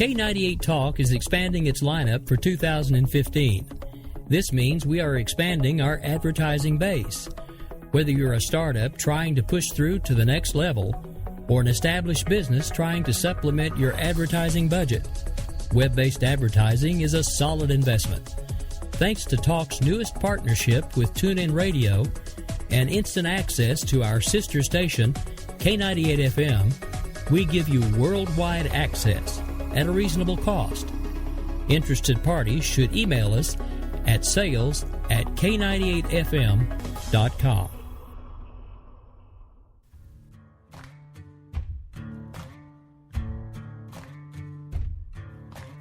K98 Talk is expanding its lineup for 2015. This means we are expanding our advertising base. Whether you're a startup trying to push through to the next level, or an established business trying to supplement your advertising budget, web-based advertising is a solid investment. Thanks to Talk's newest partnership with TuneIn Radio and instant access to our sister station, K98 FM, we give you worldwide access at a reasonable cost. Interested parties should email us at sales@k98fm.com.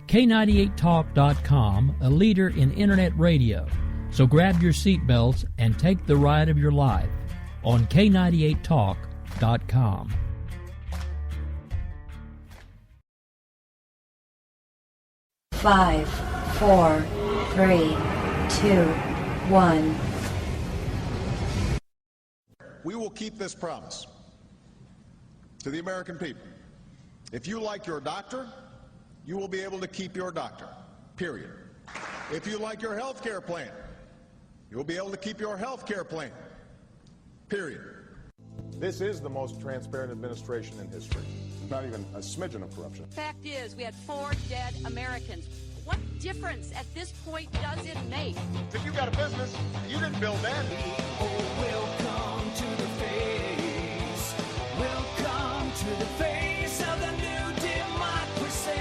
K98talk.com, a leader in internet radio. So grab your seatbelts and take the ride of your life on K98talk.com. Five, four, three, two, one. We will keep this promise to the American people. If you like your doctor, you will be able to keep your doctor, period. If you like your health care plan, you'll be able to keep your health care plan, period. This is the most transparent administration in history. Not even a smidgen of corruption. Fact is, we had 4 dead Americans. What difference at this point does it make? If you got a business, you didn't build that. Oh, welcome to the face. Welcome to the face of the new democracy.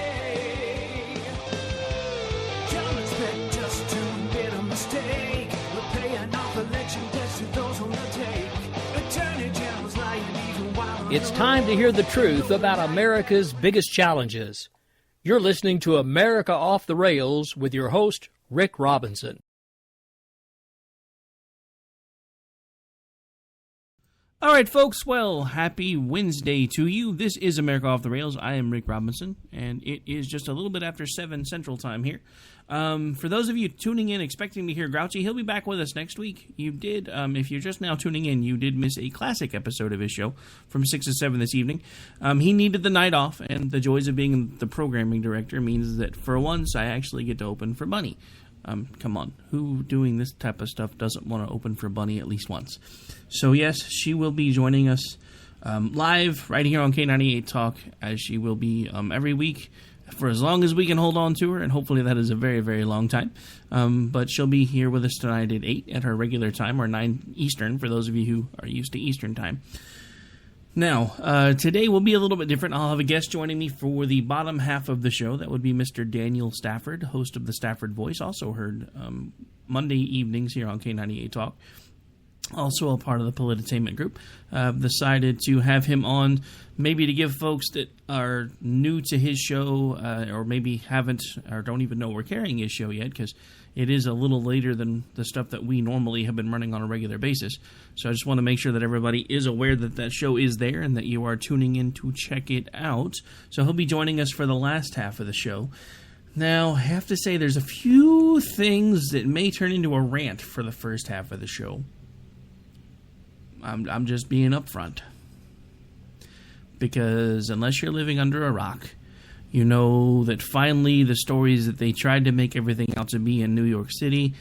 Don't expect us to admit a mistake. We're paying off election debts to those who undertake. Attorney General's lying even while... It's time to hear the truth about America's biggest challenges. You're listening to America Off the Rails with your host, Rick Robinson. All right, folks, well, happy Wednesday to you. This is America Off the Rails. I am Rick Robinson, and it is just a little bit after 7 Central Time here. For those of you tuning in expecting to hear Grouchy, he'll be back with us next week. You did, if you're just now tuning in, you did miss a classic episode of his show from 6 to 7 this evening. He needed the night off, and the joys of being the programming director means that for once I actually get to open for Bunny. Come on, who doing this type of stuff doesn't want to open for Bunny at least once? So yes, she will be joining us live right here on K98 Talk, as she will be every week for as long as we can hold on to her, and hopefully that is a very, very long time. But she'll be here with us tonight at 8 at her regular time, or 9 Eastern, for those of you who are used to Eastern time. Now, today will be a little bit different. I'll have a guest joining me for the bottom half of the show. That would be Mr. Daniel Stafford, host of the Stafford Voice, also heard Monday evenings here on K98 Talk. Also a part of the Polititainment group. Decided to have him on maybe to give folks that are new to his show or maybe haven't or don't even know we're carrying his show yet, because it is a little later than the stuff that we normally have been running on a regular basis. So I just want to make sure that everybody is aware that that show is there and that you are tuning in to check it out. So he'll be joining us for the last half of the show. Now, I have to say there's a few things that may turn into a rant for the first half of the show. I'm just being upfront. Because unless you're living under a rock, you know that finally the stories that they tried to make everything out to be in New York City,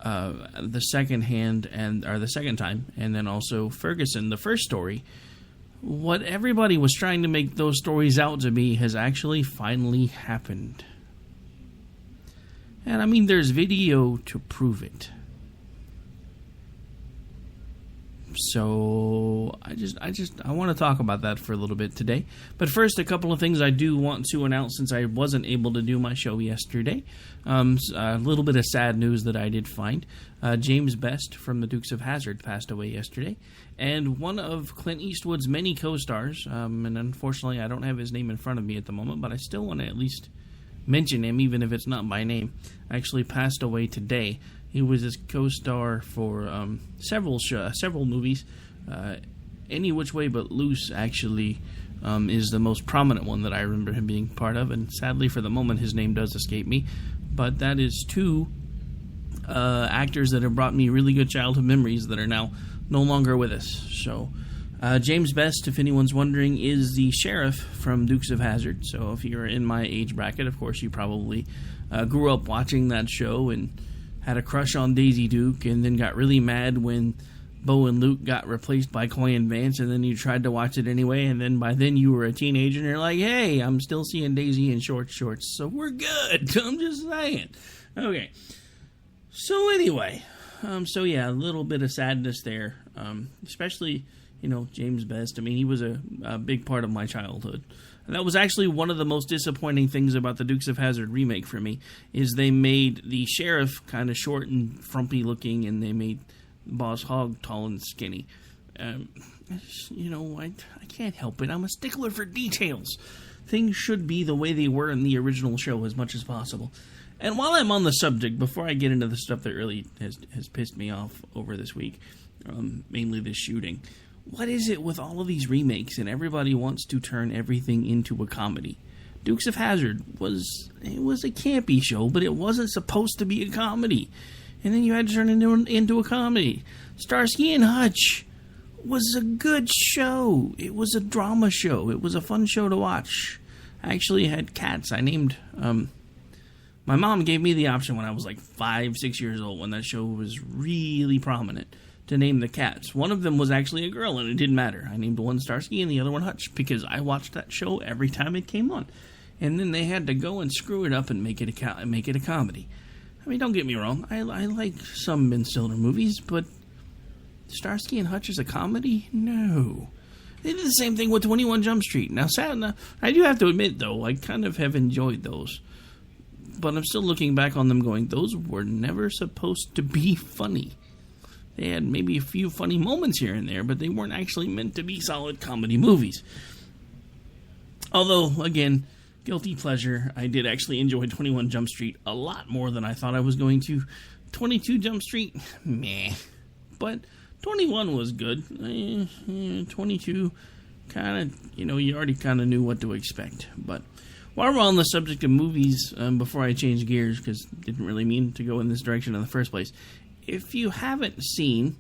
the second time, and then also Ferguson, the first story, what everybody was trying to make those stories out to be has actually finally happened. And I mean, there's video to prove it. So I want to talk about that for a little bit today. But first, a couple of things I do want to announce since I wasn't able to do my show yesterday. A little bit of sad news that I did find. James Best from the Dukes of Hazzard passed away yesterday. And one of Clint Eastwood's many co-stars, and unfortunately I don't have his name in front of me at the moment, but I still want to at least mention him, even if it's not by name, actually passed away today. He was his co-star for several movies. Any Which Way But Loose, actually, is the most prominent one that I remember him being part of. And sadly, for the moment, his name does escape me. But that is two actors that have brought me really good childhood memories that are now no longer with us. So James Best, if anyone's wondering, is the sheriff from Dukes of Hazzard. So if you're in my age bracket, of course, you probably grew up watching that show and had a crush on Daisy Duke, and then got really mad when Bo and Luke got replaced by Coy and Vance, and then you tried to watch it anyway, and then by then you were a teenager, and you're like, hey, I'm still seeing Daisy in short shorts, so we're good. I'm just saying. Okay. So anyway, so yeah, a little bit of sadness there, especially, James Best. I mean, he was a big part of my childhood. And that was actually one of the most disappointing things about the Dukes of Hazzard remake for me, is they made the sheriff kind of short and frumpy looking, and they made Boss Hogg tall and skinny. I can't help it. I'm a stickler for details. Things should be the way they were in the original show as much as possible. And while I'm on the subject, before I get into the stuff that really has pissed me off over this week, mainly this shooting, what is it with all of these remakes and everybody wants to turn everything into a comedy? Dukes of Hazzard was a campy show, but it wasn't supposed to be a comedy. And then you had to turn it into a comedy. Starsky and Hutch was a good show. It was a drama show. It was a fun show to watch. I actually had cats. I named... my mom gave me the option when I was like 5, 6 years old, when that show was really prominent, to name the cats. One of them was actually a girl, and it didn't matter. I named one Starsky and the other one Hutch, because I watched that show every time it came on. And then they had to go and screw it up and make it a comedy. I mean, don't get me wrong. I like some Ben Stiller movies, but Starsky and Hutch is a comedy? No. They did the same thing with 21 Jump Street. Now, I do have to admit, though, I kind of have enjoyed those. But I'm still looking back on them going, those were never supposed to be funny. They had maybe a few funny moments here and there, but they weren't actually meant to be solid comedy movies. Although, again, guilty pleasure, I did actually enjoy 21 Jump Street a lot more than I thought I was going to. 22 Jump Street, meh. But 21 was good. 22, kind of, you already kind of knew what to expect. But while we're on the subject of movies, before I change gears, because I didn't really mean to go in this direction in the first place, if you haven't seen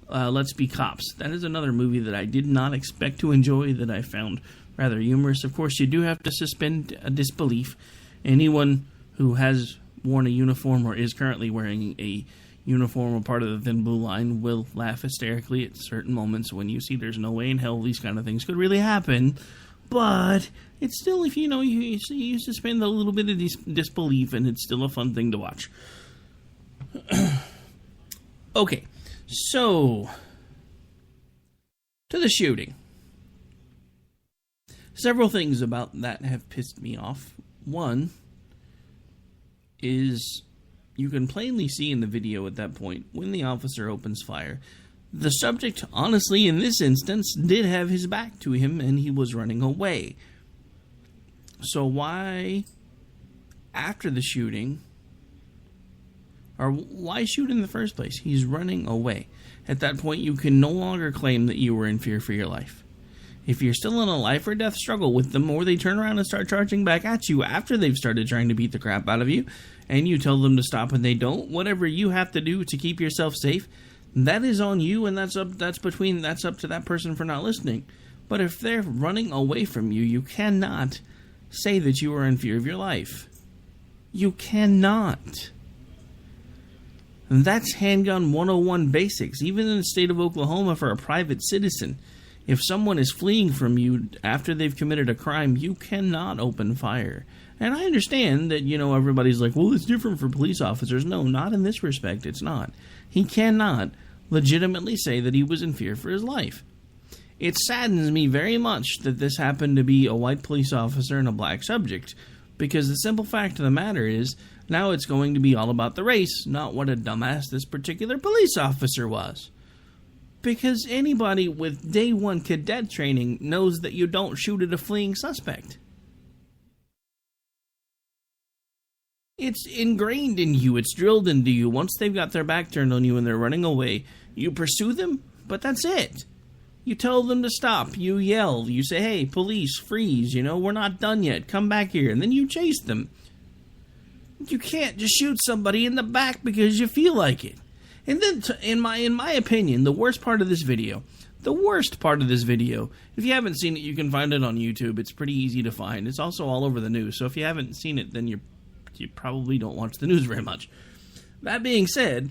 Let's Be Cops, that is another movie that I did not expect to enjoy, that I found rather humorous. Of course, you do have to suspend disbelief. Anyone who has worn a uniform or is currently wearing a uniform or part of the Thin Blue Line will laugh hysterically at certain moments when you see there's no way in hell these kind of things could really happen. But it's still, if you suspend a little bit of disbelief, and it's still a fun thing to watch. Okay, so to the shooting. Several things about that have pissed me off. One is you can plainly see in the video at that point, when the officer opens fire, the subject, honestly, in this instance, did have his back to him and he was running away. So why, after the shooting, or why shoot in the first place? He's running away. At that point, you can no longer claim that you were in fear for your life. If you're still in a life or death struggle with them, or they turn around and start charging back at you after they've started trying to beat the crap out of you, and you tell them to stop and they don't, whatever you have to do to keep yourself safe, that is on you, and that's up to that person for not listening. But if they're running away from you, you cannot say that you are in fear of your life. You cannot. And that's Handgun 101 basics. Even in the state of Oklahoma, for a private citizen, if someone is fleeing from you after they've committed a crime, you cannot open fire. And I understand that, everybody's like, well, it's different for police officers. No, not in this respect, it's not. He cannot legitimately say that he was in fear for his life. It saddens me very much that this happened to be a white police officer and a black subject, because the simple fact of the matter is, now it's going to be all about the race, not what a dumbass this particular police officer was. Because anybody with day one cadet training knows that you don't shoot at a fleeing suspect. It's ingrained in you. It's drilled into you. Once they've got their back turned on you and they're running away, you pursue them, but that's it. You tell them to stop. You yell. You say, hey, police, freeze. We're not done yet. Come back here. And then you chase them. You can't just shoot somebody in the back because you feel like it. And then, in my opinion, the worst part of this video, The worst part of this video, if you haven't seen it, you can find it on YouTube. It's pretty easy to find. It's also all over the news, so if you haven't seen it, then you probably don't watch the news very much. That being said,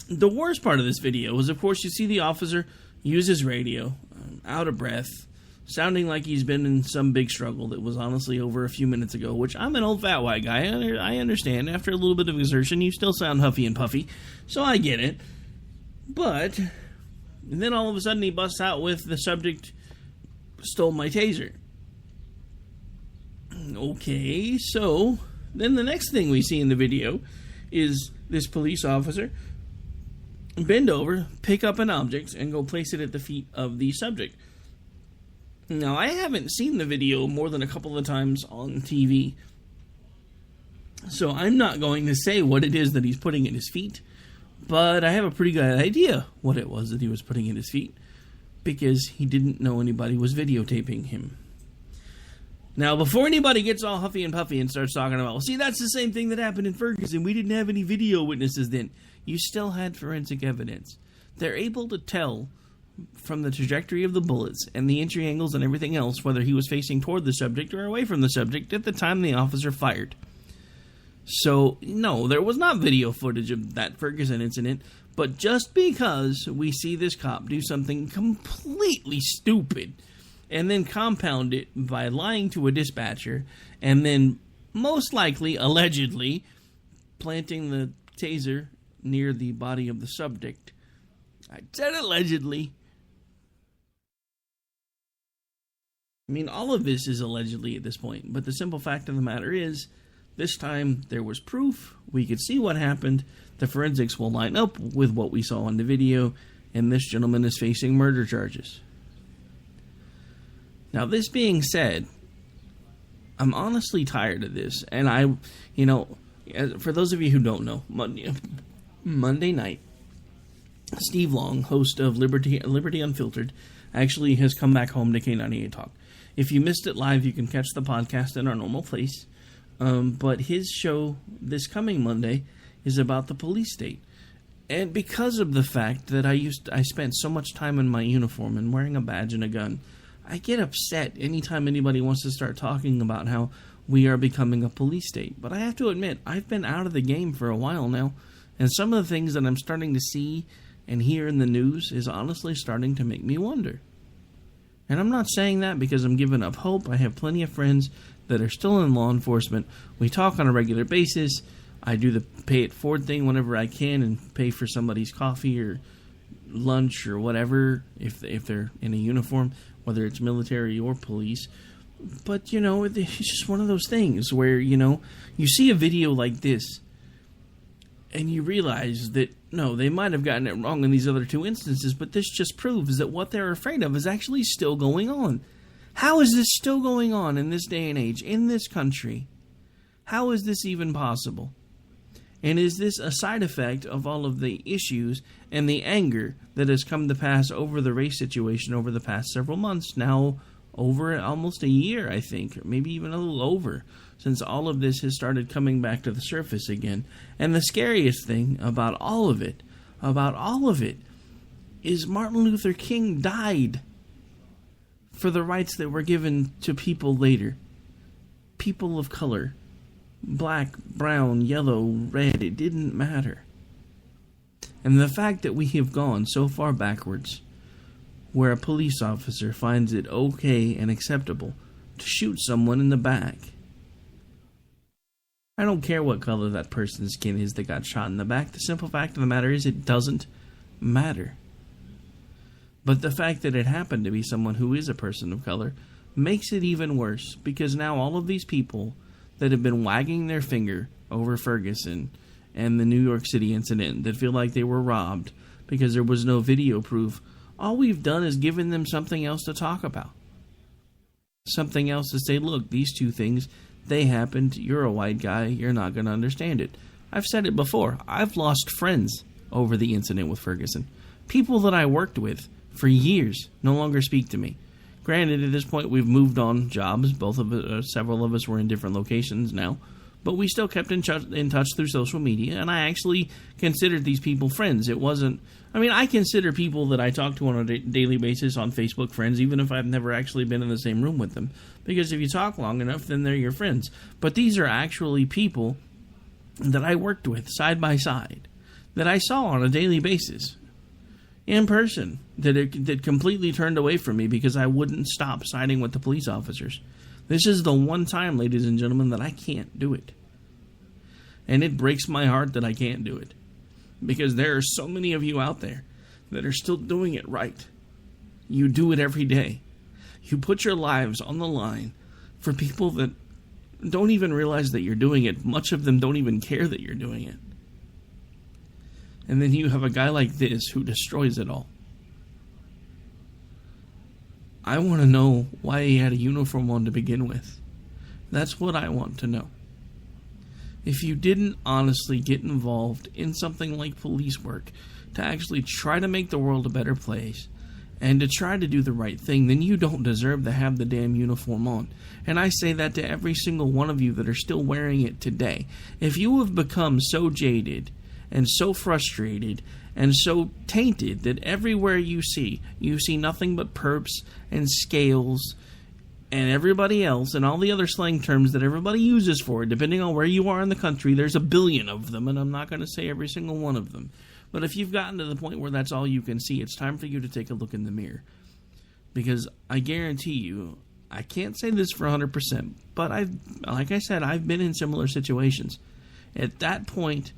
the worst part of this video is, of course, you see the officer use his radio, out of breath, sounding like he's been in some big struggle that was honestly over a few minutes ago, which I'm an old fat white guy. I understand. After a little bit of exertion, you still sound huffy and puffy, so I get it. But then all of a sudden he busts out with the subject stole my taser. Okay, so then the next thing we see in the video is this police officer bend over, pick up an object, and go place it at the feet of the subject. Now, I haven't seen the video more than a couple of times on TV, so I'm not going to say what it is that he's putting at his feet, but I have a pretty good idea what it was that he was putting at his feet, because he didn't know anybody was videotaping him. Now, before anybody gets all huffy and puffy and starts talking about, well, see, that's the same thing that happened in Ferguson. We didn't have any video witnesses then. You still had forensic evidence. They're able to tell from the trajectory of the bullets and the entry angles and everything else whether he was facing toward the subject or away from the subject at the time the officer fired. So, no, there was not video footage of that Ferguson incident, but just because we see this cop do something completely stupid and then compound it by lying to a dispatcher and then most likely, allegedly, planting the taser near the body of the subject. I said allegedly. I mean, all of this is allegedly at this point, but the simple fact of the matter is, this time there was proof, we could see what happened, the forensics will line up with what we saw on the video, and this gentleman is facing murder charges. Now, this being said, I'm honestly tired of this, and for those of you who don't know, Monday night, Steve Long, host of Liberty Unfiltered, actually has come back home to K98 Talk. If you missed it live, you can catch the podcast in our normal place. But his show this coming Monday is about the police state. And because of the fact that I spent so much time in my uniform and wearing a badge and a gun, I get upset anytime anybody wants to start talking about how we are becoming a police state. But I have to admit, I've been out of the game for a while now, and some of the things that I'm starting to see and hear in the news is honestly starting to make me wonder. And I'm not saying that because I'm giving up hope. I have plenty of friends that are still in law enforcement. We talk on a regular basis. I do the pay it forward thing whenever I can and pay for somebody's coffee or lunch or whatever if they're in a uniform, whether it's military or police. But, it's just one of those things where, you see a video like this and you realize that, no, they might have gotten it wrong in these other two instances, but this just proves that what they're afraid of is actually still going on. How is this still going on in this day and age, in this country? How is this even possible? And is this a side effect of all of the issues and the anger that has come to pass over the race situation over the past several months, now over almost a year, I think, maybe even a little over, since all of this has started coming back to the surface again. And the scariest thing about all of it, is Martin Luther King died for the rights that were given to people later. People of color. Black, brown, yellow, red, it didn't matter. And the fact that we have gone so far backwards, where a police officer finds it okay and acceptable to shoot someone in the back. I don't care what color that person's skin is that got shot in the back. The simple fact of the matter is it doesn't matter. But the fact that it happened to be someone who is a person of color makes it even worse, because now all of these people that have been wagging their finger over Ferguson and the New York City incident, that feel like they were robbed because there was no video proof, all we've done is given them something else to talk about. Something else to say, look, these two things, they happened, you're a white guy, you're not going to understand it. I've said it before, I've lost friends over the incident with Ferguson. People that I worked with for years no longer speak to me. Granted, at this point, we've moved on jobs. Several of us were in different locations now. but we still kept in touch through social media, and I actually considered these people friends. It wasn't, I mean, I consider people that I talk to on a daily basis on Facebook friends, even if I've never actually been in the same room with them, because if you talk long enough, then they're your friends. But these are actually people that I worked with side by side, that I saw on a daily basis, in person, that completely turned away from me because I wouldn't stop siding with the police officers. This is the one time, ladies and gentlemen, that I can't do it. And it breaks my heart that I can't do it. Because there are so many of you out there that are still doing it right. You do it every day. You put your lives on the line for people that don't even realize that you're doing it. Much of them don't even care that you're doing it. And then you have a guy like this who destroys it all. I want to know why he had a uniform on to begin with. That's what I want to know. If you didn't honestly get involved in something like police work to actually try to make the world a better place and to try to do the right thing, then you don't deserve to have the damn uniform on. And I say that to every single one of you that are still wearing it today. If you have become so jaded and so frustrated and so tainted that everywhere you see nothing but perps and scales and everybody else and all the other slang terms that everybody uses for it, depending on where you are in the country, there's a billion of them, and I'm not going to say every single one of them. But if you've gotten to the point where that's all you can see, it's time for you to take a look in the mirror. Because I guarantee you, I can't say this for 100%, but like I said, I've been in similar situations. At that point,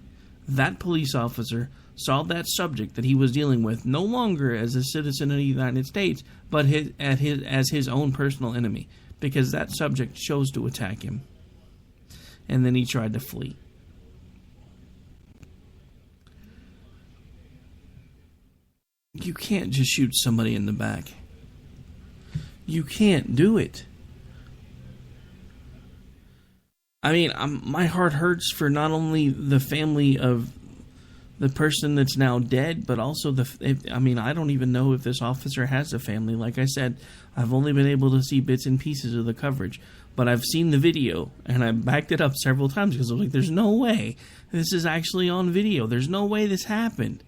that police officer saw that subject that he was dealing with no longer as a citizen of the United States, but as his own personal enemy, because that subject chose to attack him. And then he tried to flee. You can't just shoot somebody in the back. You can't do it. I mean, my heart hurts for not only the family of the person that's now dead, but also I don't even know if this officer has a family. Like I said, I've only been able to see bits and pieces of the coverage, but I've seen the video, and I backed it up several times because I was like, there's no way this is actually on video. There's no way this happened.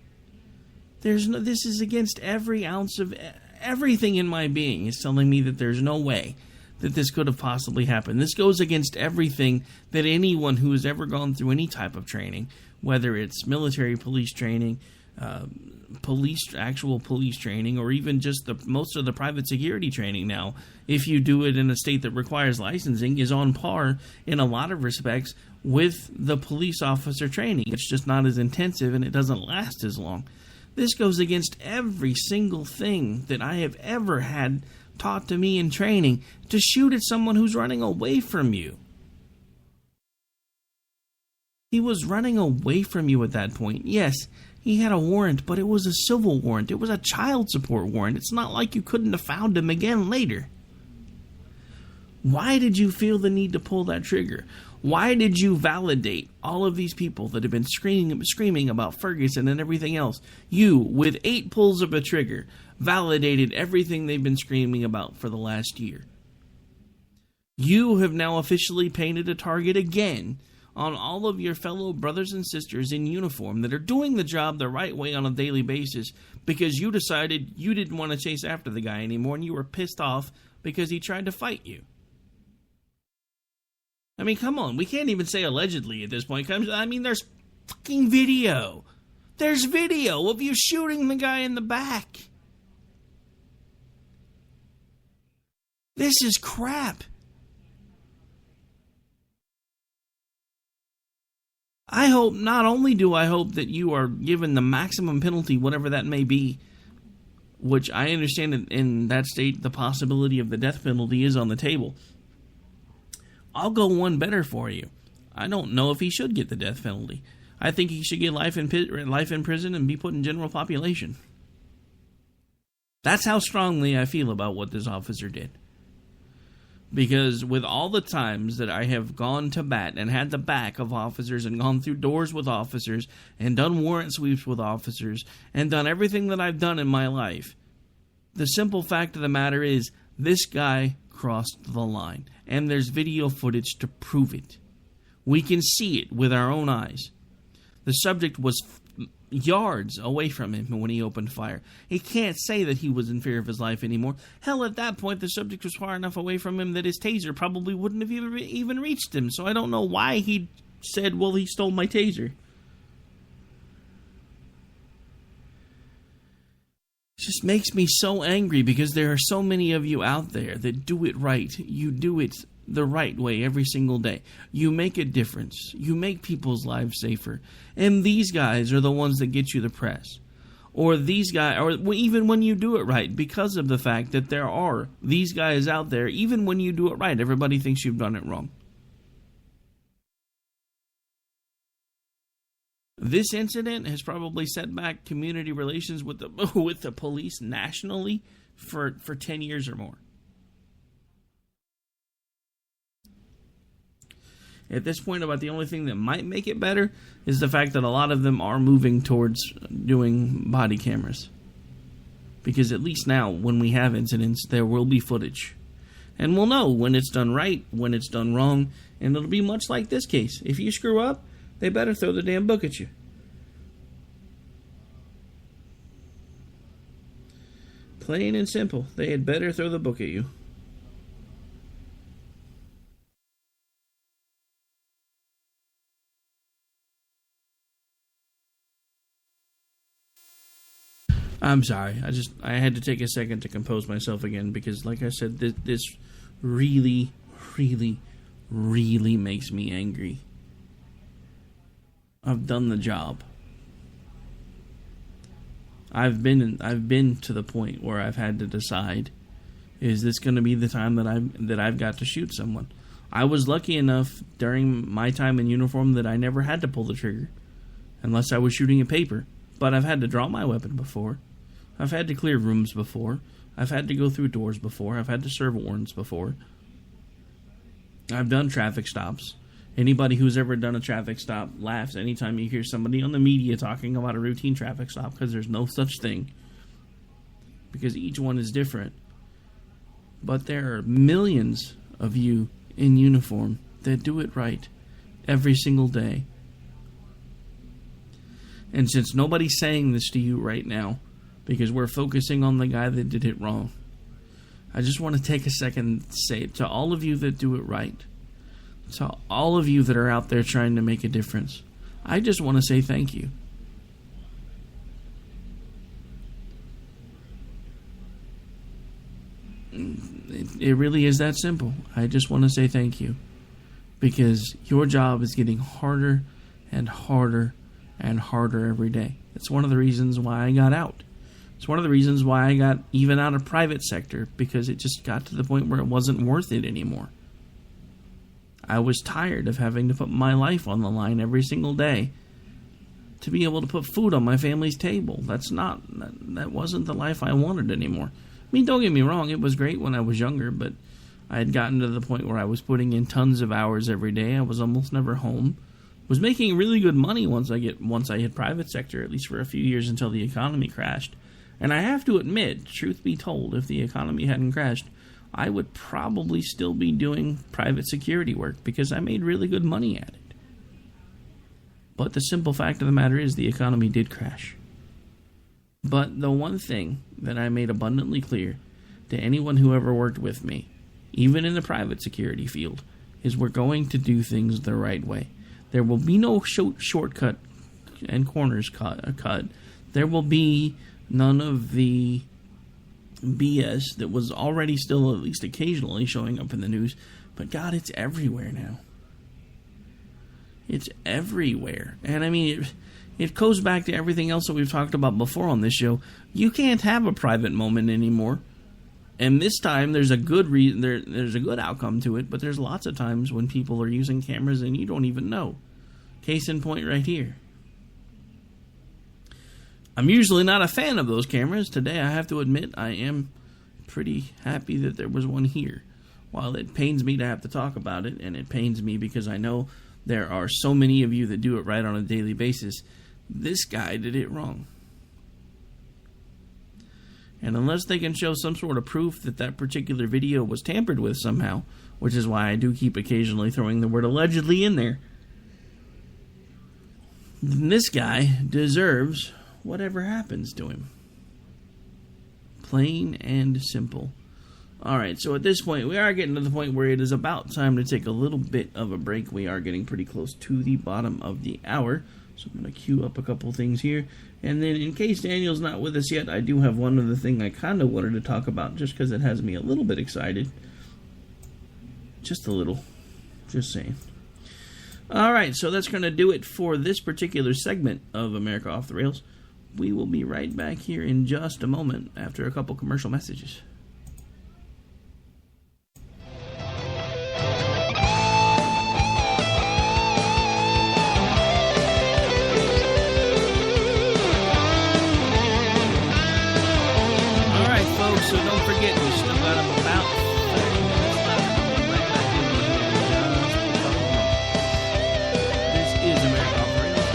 This is against every ounce of everything in my being is telling me that there's no way that this could have possibly happened. This goes against everything that anyone who has ever gone through any type of training, whether it's military police training, actual police training, or even just most of the private security training now, if you do it in a state that requires licensing, is on par in a lot of respects with the police officer training. It's just not as intensive and it doesn't last as long. This goes against every single thing that I have ever had taught to me in training, to shoot at someone who's running away from you. He was running away from you at that point. Yes, he had a warrant, but it was a civil warrant. It was a child support warrant. It's not like you couldn't have found him again later. Why did you feel the need to pull that trigger? Why did you validate all of these people that have been screaming about Ferguson and everything else? You, with 8 pulls of a trigger, validated everything they've been screaming about for the last year. You have now officially painted a target again on all of your fellow brothers and sisters in uniform that are doing the job the right way on a daily basis because you decided you didn't want to chase after the guy anymore and you were pissed off because he tried to fight you. I mean, come on. We can't even say allegedly at this point. I mean, there's fucking video. There's video of you shooting the guy in the back. This is crap. Not only do I hope that you are given the maximum penalty, whatever that may be, which I understand in that state the possibility of the death penalty is on the table. I'll go one better for you. I don't know if he should get the death penalty. I think he should get life in prison and be put in general population. That's how strongly I feel about what this officer did. Because with all the times that I have gone to bat and had the back of officers and gone through doors with officers and done warrant sweeps with officers and done everything that I've done in my life, the simple fact of the matter is this guy crossed the line. And there's video footage to prove it. We can see it with our own eyes. The subject was yards away from him when he opened fire. He can't say that he was in fear of his life anymore. Hell, at that point, the subject was far enough away from him that his taser probably wouldn't have even reached him. So I don't know why he said, well, he stole my taser. It just makes me so angry because there are so many of you out there that do it right. You do it the right way every single day. You make a difference. You make people's lives safer. And these guys are the ones that get you the press. Or these guys, or even when you do it right, because of the fact that there are these guys out there, even when you do it right, everybody thinks you've done it wrong. This incident has probably set back community relations with the police nationally for 10 years or more. At this point, about the only thing that might make it better is the fact that a lot of them are moving towards doing body cameras. Because at least now, when we have incidents, there will be footage. And we'll know when it's done right, when it's done wrong, and it'll be much like this case. If you screw up, they better throw the damn book at you. Plain and simple. They had better throw the book at you. I'm sorry. I had to take a second to compose myself again because, like I said, this really, really, really makes me angry. I've done the job. I've been to the point where I've had to decide: is this going to be the time that I've got to shoot someone? I was lucky enough during my time in uniform that I never had to pull the trigger, unless I was shooting a paper. But I've had to draw my weapon before. I've had to clear rooms before. I've had to go through doors before. I've had to serve warrants before. I've done traffic stops. Anybody who's ever done a traffic stop laughs anytime you hear somebody on the media talking about a routine traffic stop, because there's no such thing. Because each one is different. But there are millions of you in uniform that do it right every single day. And since nobody's saying this to you right now, because we're focusing on the guy that did it wrong, I just want to take a second and say to all of you that do it right, to all of you that are out there trying to make a difference, I just want to say thank you. It really is that simple. I just want to say thank you. Because your job is getting harder and harder and harder every day. It's one of the reasons why I got out. It's one of the reasons why I got even out of private sector, because it just got to the point where it wasn't worth it anymore. I was tired of having to put my life on the line every single day to be able to put food on my family's table. That wasn't the life I wanted anymore. I mean, don't get me wrong, it was great when I was younger, but I had gotten to the point where I was putting in tons of hours every day. I was almost never home. Was making really good money once I hit private sector, at least for a few years until the economy crashed. And I have to admit, truth be told, if the economy hadn't crashed, I would probably still be doing private security work because I made really good money at it. But the simple fact of the matter is the economy did crash. But the one thing that I made abundantly clear to anyone who ever worked with me, even in the private security field, is we're going to do things the right way. There will be no shortcut and corners cut. There will be none of the BS that was already still at least occasionally showing up in the news. But God, it's everywhere now. It's everywhere. And I mean, it goes back to everything else that we've talked about before on this show. You can't have a private moment anymore. And this time, there's a good there's a good outcome to it, but there's lots of times when people are using cameras and you don't even know. Case in point right here. I'm usually not a fan of those cameras. Today, I have to admit, I am pretty happy that there was one here. While it pains me to have to talk about it, and it pains me because I know there are so many of you that do it right on a daily basis, this guy did it wrong. And unless they can show some sort of proof that that particular video was tampered with somehow, which is why I do keep occasionally throwing the word allegedly in there, then this guy deserves whatever happens to him. Plain and simple. Alright, so at this point, we are getting to the point where it is about time to take a little bit of a break. We are getting pretty close to the bottom of the hour. So I'm going to queue up a couple things here. And then, in case Daniel's not with us yet, I do have one other thing I kind of wanted to talk about, just because it has me a little bit excited. Just a little. Just saying. Alright, so that's going to do it for this particular segment of America Off the Rails. We will be right back here in just a moment after a couple commercial messages. So don't forget, we still got about 30 minutes left. We'll be right back in here in just a couple moments. This is America Off the Rails.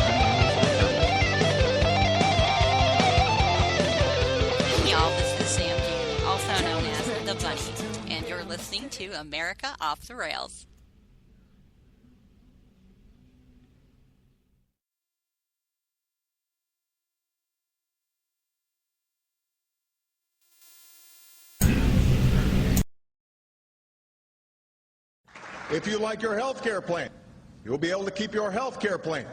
Hey y'all, this is Sam Danny, also known as The Bunny, and you're listening to America Off the Rails. If you like your health care plan, you'll be able to keep your health care plan.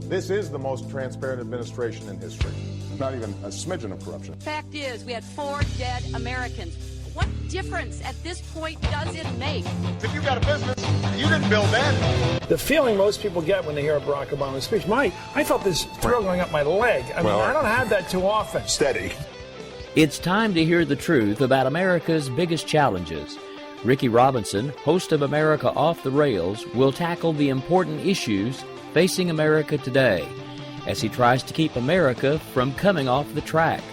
This is the most transparent administration in history. Not even a smidgen of corruption. Fact is, we had 4 dead Americans. What difference at this point does it make? If you got a business, you didn't build that. The feeling most people get when they hear a Barack Obama speech, I felt this thrill going up my leg. I don't have that too often. Steady. It's time to hear the truth about America's biggest challenges. Ricky Robinson, host of America Off the Rails, will tackle the important issues facing America today as he tries to keep America from coming off the track.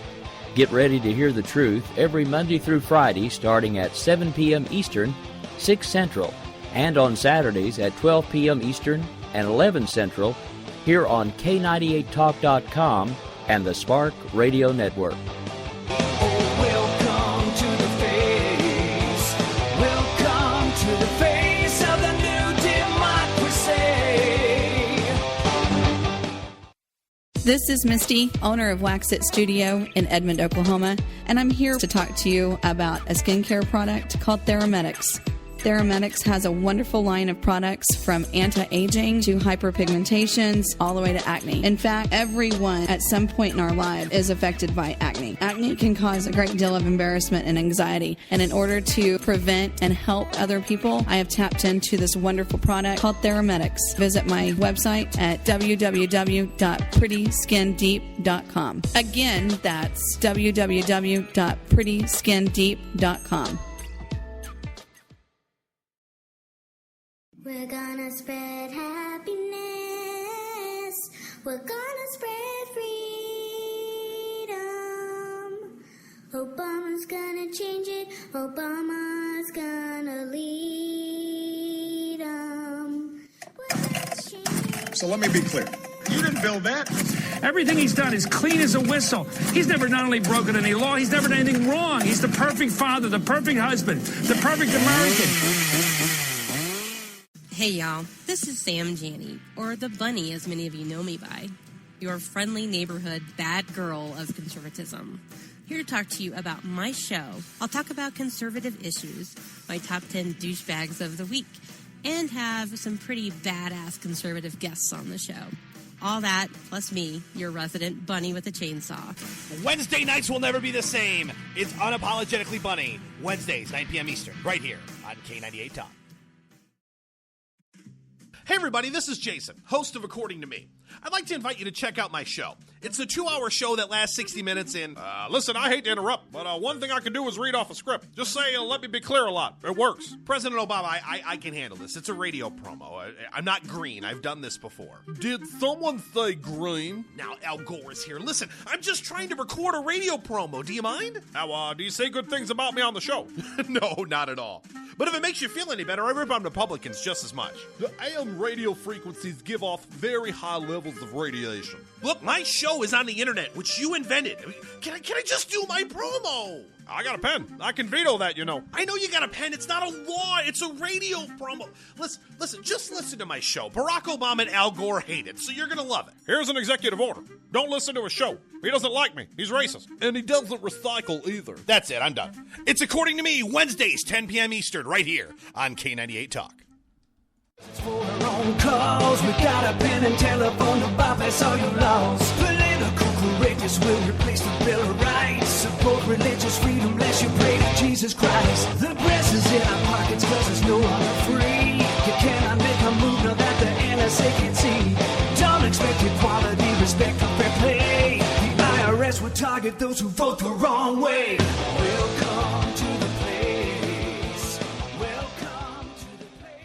Get ready to hear the truth every Monday through Friday starting at 7 p.m. Eastern, 6 Central, and on Saturdays at 12 p.m. Eastern and 11 Central here on K98Talk.com and the Spark Radio Network. This is Misty, owner of Wax It Studio in Edmond, Oklahoma, and I'm here to talk to you about a skincare product called Theramedics. Theramedics has a wonderful line of products from anti-aging to hyperpigmentations all the way to acne. In fact, everyone at some point in our life is affected by acne. Acne can cause a great deal of embarrassment and anxiety, and in order to prevent and help other people, I have tapped into this wonderful product called Theramedics. Visit my website at www.prettyskindeep.com. Again, that's www.prettyskindeep.com. We're gonna spread happiness. We're gonna spread freedom. Obama's gonna change it. Obama's gonna lead 'em. So let me be clear. You didn't build that. Everything he's done is clean as a whistle. He's never not only broken any law, he's never done anything wrong. He's the perfect father, the perfect husband, the perfect American. Hey y'all, this is Sam Janney, or the Bunny as many of you know me by, your friendly neighborhood bad girl of conservatism. Here to talk to you about my show. I'll talk about conservative issues, my top 10 douchebags of the week, and have some pretty badass conservative guests on the show. All that, plus me, your resident bunny with a chainsaw. Wednesday nights will never be the same. It's Unapologetically Bunny, Wednesdays, 9 p.m. Eastern, right here on K98 Talk. Hey everybody, this is Jason, host of According to Me. I'd like to invite you to check out my show. It's a 2-hour show that lasts 60 minutes and, listen, I hate to interrupt, but one thing I can do is read off a script. Just say, let me be clear a lot. It works. President Obama, I can handle this. It's a radio promo. I'm not green. I've done this before. Did someone say green? Now, Al Gore is here. Listen, I'm just trying to record a radio promo. Do you mind? Now, do you say good things about me on the show? No, not at all. But if it makes you feel any better, I rip on Republicans just as much. The AM radio frequencies give off very high levels of radiation. Look, my show show is on the internet, which you invented. I mean, can I just do my promo? I got a pen. I can veto that, you know. I know you got a pen. It's not a law. It's a radio promo. Listen, just listen to my show. Barack Obama and Al Gore hate it, so you're going to love it. Here's an executive order. Don't listen to his show. He doesn't like me. He's racist. And he doesn't recycle either. That's it. I'm done. It's According to Me, Wednesdays, 10 p.m. Eastern, right here on K98 Talk. For our own cause, we got a pen and telephone to bypass all your laws. Political correctness will replace the Bill of Rights. Support religious freedom, lest you pray to Jesus Christ. The press is in our pockets cause it's no longer free. You cannot make a move now that the NSA can see. Don't expect equality, respect, or fair play. The IRS will target those who vote the wrong way. Welcome to the place. Welcome to the place.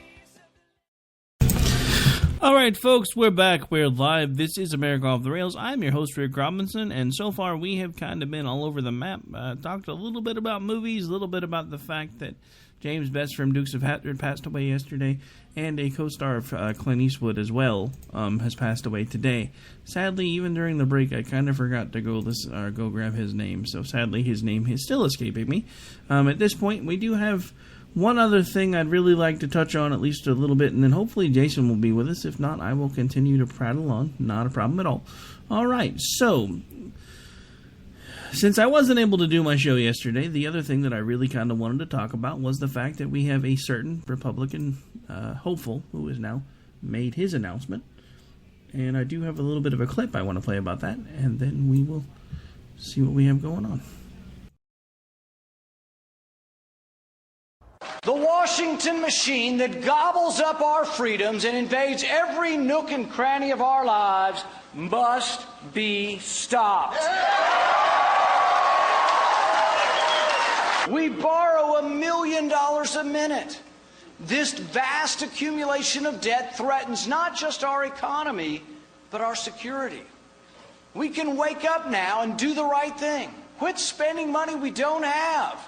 All right, folks, we're back. We're live. This is America Off the Rails. I'm your host, Rick Robinson, and so far we have kind of been all over the map. Talked a little bit about movies, a little bit about the fact that James Best from Dukes of Hazzard passed away yesterday, and a co-star of Clint Eastwood as well has passed away today. Sadly, even during the break, I kind of forgot to go grab his name, so sadly his name is still escaping me. At this point, we do have one other thing I'd really like to touch on, at least a little bit, and then hopefully Jason will be with us. If not, I will continue to prattle on. Not a problem at all. All right, so since I wasn't able to do my show yesterday, the other thing that I really kind of wanted to talk about was the fact that we have a certain Republican hopeful who has now made his announcement. And I do have a little bit of a clip I want to play about that, and then we will see what we have going on. The Washington machine that gobbles up our freedoms and invades every nook and cranny of our lives must be stopped. We borrow $1 million a minute. This vast accumulation of debt threatens not just our economy, but our security. We can wake up now and do the right thing. Quit spending money we don't have.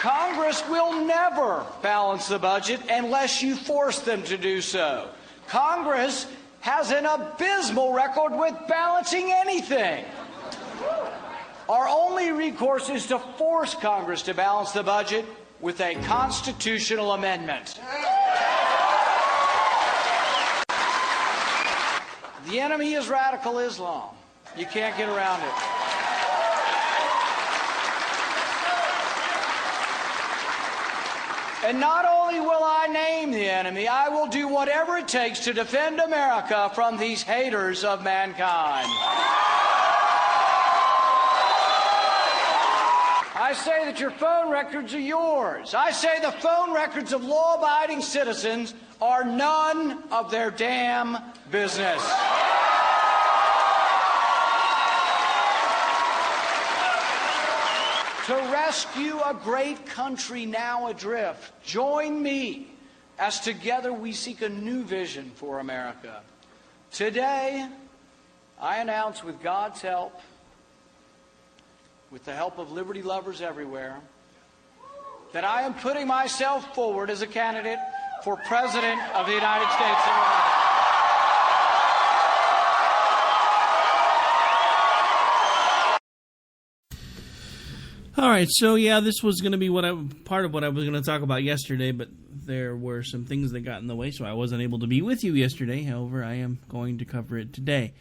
Congress will never balance the budget unless you force them to do so. Congress has an abysmal record with balancing anything. Our only recourse is to force Congress to balance the budget with a constitutional amendment. The enemy is radical Islam. You can't get around it. And not only will I name the enemy, I will do whatever it takes to defend America from these haters of mankind. I say that your phone records are yours. I say the phone records of law-abiding citizens are none of their damn business. To rescue a great country now adrift, join me as together we seek a new vision for America. Today, I announce with God's help, with the help of liberty lovers everywhere, that I am putting myself forward as a candidate for President of the United States of America. All right, so yeah, this was going to be part of what I was going to talk about yesterday, but there were some things that got in the way, so I wasn't able to be with you yesterday. However, I am going to cover it today.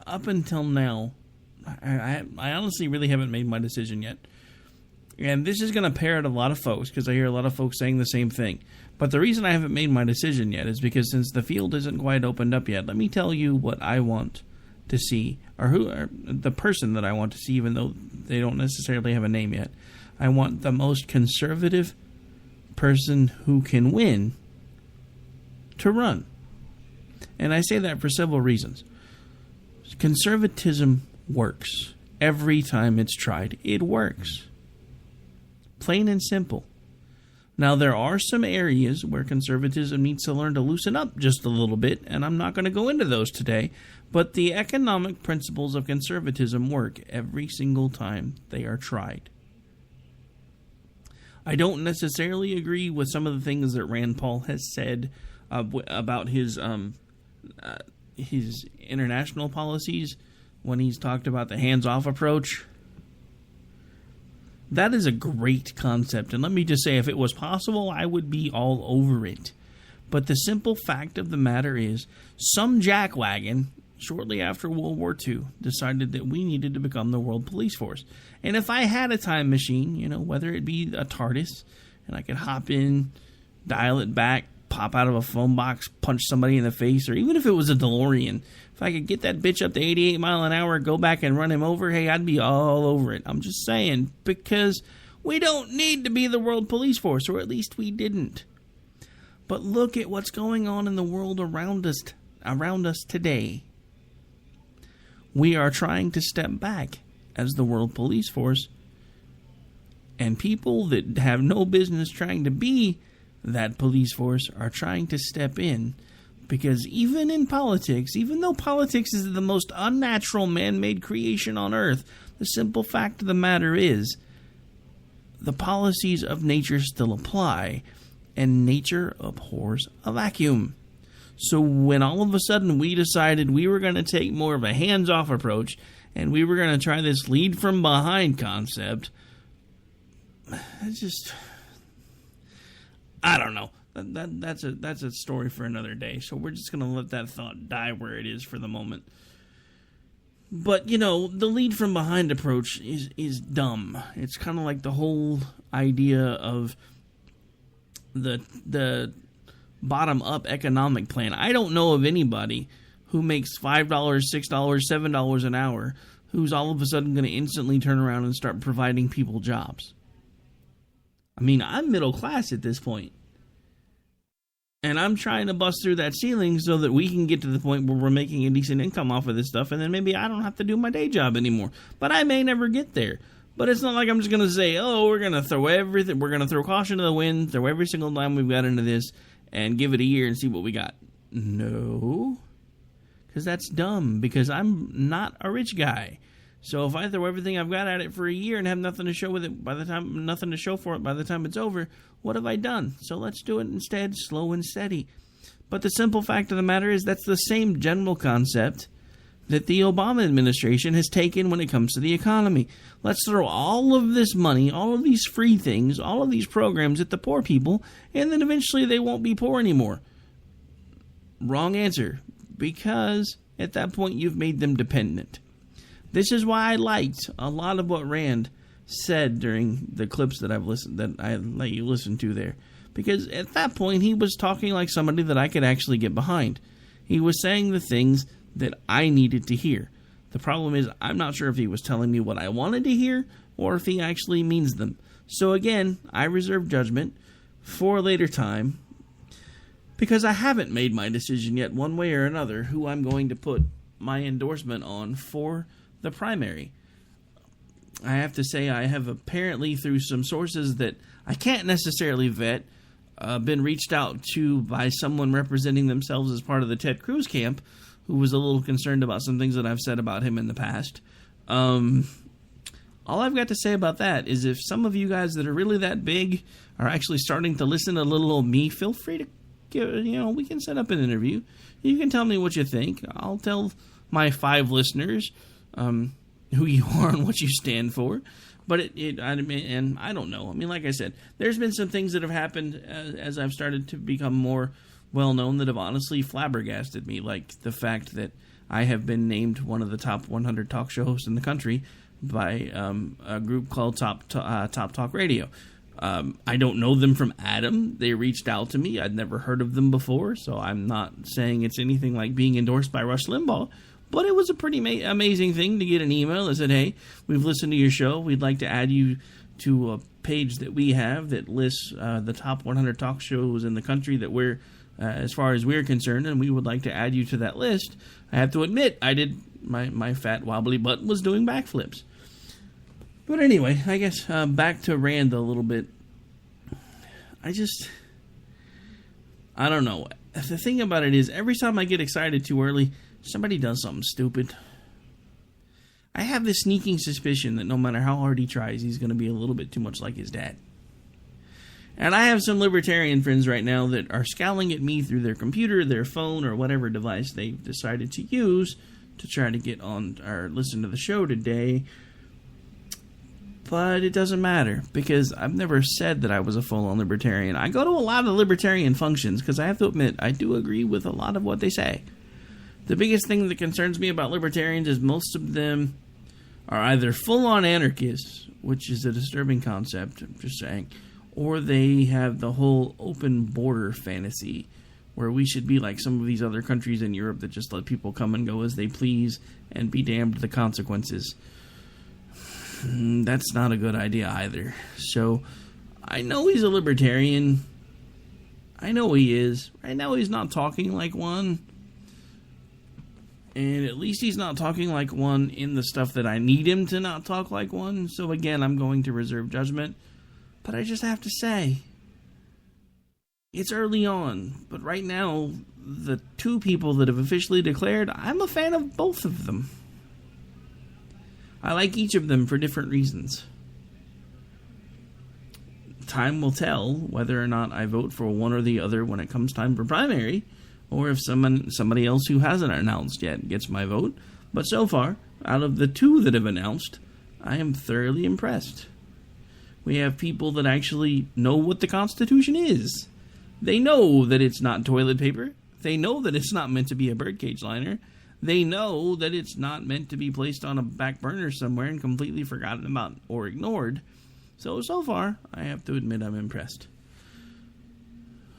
Up until now, I honestly really haven't made my decision yet. And this is going to parrot a lot of folks, because I hear a lot of folks saying the same thing. But the reason I haven't made my decision yet is because since the field isn't quite opened up yet, let me tell you what I want to see, or the person that I want to see, even though they don't necessarily have a name yet. I want the most conservative person who can win to run. And I say that for several reasons. Conservatism works. Every time it's tried, it works. Plain and simple. Now, there are some areas where conservatism needs to learn to loosen up just a little bit, and I'm not going to go into those today, but the economic principles of conservatism work every single time they are tried. I don't necessarily agree with some of the things that Rand Paul has said about his his international policies when he's talked about the hands-off approach. That is a great concept, and let me just say, if it was possible, I would be all over it. But the simple fact of the matter is, some jackwagon, shortly after World War II, decided that we needed to become the world police force. And if I had a time machine, you know, whether it be a TARDIS, and I could hop in, dial it back, pop out of a phone box, punch somebody in the face, or even if it was a DeLorean, if I could get that bitch up to 88 mile an hour, go back and run him over, hey, I'd be all over it. I'm just saying, because we don't need to be the world police force, or at least we didn't. But look at what's going on in the world around us today. We are trying to step back as the world police force, and people that have no business trying to be that police force are trying to step in, because even in politics, even though politics is the most unnatural man-made creation on earth, the simple fact of the matter is the policies of nature still apply, and nature abhors a vacuum. So when all of a sudden we decided we were going to take more of a hands-off approach and we were going to try this lead from behind concept, I don't know. That's a story for another day. So we're just going to let that thought die where it is for the moment. But, you know, the lead from behind approach is dumb. It's kind of like the whole idea of the bottom-up economic plan. I don't know of anybody who makes $5, $6, $7 an hour who's all of a sudden going to instantly turn around and start providing people jobs. I mean, I'm middle class at this point. And I'm trying to bust through that ceiling so that we can get to the point where we're making a decent income off of this stuff, and then maybe I don't have to do my day job anymore. But I may never get there. But it's not like I'm just going to say, oh, we're going to throw everything, we're going to throw caution to the wind, throw every single dime we've got into this, and give it a year and see what we got. No. Because that's dumb, because I'm not a rich guy. So if I throw everything I've got at it for a year and have nothing to show with it nothing to show for it by the time it's over, what have I done? So let's do it instead, slow and steady. But the simple fact of the matter is that's the same general concept that the Obama administration has taken when it comes to the economy. Let's throw all of this money, all of these free things, all of these programs at the poor people, and then eventually they won't be poor anymore. Wrong answer, because at that point you've made them dependent. This is why I liked a lot of what Rand said during the clips that I let you listen to there. Because at that point, he was talking like somebody that I could actually get behind. He was saying the things that I needed to hear. The problem is, I'm not sure if he was telling me what I wanted to hear, or if he actually means them. So again, I reserve judgment for a later time, because I haven't made my decision yet, one way or another, who I'm going to put my endorsement on for the primary. I have to say, I have apparently, through some sources that I can't necessarily vet, been reached out to by someone representing themselves as part of the Ted Cruz camp, who was a little concerned about some things that I've said about him in the past. All I've got to say about that is, if some of you guys that are really that big are actually starting to listen to little old me, feel free to, we can set up an interview. You can tell me what you think. I'll tell my 5 listeners who you are and what you stand for. But I don't know. I mean, like I said, there's been some things that have happened as I've started to become more well-known that have honestly flabbergasted me, like the fact that I have been named one of the top 100 talk show hosts in the country by a group called Top Talk Radio. I don't know them from Adam. They reached out to me. I'd never heard of them before, so I'm not saying it's anything like being endorsed by Rush Limbaugh. But it was a pretty amazing thing to get an email that said, hey, we've listened to your show. We'd like to add you to a page that we have that lists the top 100 talk shows in the country that we're, as far as we're concerned, and we would like to add you to that list. I have to admit, I did, my fat wobbly butt was doing backflips. But anyway, I guess back to Rand a little bit. I don't know. The thing about it is, every time I get excited too early, somebody does something stupid. I have this sneaking suspicion that no matter how hard he tries, he's going to be a little bit too much like his dad. And I have some libertarian friends right now that are scowling at me through their computer, their phone, or whatever device they've decided to use to try to get on or listen to the show today. But it doesn't matter, because I've never said that I was a full-on libertarian. I go to a lot of libertarian functions, because I have to admit, I do agree with a lot of what they say. The biggest thing that concerns me about libertarians is most of them are either full-on anarchists, which is a disturbing concept, I'm just saying, or they have the whole open border fantasy, where we should be like some of these other countries in Europe that just let people come and go as they please and be damned to the consequences. That's not a good idea either. So, I know he's a libertarian. I know he is. Right now he's not talking like one. And at least he's not talking like one in the stuff that I need him to not talk like one. So again, I'm going to reserve judgment. But I just have to say, it's early on. But right now, the two people that have officially declared, I'm a fan of both of them. I like each of them for different reasons. Time will tell whether or not I vote for one or the other when it comes time for primary, or if somebody else who hasn't announced yet gets my vote. But so far, out of the two that have announced, I am thoroughly impressed. We have people that actually know what the Constitution is. They know that it's not toilet paper. They know that it's not meant to be a birdcage liner. They know that it's not meant to be placed on a back burner somewhere and completely forgotten about or ignored. So far, I have to admit I'm impressed.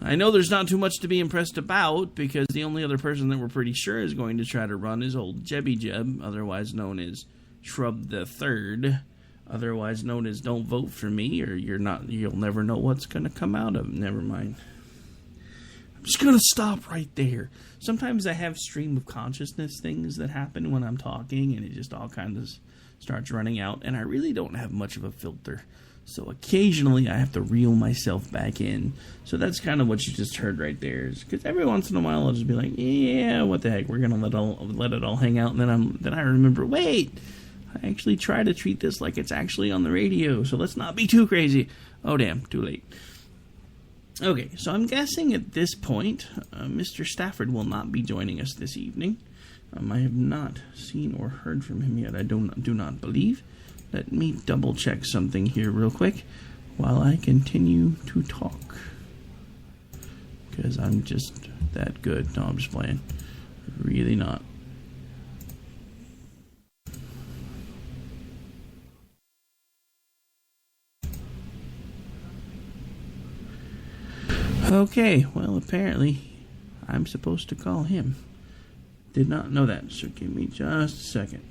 I know there's not too much to be impressed about, because the only other person that we're pretty sure is going to try to run is old Jebby Jeb, otherwise known as Shrub the Third, otherwise known as Don't Vote for Me, or you'll never know what's going to come out of it. Never mind. I'm just going to stop right there. Sometimes I have stream of consciousness things that happen when I'm talking, and it just all kind of starts running out, and I really don't have much of a filter. So occasionally I have to reel myself back in. So that's kind of what you just heard right there. Because every once in a while I'll just be like, yeah, what the heck, we're going to let it all hang out. And then I remember, wait, I actually try to treat this like it's actually on the radio. So let's not be too crazy. Oh, damn, too late. Okay, so I'm guessing at this point, Mr. Stafford will not be joining us this evening. I have not seen or heard from him yet, I do not believe. Let me double check something here real quick while I continue to talk. Because I'm just that good. No, I'm just playing. Really not. Okay, well, apparently I'm supposed to call him. Did not know that, so give me just a second.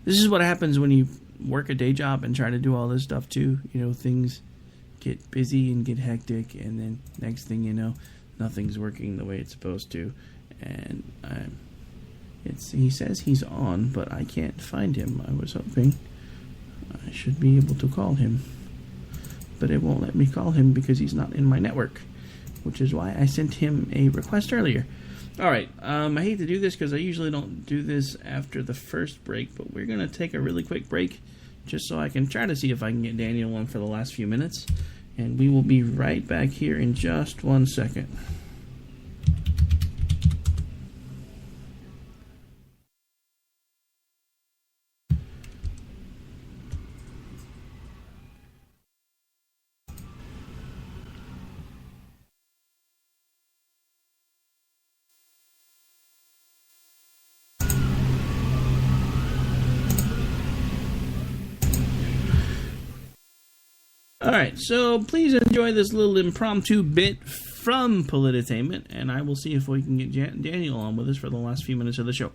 This is what happens when you work a day job and try to do all this stuff too. You know, things get busy and get hectic, and then next thing you know, nothing's working the way it's supposed to. And he says he's on, but I can't find him. I was hoping I should be able to call him, but it won't let me call him because he's not in my network, which is why I sent him a request earlier. Alright, I hate to do this because I usually don't do this after the first break, but we're going to take a really quick break just so I can try to see if I can get Daniel on for the last few minutes, and we will be right back here in just 1 second. Alright, so please enjoy this little impromptu bit from Politainment, and I will see if we can get Daniel on with us for the last few minutes of the show.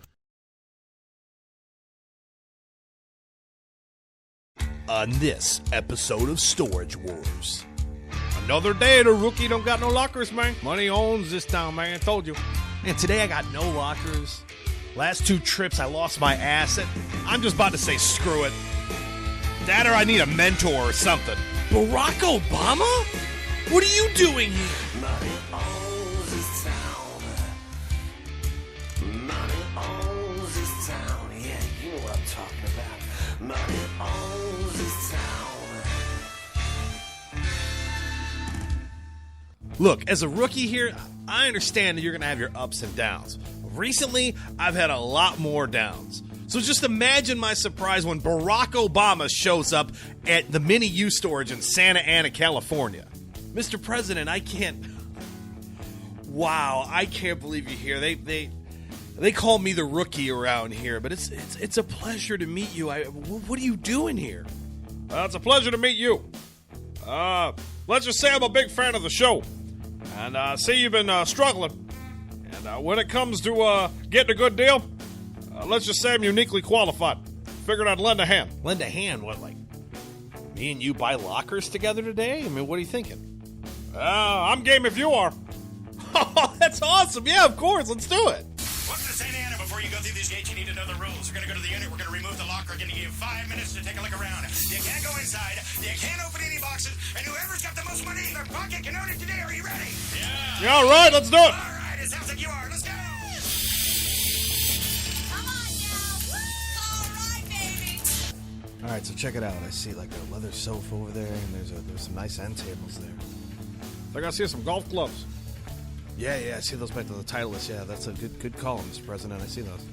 On this episode of Storage Wars. Another day, the rookie don't got no lockers, man. Money owns this town, man. I told you. Man, today I got no lockers. Last 2 trips, I lost my ass. I'm just about to say screw it. That or I need a mentor or something. Barack Obama? What are you doing here? Money owns this town. Money owns this town. Yeah, you know what I'm talking about. Money owns this town. Look, as a rookie here, I understand that you're going to have your ups and downs. Recently, I've had a lot more downs. So just imagine my surprise when Barack Obama shows up at the Mini U storage in Santa Ana, California. Mr. President, I can't... Wow, I can't believe you're here. They call me the rookie around here, but it's a pleasure to meet you. What are you doing here? It's a pleasure to meet you. Let's just say I'm a big fan of the show. And I see you've been struggling. And when it comes to getting a good deal, let's just say I'm uniquely qualified. Figured I'd lend a hand. Lend a hand? What, like me and you buy lockers together today? I mean, what are you thinking? I'm game if you are. Oh, that's awesome. Yeah, of course. Let's do it. Welcome to Santa Ana. Before you go through these gates, you need to know the rules. We're going to go to the unit. We're going to remove the locker. We're going to give you 5 minutes to take a look around. You can't go inside. You can't open any boxes. And whoever's got the most money in their pocket can own it today. Are you ready? Yeah, all right. Let's do it. All right. It sounds like you are. Let's go. All right, so check it out. I see like a leather sofa over there, and there's some nice end tables there. I gotta see some golf clubs. Yeah, I see those back to the Titleist. Yeah, that's a good call, Mr. President. I see those.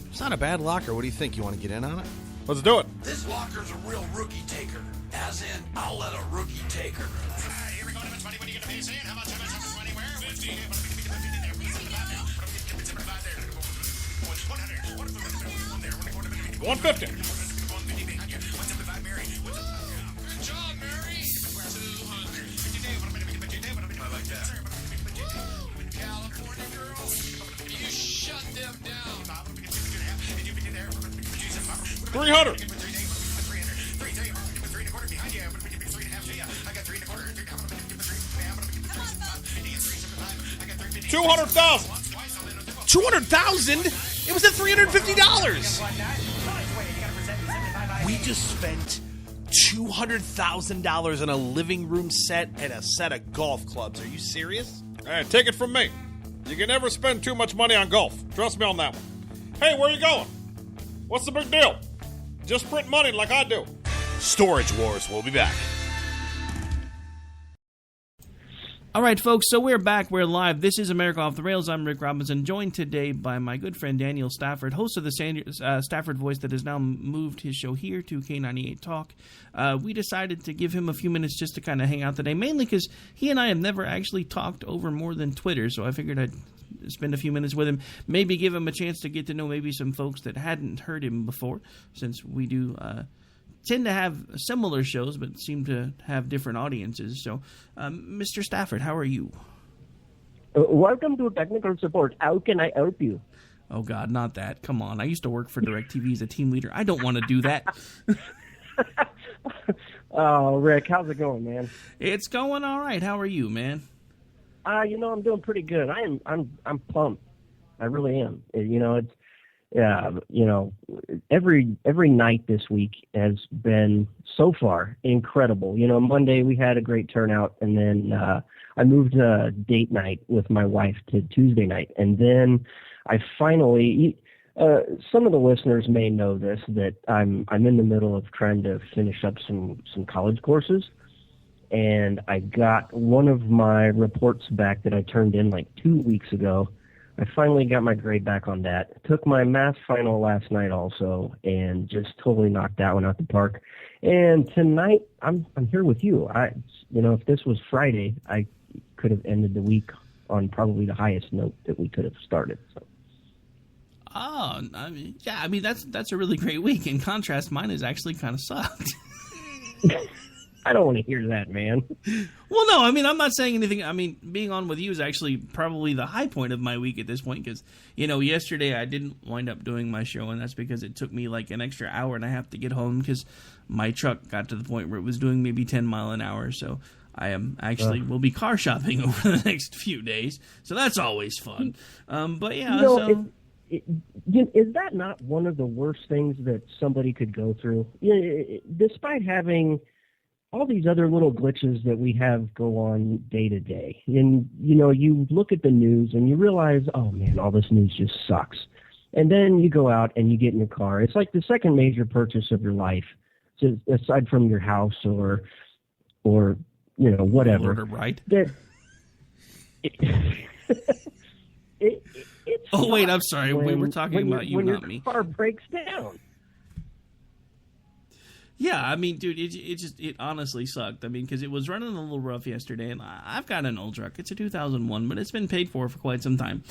It's not a bad locker. What do you think? You want to get in on it? Let's do it. This locker's a real rookie taker. As in, I'll let a rookie take her. All right, here we go. How much money when you get to pay in? How much money where? 50. 150. Good job, Mary. 200. California girls, you shut them down. 300. 200,000. 200,000? It was at $350. We just spent $200,000 on a living room set and a set of golf clubs. Are you serious? All right, take it from me. You can never spend too much money on golf. Trust me on that one. Hey, where you going? What's the big deal? Just print money like I do. Storage Wars. We'll be back. All right, folks, so we're back. We're live. This is America Off the Rails. I'm Rick Robinson, joined today by my good friend Daniel Stafford, host of the Stafford Voice that has now moved his show here to K98 Talk. We decided to give him a few minutes just to kind of hang out today, mainly because he and I have never actually talked over more than Twitter, so I figured I'd spend a few minutes with him, maybe give him a chance to get to know maybe some folks that hadn't heard him before, since we do tend to have similar shows but seem to have different audiences. So, Mr. Stafford, how are you? Welcome to technical support. How can I help you? Oh, God, not that. Come on. I used to work for DirecTV as a team leader. I don't want to do that. Oh, Rick, how's it going, man? It's going all right. How are you, man? I'm doing pretty good. I'm pumped. I really am. Every night this week has been so far incredible. Monday we had a great turnout, and then I moved date night with my wife to Tuesday night, and then I finally. Some of the listeners may know this, that I'm in the middle of trying to finish up some college courses, and I got one of my reports back that I turned in like 2 weeks ago. I finally got my grade back on that. Took my math final last night also, and just totally knocked that one out the park. And tonight, I'm here with you. If this was Friday, I could have ended the week on probably the highest note that we could have started. So. Oh, that's a really great week. In contrast, mine has actually kind of sucked. I don't want to hear that, man. Well, no, I'm not saying anything. Being on with you is actually probably the high point of my week at this point because, yesterday I didn't wind up doing my show, and that's because it took me like an extra hour and a half to get home because my truck got to the point where it was doing maybe 10 mile an hour. So I am actually will be car shopping over the next few days. So that's always fun. But yeah, is that not one of the worst things that somebody could go through? Despite having all these other little glitches that we have go on day to day. And, you look at the news and you realize, oh man, all this news just sucks. And then you go out and you get in your car. It's like the second major purchase of your life, aside from your house or whatever. Order right. That oh wait, I'm sorry. We were talking about you, not me. When your car breaks down. Yeah, I mean, dude, it honestly sucked. I mean, because it was running a little rough yesterday, and I've got an old truck. It's a 2001, but it's been paid for quite some time.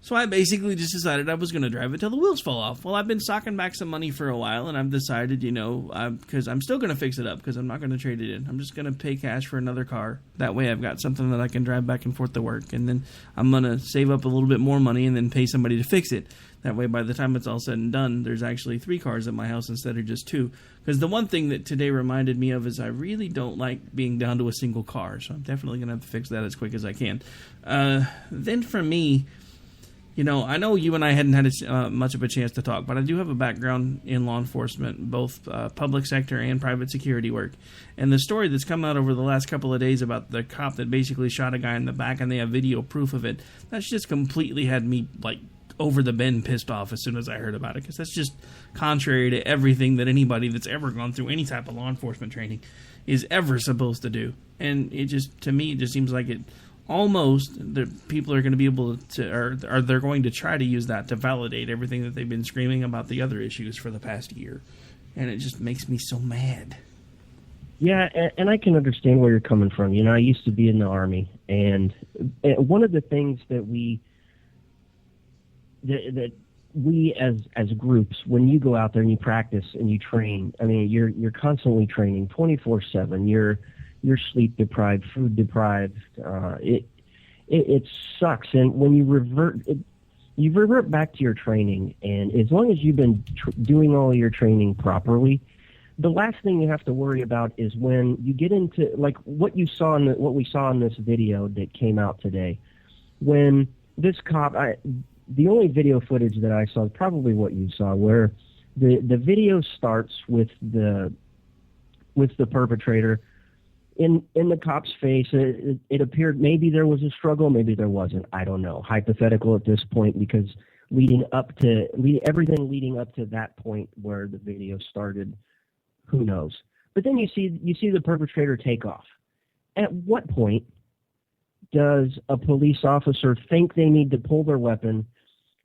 So I basically just decided I was going to drive it till the wheels fall off. Well, I've been socking back some money for a while, and I've decided, because I'm still going to fix it up, because I'm not going to trade it in. I'm just going to pay cash for another car. That way I've got something that I can drive back and forth to work, and then I'm going to save up a little bit more money and then pay somebody to fix it. That way, by the time it's all said and done, there's actually 3 cars at my house instead of just 2. Because the one thing that today reminded me of is I really don't like being down to a single car, so I'm definitely going to have to fix that as quick as I can. Then for me, I know you and I hadn't had much of a chance to talk, but I do have a background in law enforcement, both public sector and private security work. And the story that's come out over the last couple of days about the cop that basically shot a guy in the back and they have video proof of it, that's just completely had me, over the bend pissed off as soon as I heard about it, because that's just contrary to everything that anybody that's ever gone through any type of law enforcement training is ever supposed to do. And it just, to me, it just seems like it almost, the people are going to be able to, or they're going to try to use that to validate everything that they've been screaming about the other issues for the past year. And it just makes me so mad. Yeah, and I can understand where you're coming from. I used to be in the Army, and one of the things that we as groups, when you go out there and you practice and you train, I mean, you're constantly training 24/7. You're sleep deprived, food deprived. It sucks. And when you revert back to your training, and as long as you've been doing all your training properly, the last thing you have to worry about is when you get into what we saw in this video that came out today, when this cop. The only video footage that I saw is probably what you saw, where the video starts with the perpetrator in the cop's face. It appeared maybe there was a struggle, maybe there wasn't. I don't know. Hypothetical at this point, because everything leading up to that point where the video started, who knows? But then you see the perpetrator take off. At what point does a police officer think they need to pull their weapon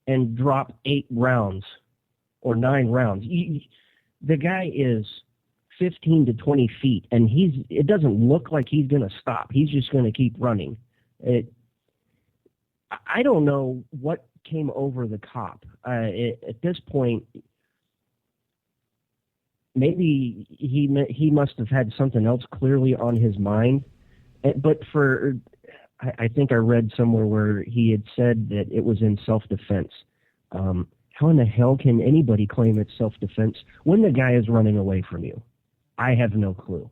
and drop 8 rounds or 9 rounds? The guy is 15 to 20 feet, and it doesn't look like he's going to stop. He's just going to keep running. I don't know what came over the cop. At this point, maybe he must have had something else clearly on his mind. But I think I read somewhere where he had said that it was in self-defense. How in the hell can anybody claim it's self-defense when the guy is running away from you? I have no clue.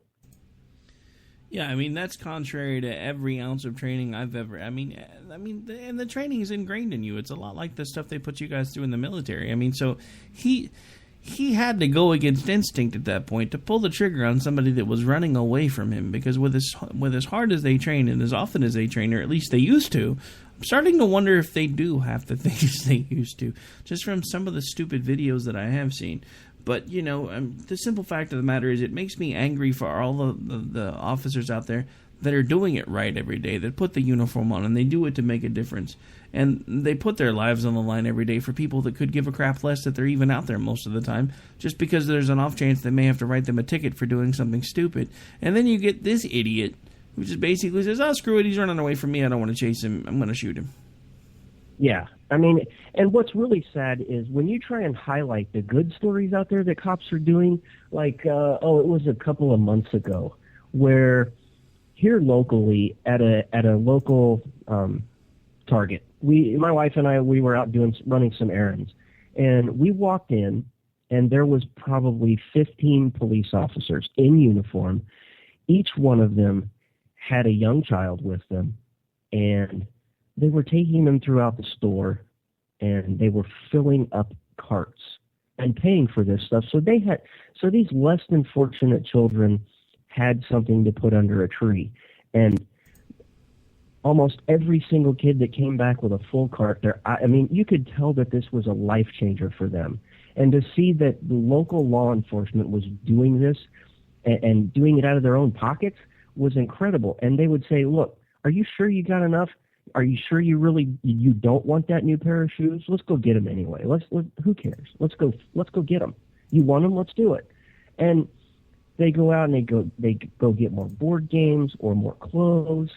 Yeah, I mean, that's contrary to every ounce of training I've ever... I mean, and the training is ingrained in you. It's a lot like the stuff they put you guys through in the military. I mean, so he had to go against instinct at that point to pull the trigger on somebody that was running away from him, because with as hard as they train and as often as they train, or at least they used to, I'm starting to wonder if they do half the things they used to, just from some of the stupid videos that I have seen. But, the simple fact of the matter is it makes me angry for all the officers out there that are doing it right every day, that put the uniform on, and they do it to make a difference. And they put their lives on the line every day for people that could give a crap less that they're even out there most of the time, just because there's an off chance they may have to write them a ticket for doing something stupid. And then you get this idiot who just basically says, oh, screw it, he's running away from me, I don't want to chase him, I'm going to shoot him. Yeah, I mean, and what's really sad is when you try and highlight the good stories out there that cops are doing, it was a couple of months ago, where here locally at a local Target, my wife and I, we were out running some errands, and we walked in, and there was probably 15 police officers in uniform. Each one of them had a young child with them, and they were taking them throughout the store, and they were filling up carts and paying for this stuff. So these less than fortunate children had something to put under a tree. And almost every single kid that came back with a full cart, I mean, you could tell that this was a life changer for them. And to see that the local law enforcement was doing this and doing it out of their own pockets was incredible. And they would say, look, are you sure you got enough? Are you sure you don't want that new pair of shoes? Let's go get them anyway. Who cares? Let's go get them. You want them? Let's do it. And they go out and they go get more board games or more clothes.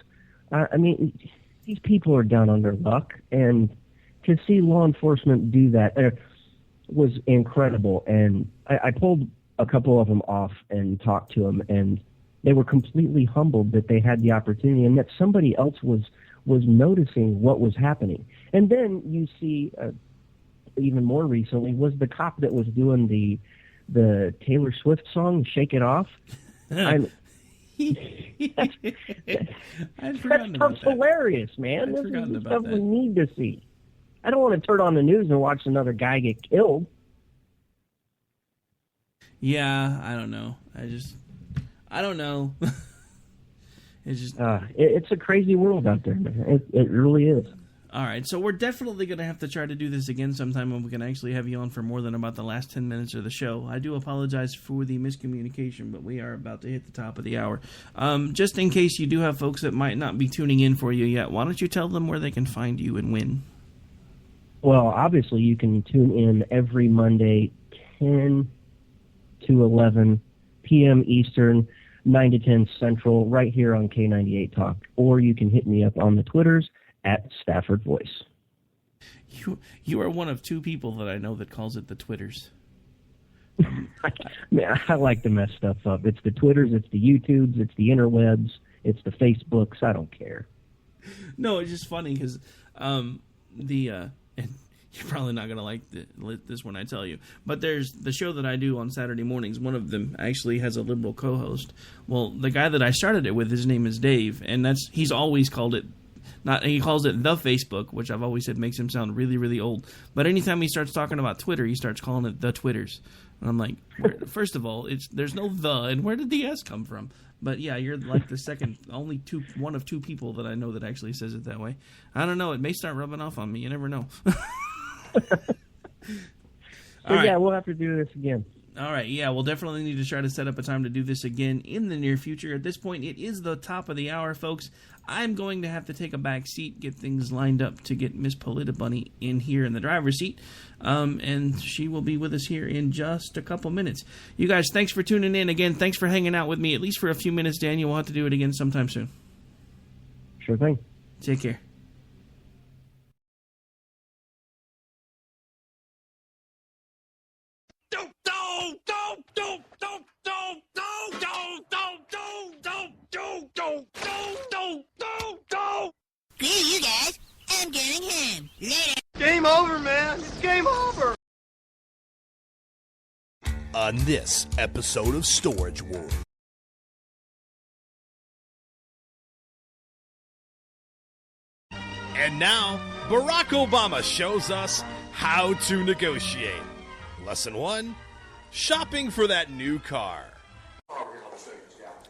I mean, these people are down on their luck, and to see law enforcement do that was incredible. And I pulled a couple of them off and talked to them, and they were completely humbled that they had the opportunity and that somebody else was noticing what was happening. And then you see, even more recently, was the cop that was doing the Taylor Swift song, Shake It Off. That stuff's hilarious, man. This is the stuff we need to see. I don't want to turn on the news and watch another guy get killed. Yeah, I don't know. I don't know. It's just it's a crazy world out there, man. It really is. All right, so we're definitely going to have to try to do this again sometime when we can actually have you on for more than about the last 10 minutes of the show. I do apologize for the miscommunication, but we are about to hit the top of the hour. Just in case you do have folks that might not be tuning in for you yet, why don't you tell them where they can find you and when? Well, obviously you can tune in every Monday, 10 to 11 p.m. Eastern, 9 to 10 Central, right here on K98 Talk. Or you can hit me up on the Twitters at Stafford Voice. You are one of two people that I know that calls it the Twitters. Man, I like to mess stuff up. It's the Twitters, it's the YouTubes, it's the interwebs, it's the Facebooks. I don't care. No, it's just funny because and you're probably not going to like this when I tell you, but there's the show that I do on Saturday mornings. One of them actually has a liberal co-host. Well, the guy that I started it with, his name is Dave, and he's always called it. He calls it the Facebook, which I've always said makes him sound really, really old. But anytime he starts talking about Twitter, he starts calling it the Twitters. And I'm like, first of all, there's no the, and where did the S come from? But yeah, you're like the one of two people that I know that actually says it that way. I don't know. It may start rubbing off on me. You never know. Yeah, we'll have to do this again. All right, yeah, we'll definitely need to try to set up a time to do this again in the near future. At this point, it is the top of the hour, folks. I'm going to have to take a back seat, get things lined up to get Miss Polita Bunny in here in the driver's seat, and she will be with us here in just a couple minutes. You guys, thanks for tuning in. Again, thanks for hanging out with me, at least for a few minutes, Daniel. We'll have to do it again sometime soon. Sure thing. Take care. Screw you guys. I'm going home. Later. Game over, man. It's game over. On this episode of Storage Wars. And now, Barack Obama shows us how to negotiate. Lesson 1, shopping for that new car.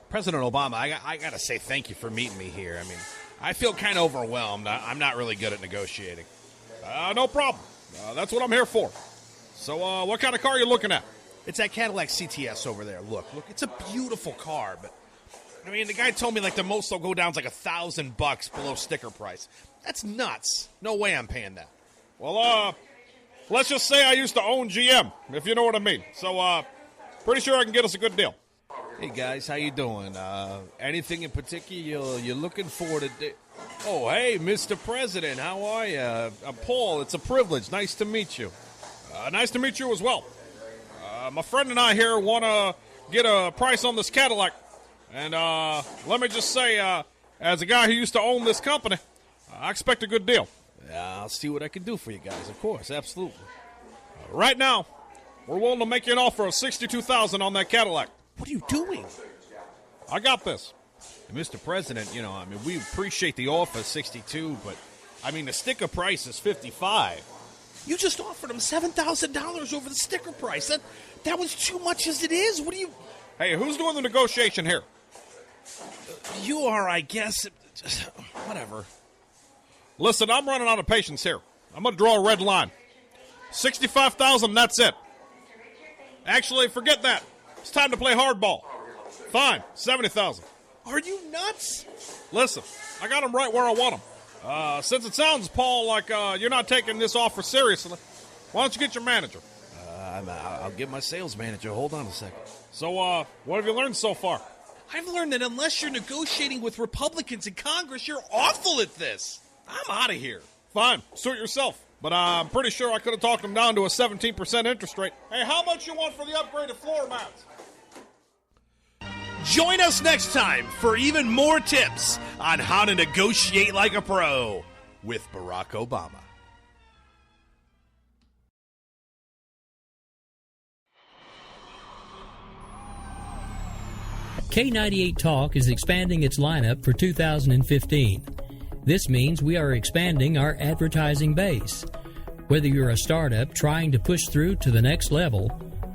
President Obama, I got to say thank you for meeting me here. I mean, I feel kind of overwhelmed. I'm not really good at negotiating. No problem. That's what I'm here for. So, what kind of car are you looking at? It's that Cadillac CTS over there. Look, it's a beautiful car, but I mean, the guy told me like the most they'll go down is like $1,000 below sticker price. That's nuts. No way I'm paying that. Well, let's just say I used to own GM, if you know what I mean. So, pretty sure I can get us a good deal. Hey guys, how you doing? Anything in particular you're looking for today? Oh, hey, Mr. President, how are you? Paul, it's a privilege. Nice to meet you. Nice to meet you as well. My friend and I here want to get a price on this Cadillac. And let me just say, as a guy who used to own this company, I expect a good deal. I'll see what I can do for you guys, of course, absolutely. Right now, we're willing to make you an offer of $62,000 on that Cadillac. What are you doing? I got this. Mr. President, you know, I mean, we appreciate the offer, 62, but, I mean, the sticker price is 55. You just offered him $7,000 over the sticker price. That was too much as it is. What do you... Hey, who's doing the negotiation here? You are, I guess. Just, whatever. Listen, I'm running out of patience here. I'm going to draw a red line. 65,000, that's it. Actually, forget that. It's time to play hardball. Fine, 70,000. Are you nuts? Listen, I got them right where I want them. Since it sounds, Paul, like you're not taking this offer seriously, why don't you get your manager? I'll get my sales manager. Hold on a second. So, what have you learned so far? I've learned that unless you're negotiating with Republicans in Congress, you're awful at this. I'm out of here. Fine, suit yourself. But I'm pretty sure I could have talked them down to a 17% interest rate. Hey, how much you want for the upgraded floor mats? Join us next time for even more tips on how to negotiate like a pro with Barack Obama. K98 Talk is expanding its lineup for 2015. This means we are expanding our advertising base. Whether you're a startup trying to push through to the next level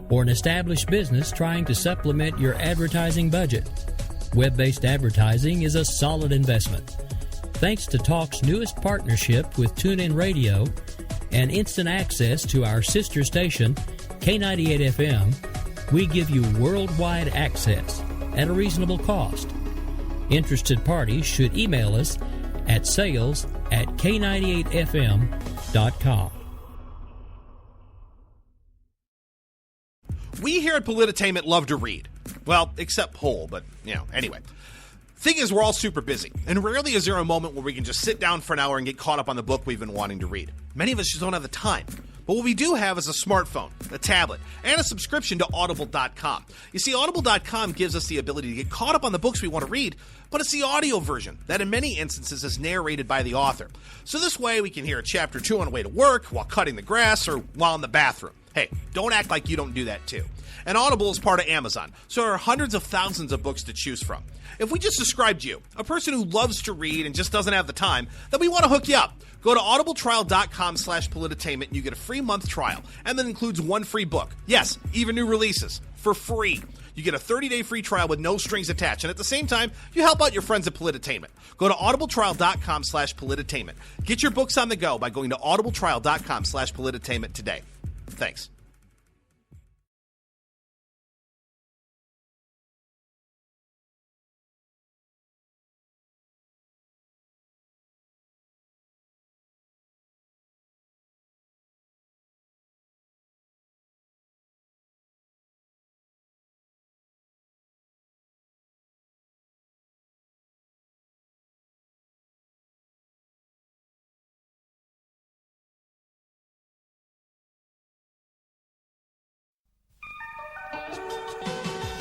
or an established business trying to supplement your advertising budget, web-based advertising is a solid investment. Thanks to Talk's newest partnership with TuneIn Radio and instant access to our sister station, K98 FM, we give you worldwide access at a reasonable cost. Interested parties should email us at sales@k98fm.com. We here at Polititainment love to read. Well, except Paul, but, anyway. Thing is, we're all super busy, and rarely is there a moment where we can just sit down for an hour and get caught up on the book we've been wanting to read. Many of us just don't have the time. But what we do have is a smartphone, a tablet, and a subscription to Audible.com. You see, Audible.com gives us the ability to get caught up on the books we want to read, but it's the audio version that in many instances is narrated by the author. So this way we can hear a chapter 2 on the way to work, while cutting the grass, or while in the bathroom. Hey, don't act like you don't do that too. And Audible is part of Amazon, so there are hundreds of thousands of books to choose from. If we just described you, a person who loves to read and just doesn't have the time, then we want to hook you up. Go to audibletrial.com/Polititainment and you get a free month trial, and that includes one free book. Yes, even new releases, for free. You get a 30-day free trial with no strings attached, and at the same time, you help out your friends at Polititainment. Go to audibletrial.com/Polititainment. Get your books on the go by going to audibletrial.com/Polititainment today. Thanks.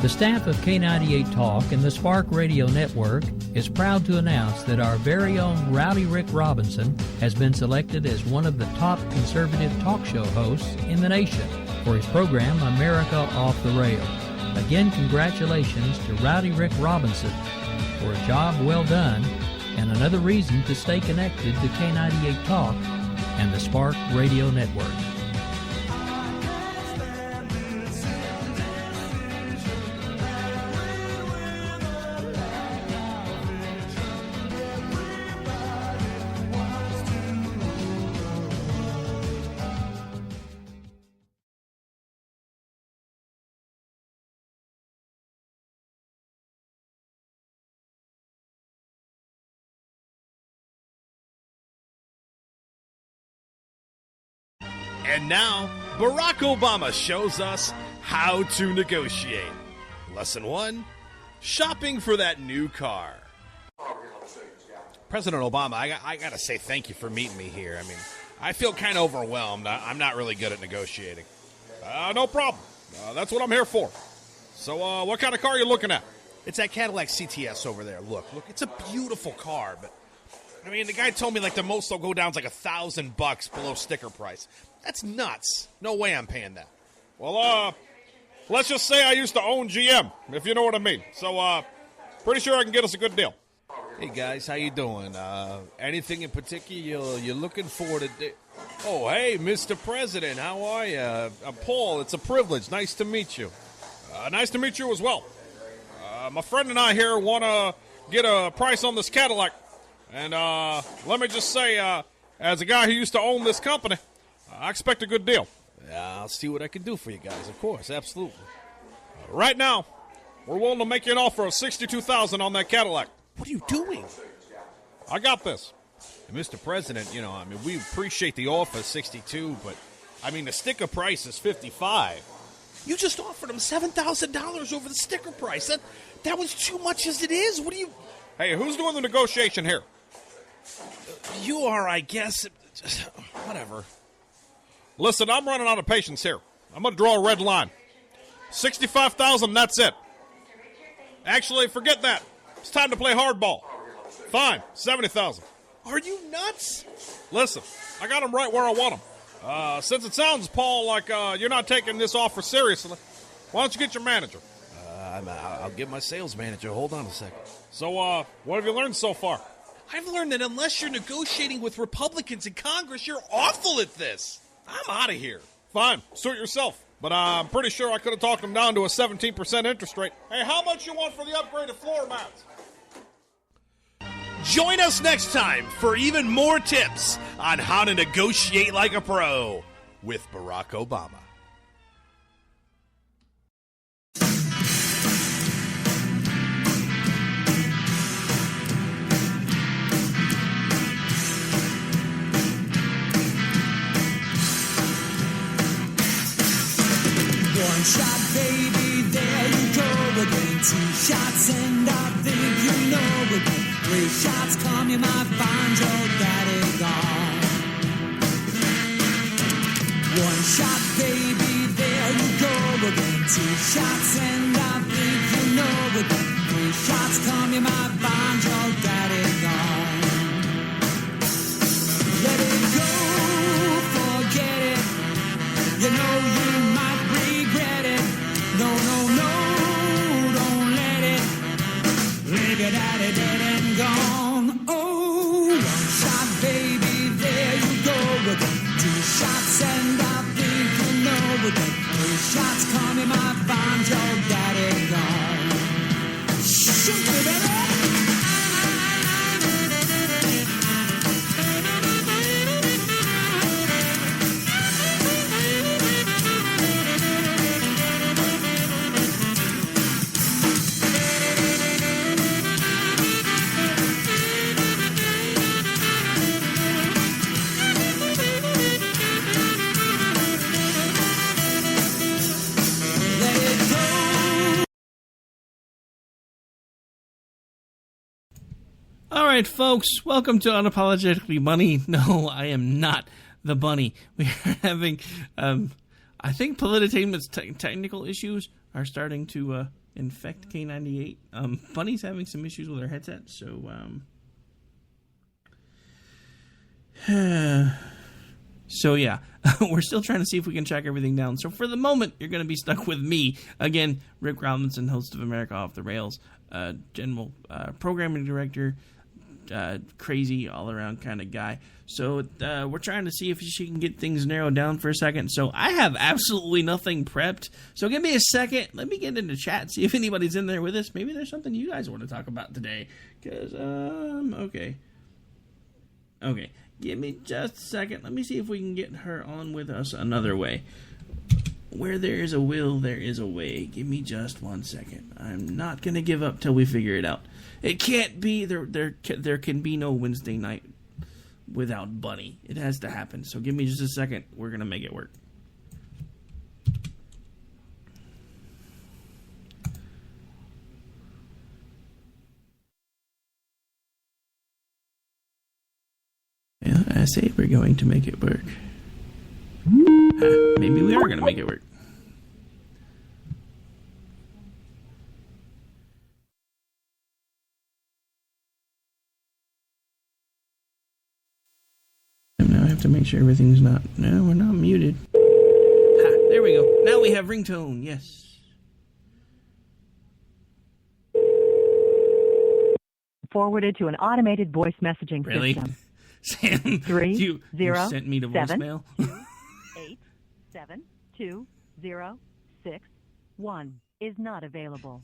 The staff of K98 Talk and the Spark Radio Network is proud to announce that our very own Rowdy Rick Robinson has been selected as one of the top conservative talk show hosts in the nation for his program America Off the Rails. Again, congratulations to Rowdy Rick Robinson for a job well done and another reason to stay connected to K98 Talk and the Spark Radio Network. And now, Barack Obama shows us how to negotiate. Lesson 1, shopping for that new car. President Obama, I got to say thank you for meeting me here. I mean, I feel kind of overwhelmed. I'm not really good at negotiating. No problem. That's what I'm here for. So, what kind of car are you looking at? It's that Cadillac CTS over there. Look, it's a beautiful car, but I mean, the guy told me like the most they'll go down is like $1,000 below sticker price. That's nuts. No way I'm paying that. Well, let's just say I used to own GM, if you know what I mean. So, pretty sure I can get us a good deal. Hey guys, how you doing? Anything in particular you're looking for today? Oh, hey, Mr. President, how are you? Paul, it's a privilege. Nice to meet you. Nice to meet you as well. My friend and I here want to get a price on this Cadillac. And let me just say, as a guy who used to own this company, I expect a good deal. Yeah, I'll see what I can do for you guys, of course, absolutely. Right now, we're willing to make you an offer of $62,000 on that Cadillac. What are you doing? I got this. And Mr. President, we appreciate the offer, 62, but, the sticker price is 55. You just offered him $7,000 over the sticker price. That was too much as it is. What do you... Hey, who's doing the negotiation here? You are, I guess. Whatever. Listen, I'm running out of patience here. I'm going to draw a red line. $65,000, that's it. Actually, forget that. It's time to play hardball. Fine, $70,000. Are you nuts? Listen, I got him right where I want him. Since it sounds, Paul, like you're not taking this offer seriously, why don't you get your manager? I'll get my sales manager. Hold on a second. So, what have you learned so far? I've learned that unless you're negotiating with Republicans in Congress, you're awful at this. I'm out of here. Fine, suit yourself. But I'm pretty sure I could have talked them down to a 17% interest rate. Hey, how much you want for the upgraded floor mats? Join us next time for even more tips on how to negotiate like a pro with Barack Obama. One shot, baby, there you go again. 2 shots and I think you know again. 3 shots come, you might find your daddy gone. 1 shot, baby, there you go again. 2 shots and I think you know again. 3 shots come, you might find your daddy gone. Let it go, forget it. You know you might regret it. No, no, no, don't let it. Leave it at it, dead and gone. Oh, 1 shot, baby, there you go again. 2 shots and I think you know again. 3 shots come, you might find your daddy gone. Shoot me, baby. All right, folks, welcome to Unapologetically Bunny. No, I am not the bunny. We are having, I think Polititainment's technical issues are starting to infect K98. Bunny's having some issues with her headset, so, so yeah, we're still trying to see if we can track everything down. So for the moment, you're going to be stuck with me. Again, Rick Robinson, host of America Off the Rails, general programming director, crazy all-around kind of guy. So we're trying to see if she can get things narrowed down for a second. So I have absolutely nothing prepped. So give me a second. Let me get into chat, see if anybody's in there with us. Maybe there's something you guys want to talk about today. Because, okay. Okay, give me just a second. Let me see if we can get her on with us another way. Where there is a will, there is a way. Give me just 1 second. I'm not going to give up till we figure it out. It can't be, there can be no Wednesday night without Bunny. It has to happen. So give me just a second. We're going to make it work. Yeah, I say we're going to make it work. Maybe we are going to make it work. And now I have to make sure everything's not... No, we're not muted. There we go. Now we have ringtone. Yes. Forwarded to an automated voice messaging Really? system. Sam, 3 you 0 sent me to 7 voicemail. 8 7 2 0 6 1 is not available.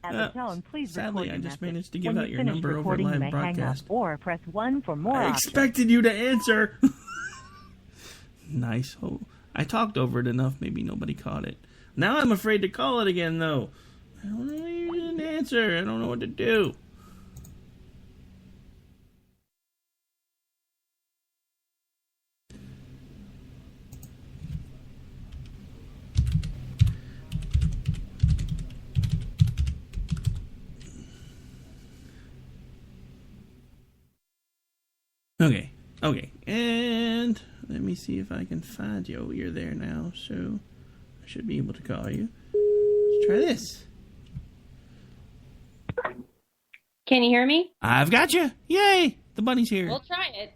At the tone, please sadly, record I your just message. managed to give When out you your finish number over recording, you live may hang up broadcast. or press 1 for more I options. expected you to answer. Nice. Oh, I talked over it enough. Maybe nobody caught it. Now I'm afraid to call it again, though. I don't know why you didn't answer. I don't know what to do. Okay, and let me see if I can find you. Oh, you're there now, so I should be able to call you. Let's try this. Can you hear me? I've got you. Yay! The bunny's here. We'll try it.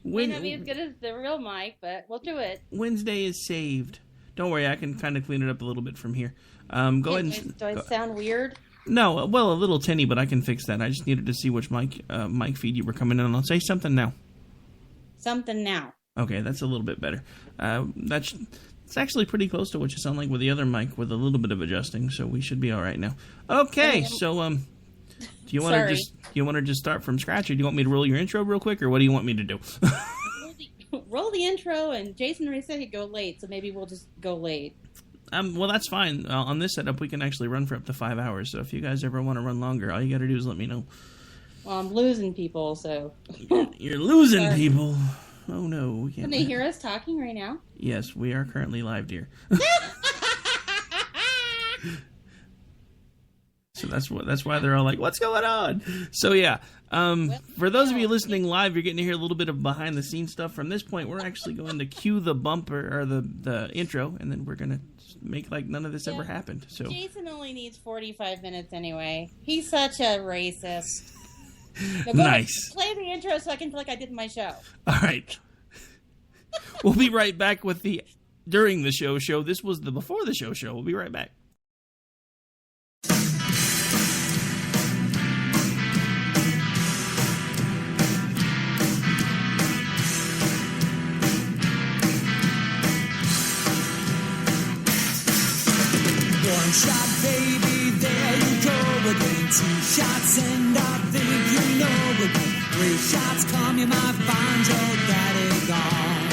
May not be as good as the real mic, but we'll do it. Wednesday is saved. Don't worry, I can kind of clean it up a little bit from here. Go ahead and... Do I sound weird? No, well, a little tinny, but I can fix that. I just needed to see which mic feed you were coming in on. I'll say something now. Something now. Okay, that's a little bit better. It's actually pretty close to what you sound like with the other mic, with a little bit of adjusting, so we should be all right now. Okay, so do you want to just start from scratch, or do you want me to roll your intro real quick, or what do you want me to do? Roll the intro, and Jason already said he'd go late, so maybe we'll just go late. Well, that's fine. On this setup, we can actually run for up to 5 hours, so if you guys ever want to run longer, all you got to do is let me know. Well, I'm losing people, so... You're losing people. Oh, no. We can't. Can they hear us talking right now? Yes, we are currently live, dear. So that's why they're all like, what's going on? So, yeah. For those of you listening live, you're getting to hear a little bit of behind-the-scenes stuff. From this point, we're actually going to cue the bumper, or the intro, and then we're going to make like none of this ever happened. So Jason only needs 45 minutes anyway. He's such a racist. Now nice. Play the intro so I can feel like I did my show. All right. We'll be right back with the during the show. This was the before the show. We'll be right back. One shot, baby, there you go again. 2 shots and I think you know again. 3 shots come, you might find your daddy gone.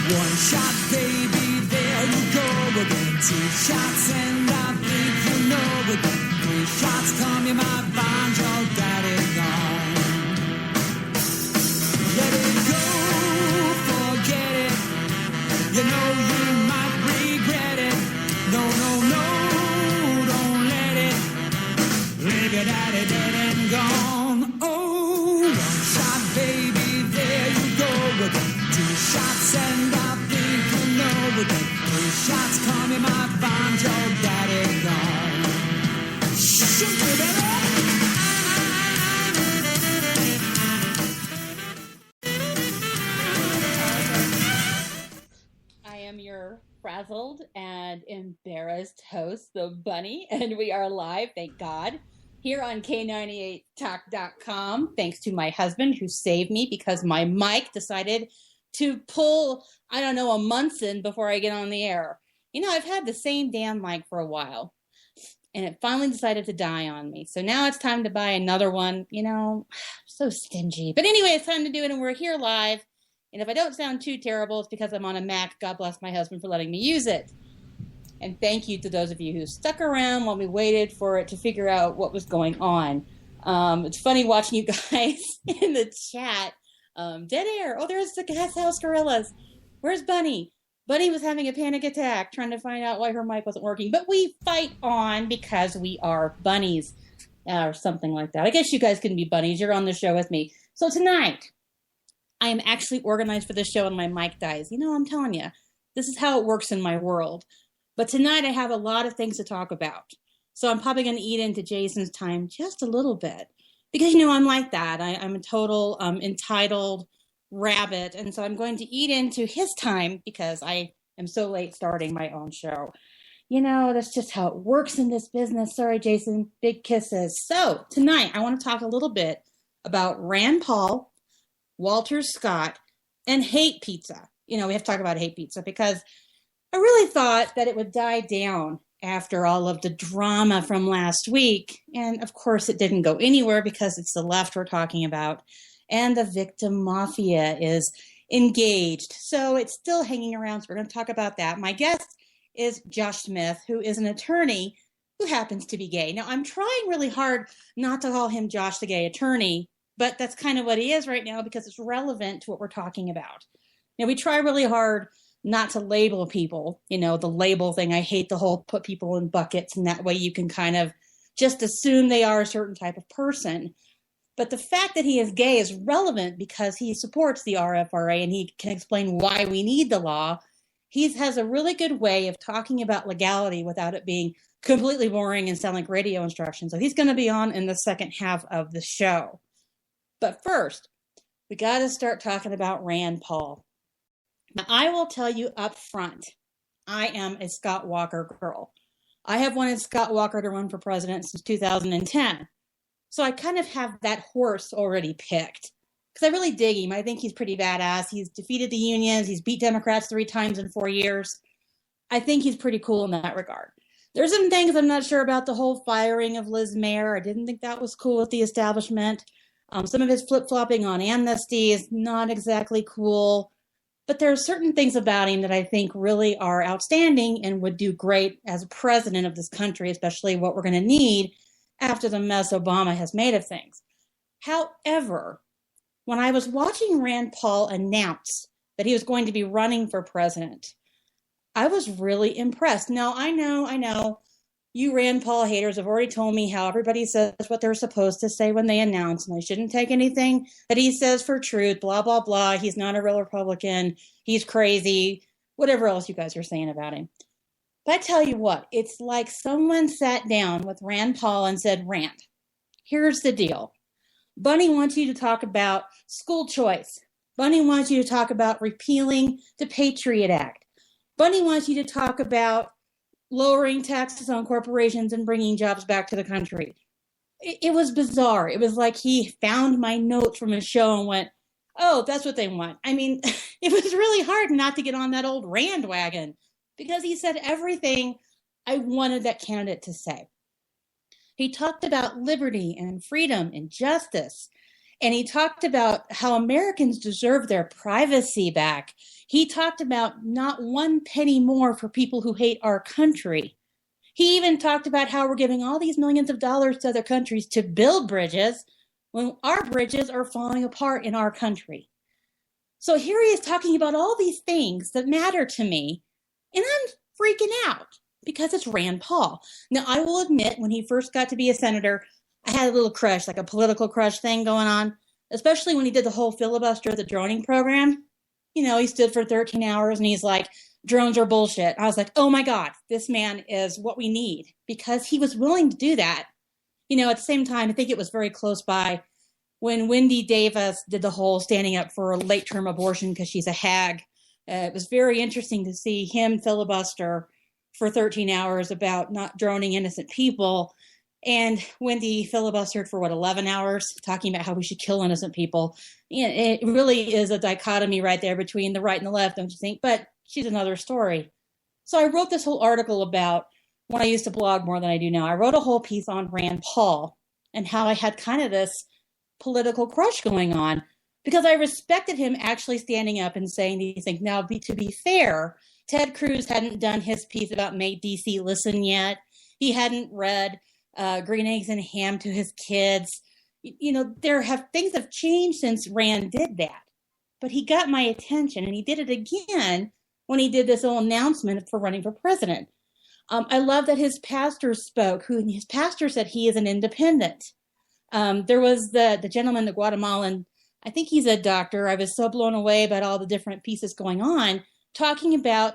1 shot, baby, there you go again. 2 shots and I think you know again. 3 shots come, you might find your daddy gone. Let it go, forget it. You know you might regret it. No, don't let it. Leave it at it, dead and gone. Oh, 1 shot, baby, there you go again. 2 shots and I think you know again. 3 shots come, you might find your daddy gone. Shoot me, baby. Your frazzled and embarrassed host, the Bunny, and we are live, thank God, here on K98Talk.com, thanks to my husband who saved me because my mic decided to pull, I don't know, a month in before I get on the air. You know, I've had the same damn mic for a while, and it finally decided to die on me. So now it's time to buy another one. You know, so stingy. But anyway, it's time to do it, and we're here live. And if I don't sound too terrible, it's because I'm on a Mac. God bless my husband for letting me use it. And thank you to those of you who stuck around while we waited for it to figure out what was going on. It's funny watching you guys in the chat. Dead air. Oh, there's the Gas House Gorillas. Where's Bunny? Bunny was having a panic attack trying to find out why her mic wasn't working. But we fight on because we are bunnies or something like that. I guess you guys can be bunnies. You're on the show with me. So tonight, I am actually organized for this show and my mic dies. You know, I'm telling you, this is how it works in my world. But tonight I have a lot of things to talk about. So I'm probably going to eat into Jason's time just a little bit. Because, you know, I'm like that. I'm a total entitled rabbit. And so I'm going to eat into his time because I am so late starting my own show. You know, that's just how it works in this business. Sorry, Jason. Big kisses. So tonight I want to talk a little bit about Rand Paul, Walter Scott, and hate pizza. You know, we have to talk about hate pizza because I really thought that it would die down after all of the drama from last week. And of course, it didn't go anywhere because it's the left we're talking about. And the victim mafia is engaged. So it's still hanging around. So we're going to talk about that. My guest is Josh Smith, who is an attorney who happens to be gay. Now, I'm trying really hard not to call him Josh the gay attorney, but that's kind of what he is right now because it's relevant to what we're talking about. Now, we try really hard not to label people, the label thing. I hate the whole put people in buckets, and that way you can kind of just assume they are a certain type of person. But the fact that he is gay is relevant because he supports the RFRA and he can explain why we need the law. He has a really good way of talking about legality without it being completely boring and sound like radio instructions. So he's going to be on in the second half of the show. But first, we got to start talking about Rand Paul. Now, I will tell you up front, I am a Scott Walker girl. I have wanted Scott Walker to run for president since 2010. So I kind of have that horse already picked because I really dig him. I think he's pretty badass. He's defeated the unions. He's beat Democrats 3 times in 4 years. I think he's pretty cool in that regard. There's some things I'm not sure about the whole firing of Liz Mayer. I didn't think that was cool with the establishment. Some of his flip-flopping on amnesty is not exactly cool. But there are certain things about him that I think really are outstanding and would do great as a president of this country, especially what we're going to need after the mess Obama has made of things. However, when I was watching Rand Paul announce that he was going to be running for president, I was really impressed. Now, I know, you Rand Paul haters have already told me how everybody says what they're supposed to say when they announce, and I shouldn't take anything that he says for truth, blah, blah, blah. He's not a real Republican. He's crazy, whatever else you guys are saying about him. But I tell you what, it's like someone sat down with Rand Paul and said, Rand, here's the deal. Bunny wants you to talk about school choice. Bunny wants you to talk about repealing the Patriot Act. Bunny wants you to talk about lowering taxes on corporations and bringing jobs back to the country. It was bizarre. It was like he found my notes from his show and went, oh, that's what they want. I mean, it was really hard not to get on that old Rand wagon because he said everything I wanted that candidate to say. He talked about liberty and freedom and justice. And he talked about how Americans deserve their privacy back. He talked about not one penny more for people who hate our country. He even talked about how we're giving all these millions of dollars to other countries to build bridges when our bridges are falling apart in our country. So here he is talking about all these things that matter to me, and I'm freaking out because it's Rand Paul. Now, I will admit, when he first got to be a senator, I had a little crush, like a political crush thing going on, especially when he did the whole filibuster of the droning program. He stood for 13 hours and he's like, drones are bullshit. I was like, oh my God, this man is what we need, because he was willing to do that. At the same time, I think it was very close by when Wendy Davis did the whole standing up for a late-term abortion because she's a hag. It was very interesting to see him filibuster for 13 hours about not droning innocent people. And Wendy filibustered for 11 hours, talking about how we should kill innocent people. It really is a dichotomy right there between the right and the left, don't you think? But she's another story. So I wrote this whole article about when I used to blog more than I do now. I wrote a whole piece on Rand Paul and how I had kind of this political crush going on because I respected him actually standing up and saying these things. Now, to be fair, Ted Cruz hadn't done his piece about Make DC Listen yet. He hadn't read Green Eggs and Ham to his kids. Things have changed since Rand did that. But he got my attention, and he did it again when he did this whole announcement for running for president. I love that his pastor spoke, his pastor said he is an independent. There was the gentleman, the Guatemalan, I think he's a doctor. I was so blown away about all the different pieces going on, talking about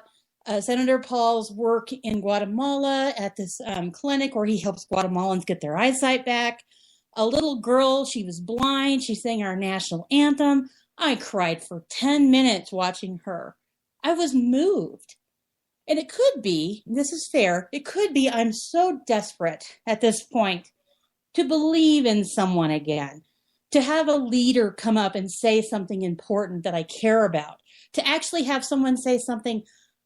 Senator Paul's work in Guatemala at this clinic where he helps Guatemalans get their eyesight back. A little girl, she was blind. She sang our national anthem. I cried for 10 minutes watching her. I was moved. And it could be, this is fair, it could be I'm so desperate at this point to believe in someone again, to have a leader come up and say something important that I care about, to actually have someone say something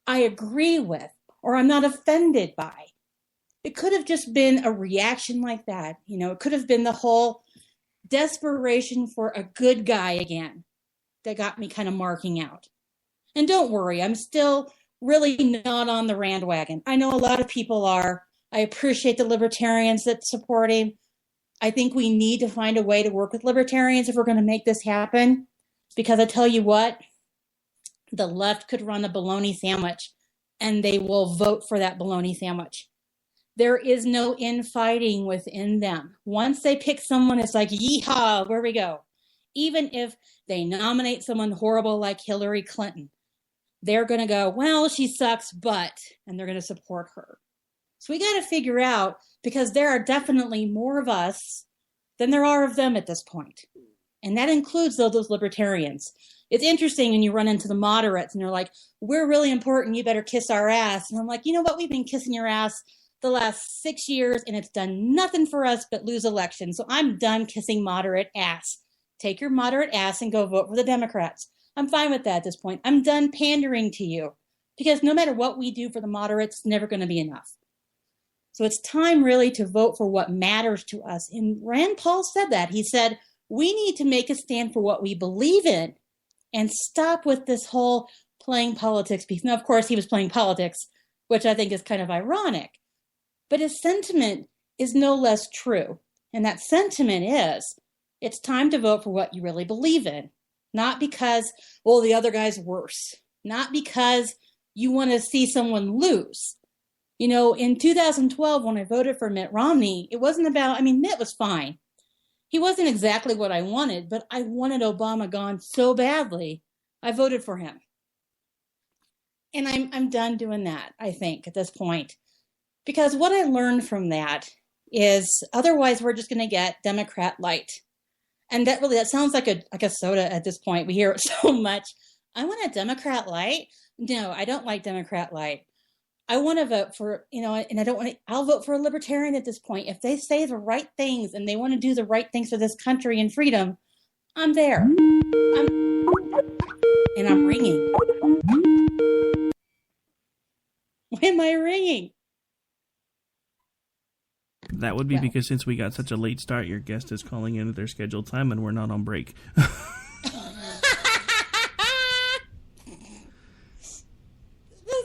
I agree with or I'm not offended by. It could have just been a reaction like that. It could have been the whole desperation for a good guy again that got me kind of marking out. And don't worry, I'm still really not on the Rand wagon. I know a lot of people are. I appreciate the libertarians that support him. I think we need to find a way to work with libertarians if we're going to make this happen. Because I tell you what, the left could run a bologna sandwich and they will vote for that bologna sandwich. There is no infighting within them. Once they pick someone, it's like, yeehaw, where we go. Even if they nominate someone horrible like Hillary Clinton, they're going to go, well, she sucks, but, and they're going to support her. So we got to figure out, because there are definitely more of us than there are of them at this point. And that includes those libertarians. It's interesting when you run into the moderates and they're like, we're really important, you better kiss our ass. And I'm like, you know what, we've been kissing your ass the last 6 years and it's done nothing for us but lose elections. So I'm done kissing moderate ass. Take your moderate ass and go vote for the Democrats. I'm fine with that at this point. I'm done pandering to you, because no matter what we do for the moderates, it's never going to be enough. So it's time really to vote for what matters to us. And Rand Paul said that. He said, we need to make a stand for what we believe in and stop with this whole playing politics piece. Now, of course, he was playing politics, which I think is kind of ironic. But his sentiment is no less true. And that sentiment is, it's time to vote for what you really believe in. Not because, well, the other guy's worse. Not because you want to see someone lose. In 2012, when I voted for Mitt Romney, it wasn't about, Mitt was fine. He wasn't exactly what I wanted, but I wanted Obama gone so badly, I voted for him. And I'm done doing that, I think, at this point. Because what I learned from that is, otherwise we're just going to get Democrat light. And that sounds like a soda at this point. We hear it so much. I want a Democrat light. No, I don't like Democrat light. I want to vote for, and I'll vote for a libertarian at this point. If they say the right things and they want to do the right things for this country and freedom, I'm there. And I'm ringing. Why am I ringing? That would be because since we got such a late start, your guest is calling in at their scheduled time and we're not on break.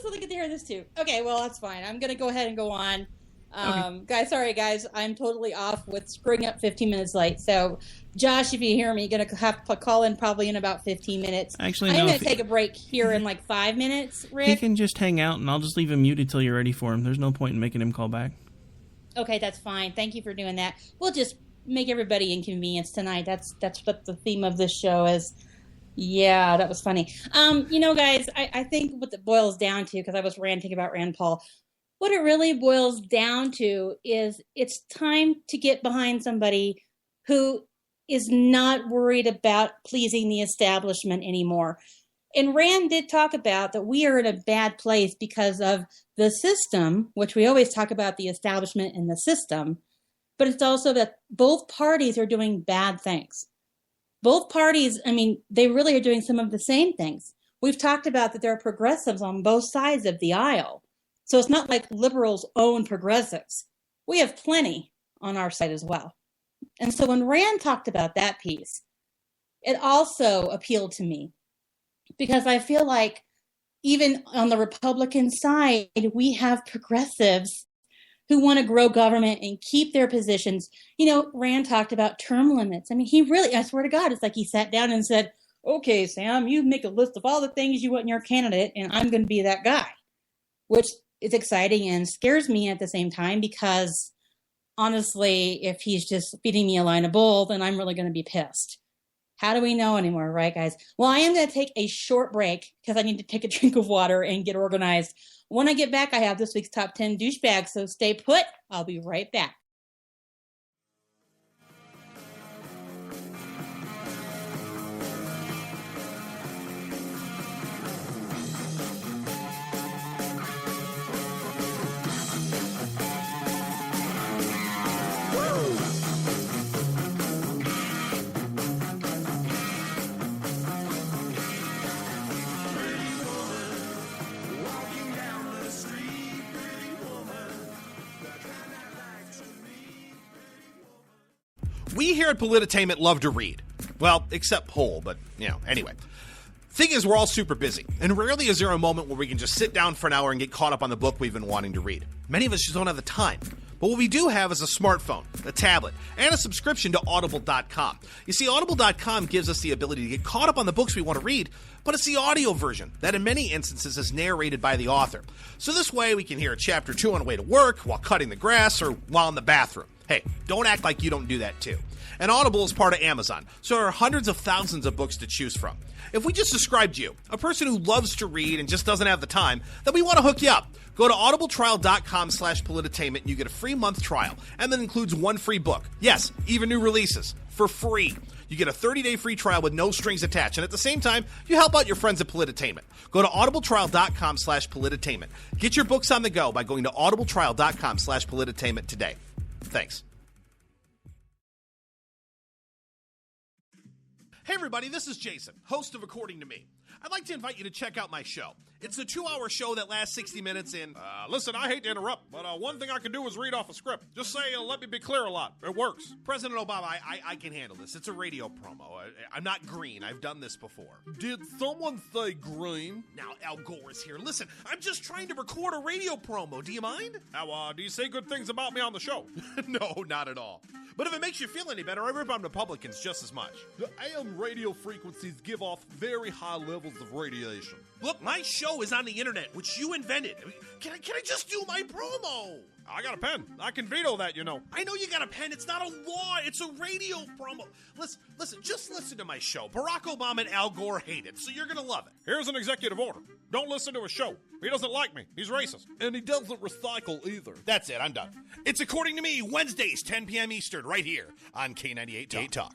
So they get to hear this too. Okay, well, that's fine. I'm going to go ahead and go on. Okay. Sorry, guys. I'm totally off with screwing up 15 minutes late. So, Josh, if you hear me, you're going to have to call in probably in about 15 minutes. Actually, I'm going to take a break here in like 5 minutes, Rick. He can just hang out, and I'll just leave him muted till you're ready for him. There's no point in making him call back. Okay, that's fine. Thank you for doing that. We'll just make everybody inconvenienced tonight. That's what the theme of this show is. Yeah, that was funny. Guys, I think what it boils down to, because I was ranting about Rand Paul, what it really boils down to is it's time to get behind somebody who is not worried about pleasing the establishment anymore. And Rand did talk about that we are in a bad place because of the system, which we always talk about the establishment and the system, but it's also that both parties are doing bad things. Both parties, they really are doing some of the same things. We've talked about that there are progressives on both sides of the aisle. So it's not like liberals own progressives. We have plenty on our side as well. And so when Rand talked about that piece, it also appealed to me because I feel like even on the Republican side, we have progressives who want to grow government and keep their positions. Rand talked about term limits. He really, I swear to God, it's like he sat down and said, okay, Sam, you make a list of all the things you want in your candidate, and I'm going to be that guy, which is exciting and scares me at the same time because, honestly, if he's just feeding me a line of bull, then I'm really going to be pissed. How do we know anymore, right, guys? Well, I am going to take a short break because I need to take a drink of water and get organized. When I get back, I have this week's top 10 douchebags, so stay put. I'll be right back. We here at Politainment love to read. Well, except Pole, but, anyway. Thing is, we're all super busy, and rarely is there a moment where we can just sit down for an hour and get caught up on the book we've been wanting to read. Many of us just don't have the time. But what we do have is a smartphone, a tablet, and a subscription to Audible.com. You see, Audible.com gives us the ability to get caught up on the books we want to read, but it's the audio version that in many instances is narrated by the author. So this way we can hear chapter 2 on the way to work, while cutting the grass, or while in the bathroom. Hey, don't act like you don't do that too. And Audible is part of Amazon, so there are hundreds of thousands of books to choose from. If we just described you, a person who loves to read and just doesn't have the time, then we want to hook you up. Go to audibletrial.com/Politainment and you get a free month trial, and that includes one free book. Yes, even new releases, for free. You get a 30-day free trial with no strings attached, and at the same time, you help out your friends at Politainment. Go to audibletrial.com/Politainment. Get your books on the go by going to audibletrial.com/Politainment today. Thanks. Hey everybody, this is Jason, host of According to Me. I'd like to invite you to check out my show. It's a 2-hour show that lasts 60 minutes and, listen, I hate to interrupt, but one thing I can do is read off a script. Just say, let me be clear a lot. It works. President Obama, I can handle this. It's a radio promo. I'm not green. I've done this before. Did someone say green? Now, Al Gore is here. Listen, I'm just trying to record a radio promo. Do you mind? Now, do you say good things about me on the show? No, not at all. But if it makes you feel any better, I rip on Republicans just as much. The AM radio frequencies give off very high levels of radiation. Look, my show is on the internet, which you invented. Can I just do my promo? I got a pen. I can veto that, you know. I know you got a pen. It's not a law. It's a radio promo. Listen, just listen to my show. Barack Obama and Al Gore hate it, so you're going to love it. Here's an executive order. Don't listen to his show. He doesn't like me. He's racist. And he doesn't recycle either. That's it. I'm done. It's According to Me, Wednesdays, 10 p.m. Eastern, right here on K98 Talk.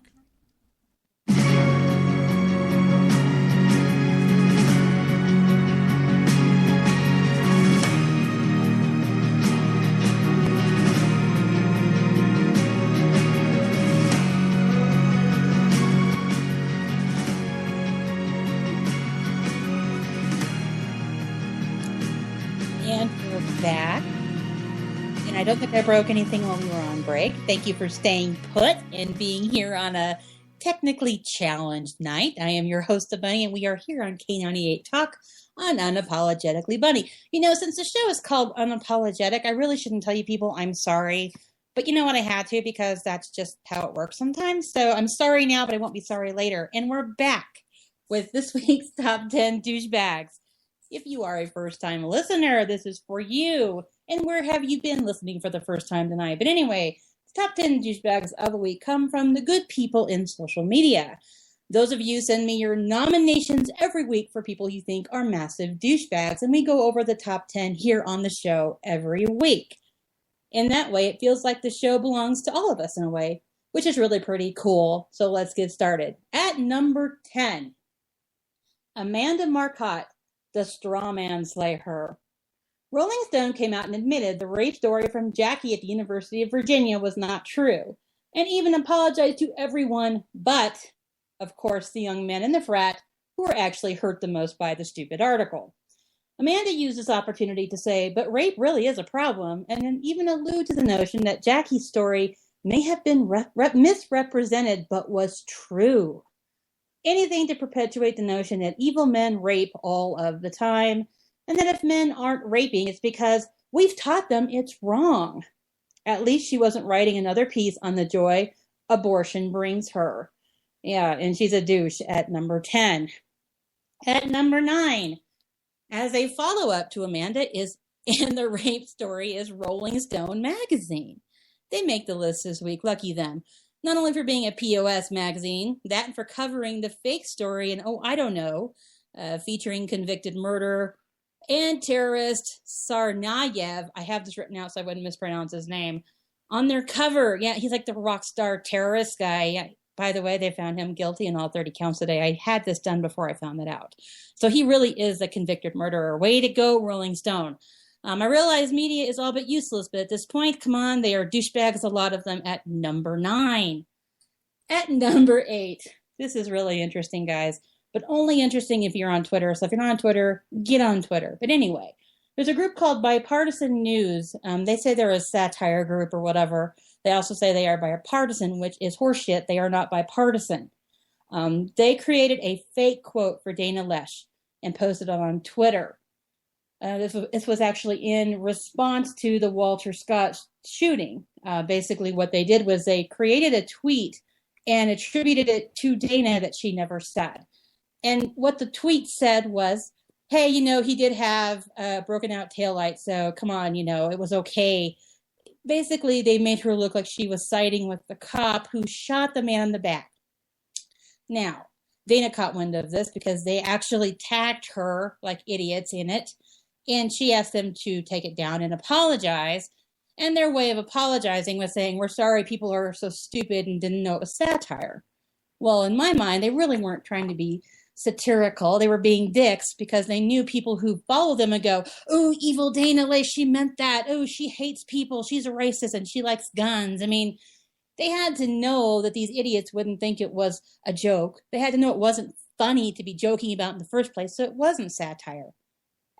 Back. And I don't think I broke anything while we were on break. Thank you for staying put and being here on a technically challenged night. I am your host, The Bunny, and we are here on K98 Talk on Unapologetically Bunny. You know, since the show is called Unapologetic, I really shouldn't tell you people I'm sorry. But you know what? I had to because that's just how it works sometimes. So I'm sorry now, but I won't be sorry later. And we're back with this week's Top 10 Douchebags. If you are a first-time listener, this is for you. And where have you been listening for the first time tonight? But anyway, the top 10 douchebags of the week come from the good people in social media. Those of you send me your nominations every week for people you think are massive douchebags, and we go over the top 10 here on the show every week. In that way, it feels like the show belongs to all of us in a way, which is really pretty cool. So let's get started. At number 10, Amanda Marcotte, the straw man slayer. Rolling Stone came out and admitted the rape story from Jackie at the University of Virginia was not true, and even apologized to everyone but, of course, the young men in the frat who were actually hurt the most by the stupid article. Amanda used this opportunity to say, but rape really is a problem, and then even allude to the notion that Jackie's story may have been misrepresented but was true. Anything to perpetuate the notion that evil men rape all of the time, and that if men aren't raping, it's because we've taught them it's wrong. At least she wasn't writing another piece on the joy abortion brings her. Yeah, and she's a douche at number 10. At number 9, as a follow-up to Amanda is, and the rape story is Rolling Stone magazine. They make the list this week, lucky them. Not only for being a POS magazine, that and for covering the fake story and, featuring convicted murderer and terrorist Tsarnaev. I have this written out so I wouldn't mispronounce his name. On their cover, yeah, he's like the rock star terrorist guy. Yeah, by the way, they found him guilty in all 30 counts today. I had this done before I found that out. So he really is a convicted murderer. Way to go, Rolling Stone. I realize media is all but useless, but at this point, come on, they are douchebags, a lot of them, at number 9. At number 8, this is really interesting, guys, but only interesting if you're on Twitter. So if you're not on Twitter, get on Twitter. But anyway, there's a group called Bipartisan News. They say they're a satire group or whatever. They also say they are bipartisan, which is horseshit. They are not bipartisan. They created a fake quote for Dana Loesch and posted it on Twitter. This was actually in response to the Walter Scott shooting. Basically, what they did was they created a tweet and attributed it to Dana that she never said. And what the tweet said was, hey, he did have a broken out taillight, so come on, it was okay. Basically, they made her look like she was siding with the cop who shot the man in the back. Now, Dana caught wind of this because they actually tagged her like idiots in it, and she asked them to take it down and apologize. And their way of apologizing was saying, we're sorry people are so stupid and didn't know it was satire. Well, in my mind, they really weren't trying to be satirical. They were being dicks because they knew people who follow them and go, oh, evil Dana Loesch, she meant that. Oh, she hates people. She's a racist and she likes guns. I mean, they had to know that these idiots wouldn't think it was a joke. They had to know it wasn't funny to be joking about in the first place, so it wasn't satire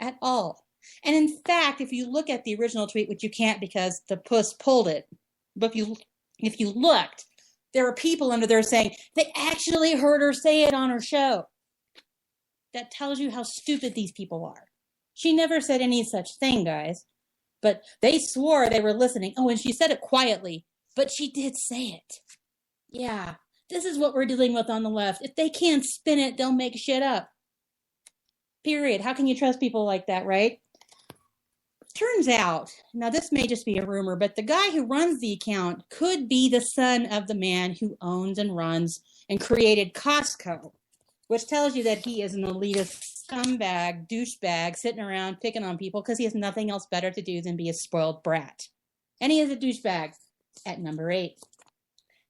at all. And in fact, if you look at the original tweet, which you can't because the puss pulled it, but if you looked, there were people under there saying they actually heard her say it on her show. That tells you how stupid these people are. She never said any such thing, guys, but they swore they were listening. Oh, and she said it quietly, but she did say it. Yeah, this is what we're dealing with on the left. If they can't spin it, they'll make shit up. Period. How can you trust people like that, right? Turns out, now this may just be a rumor, but the guy who runs the account could be the son of the man who owns and runs and created Costco, which tells you that he is an elitist scumbag, douchebag, sitting around picking on people because he has nothing else better to do than be a spoiled brat. And he is a douchebag at number 8.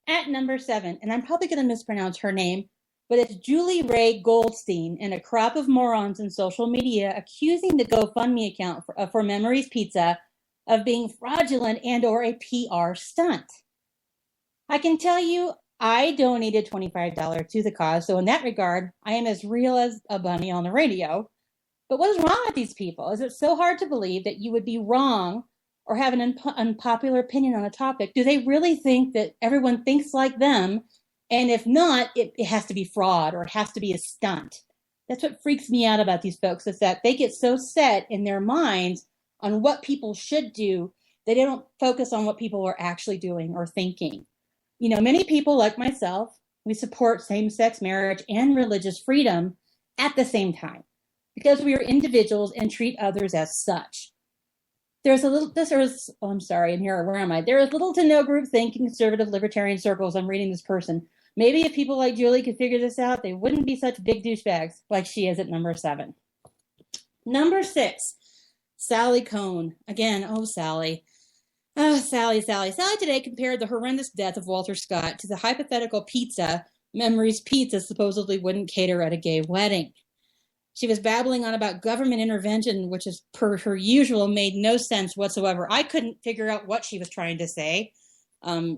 At number 7, and I'm probably going to mispronounce her name, but it's Julie Ray Goldstein and a crop of morons in social media accusing the GoFundMe account for Memories Pizza of being fraudulent and or a PR stunt. I can tell you I donated $25 to the cause, so in that regard, I am as real as a bunny on the radio. But what is wrong with these people? Is it so hard to believe that you would be wrong or have an unpopular opinion on a topic? Do they really think that everyone thinks like them? And if not, it has to be fraud or it has to be a stunt. That's what freaks me out about these folks, is that they get so set in their minds on what people should do that they don't focus on what people are actually doing or thinking. Many people like myself, we support same-sex marriage and religious freedom at the same time because we are individuals and treat others as such. There is little to no groupthink in conservative libertarian circles. I'm reading this person. Maybe if people like Julie could figure this out, they wouldn't be such big douchebags like she is at number 7. Number 6, Sally Cohn. Again, oh, Sally. Oh, Sally. Sally today compared the horrendous death of Walter Scott to the hypothetical pizza Memories Pizza supposedly wouldn't cater at a gay wedding. She was babbling on about government intervention, which is per her usual made no sense whatsoever. I couldn't figure out what she was trying to say.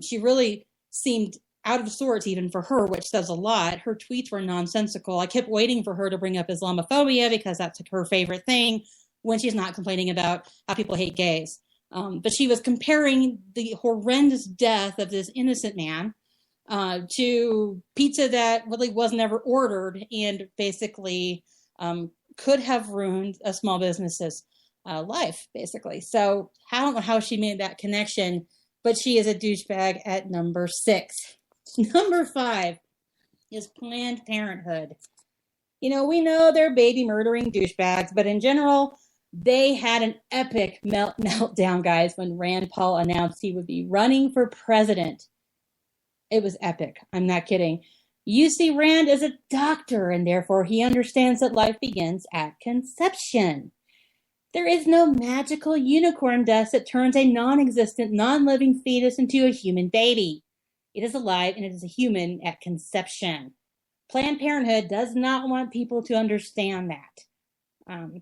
She really seemed out of sorts even for her, which says a lot. Her tweets were nonsensical. I kept waiting for her to bring up Islamophobia because that's her favorite thing when she's not complaining about how people hate gays. But she was comparing the horrendous death of this innocent man to pizza that really was never ordered and basically could have ruined a small business's life, basically. So I don't know how she made that connection, but she is a douchebag at number 6. Number 5 is Planned Parenthood. We know they're baby murdering douchebags, but in general, they had an epic meltdown, guys, when Rand Paul announced he would be running for president. It was epic. I'm not kidding. You see, Rand is a doctor, and therefore he understands that life begins at conception. There is no magical unicorn dust that turns a non-existent, non-living fetus into a human baby. It is alive, and it is a human at conception. Planned Parenthood does not want people to understand that.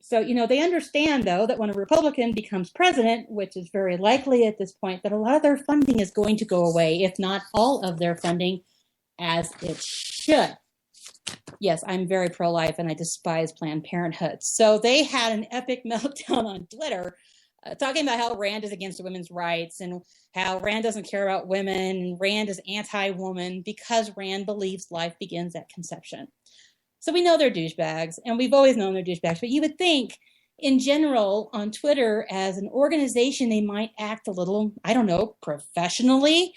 So they understand, though, that when a Republican becomes president, which is very likely at this point, that a lot of their funding is going to go away, if not all of their funding, as it should. Yes, I'm very pro-life and I despise Planned Parenthood. So they had an epic meltdown on Twitter talking about how Rand is against women's rights and how Rand doesn't care about women and Rand is anti-woman because Rand believes life begins at conception. So we know they're douchebags, and we've always known they're douchebags, but you would think in general on Twitter as an organization, they might act a little, I don't know, professionally.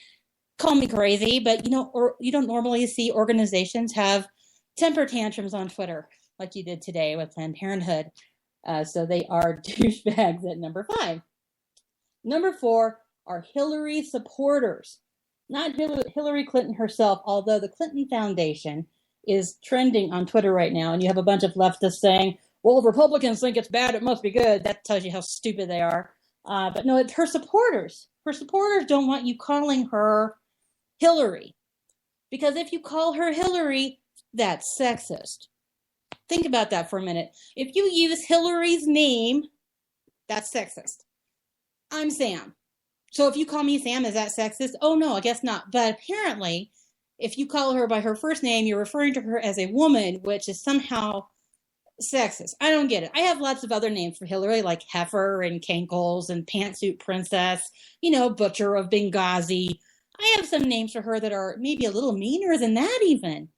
Call me crazy, but or you don't normally see organizations have temper tantrums on Twitter like you did today with Planned Parenthood. So they are douchebags at number 5. Number 4 are Hillary supporters. Not Hillary Clinton herself, although the Clinton Foundation is trending on Twitter right now, and you have a bunch of leftists saying, well, if Republicans think it's bad, it must be good. That tells you how stupid they are. But no, it's her supporters. Her supporters don't want you calling her Hillary. Because if you call her Hillary, that's sexist. Think about that for a minute. If you use Hillary's name, that's sexist. I'm Sam. So if you call me Sam, is that sexist? Oh, no, I guess not. But apparently, if you call her by her first name, you're referring to her as a woman, which is somehow sexist. I don't get it. I have lots of other names for Hillary, like Heifer and Cankles and Pantsuit Princess, Butcher of Benghazi. I have some names for her that are maybe a little meaner than that even.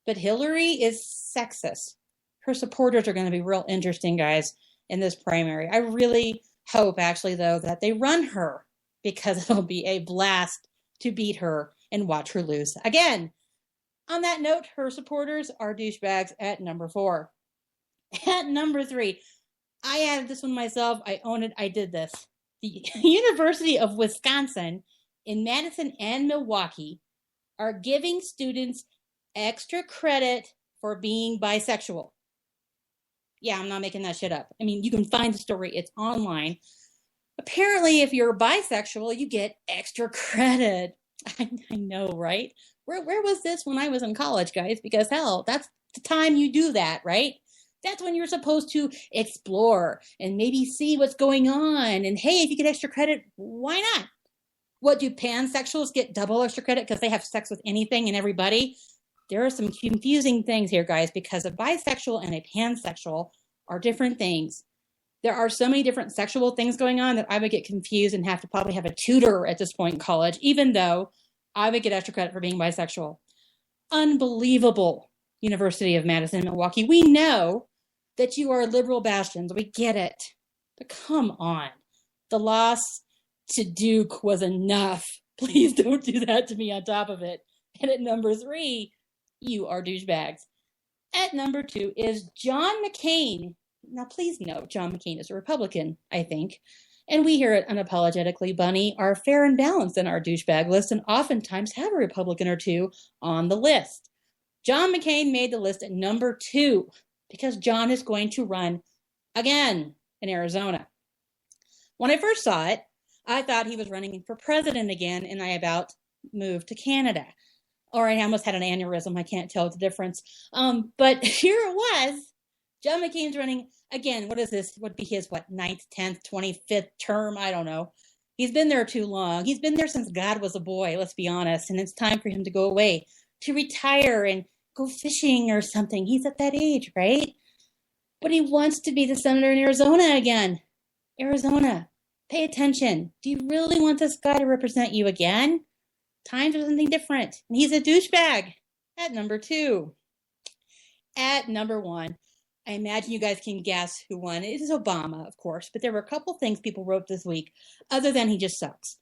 But Hillary is sexist. Her supporters are going to be real interesting, guys, in this primary. I really hope, actually, though, that they run her because it'll be a blast to beat her and watch her lose. Again, on that note, her supporters are douchebags at number 4. At number 3, I added this one myself. I own it. I did this. The University of Wisconsin in Madison and Milwaukee are giving students extra credit for being bisexual. Yeah, I'm not making that shit up. I mean, you can find the story. It's online. Apparently, if you're bisexual, you get extra credit. I know, right? Where was this when I was in college, guys? Because, hell, that's the time you do that, right? That's when you're supposed to explore and maybe see what's going on. And, hey, if you get extra credit, why not? What, do pansexuals get double extra credit because they have sex with anything and everybody? There are some confusing things here, guys, because a bisexual and a pansexual are different things. There are so many different sexual things going on that I would get confused and have to probably have a tutor at this point in college, even though I would get extra credit for being bisexual. Unbelievable, University of Madison and Milwaukee. We know that you are liberal bastions. We get it. But come on. The loss to Duke was enough. Please don't do that to me on top of it. And at number 3, you are douchebags. At number 2 is John McCain. Now, please note, John McCain is a Republican, I think. And we here at Unapologetically Bunny are fair and balanced in our douchebag list and oftentimes have a Republican or two on the list. John McCain made the list at number 2 because John is going to run again in Arizona. When I first saw it, I thought he was running for president again, and I about moved to Canada. Or I almost had an aneurysm. I can't tell the difference. But here it was. John McCain's running again. What is this? Would be his, 9th, 10th, 25th term? I don't know. He's been there too long. He's been there since God was a boy, let's be honest. And it's time for him to go away, to retire and go fishing or something. He's at that age, right? But he wants to be the senator in Arizona again. Arizona, pay attention. Do you really want this guy to represent you again? Time for something different. And he's a douchebag at number 2. At number 1, I imagine you guys can guess who won. It is Obama, of course, but there were a couple things people wrote this week other than he just sucks.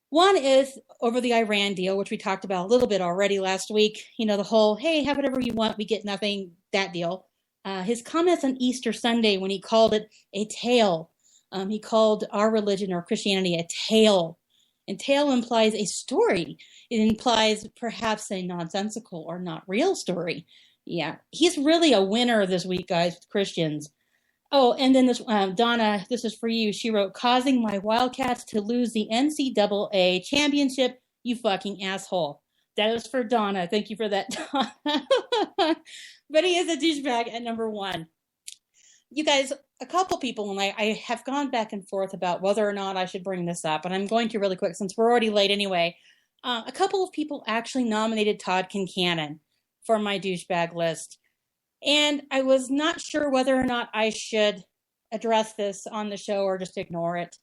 One is over the Iran deal, which we talked about a little bit already last week. The whole, hey, have whatever you want, we get nothing, that deal. His comments on Easter Sunday when he called it a tale. He called our religion or Christianity a tale. And tale implies a story. It implies perhaps a nonsensical or not real story. Yeah, he's really a winner this week, guys, with Christians. Oh, and then this, Donna, this is for you. She wrote, causing my Wildcats to lose the NCAA championship, you fucking asshole. That is for Donna. Thank you for that, Donna. But he is a douchebag at number 1. You guys, a couple people, and I have gone back and forth about whether or not I should bring this up, and I'm going to really quick since we're already late anyway. A couple of people actually nominated Todd Kincannon for my douchebag list. And I was not sure whether or not I should address this on the show or just ignore it.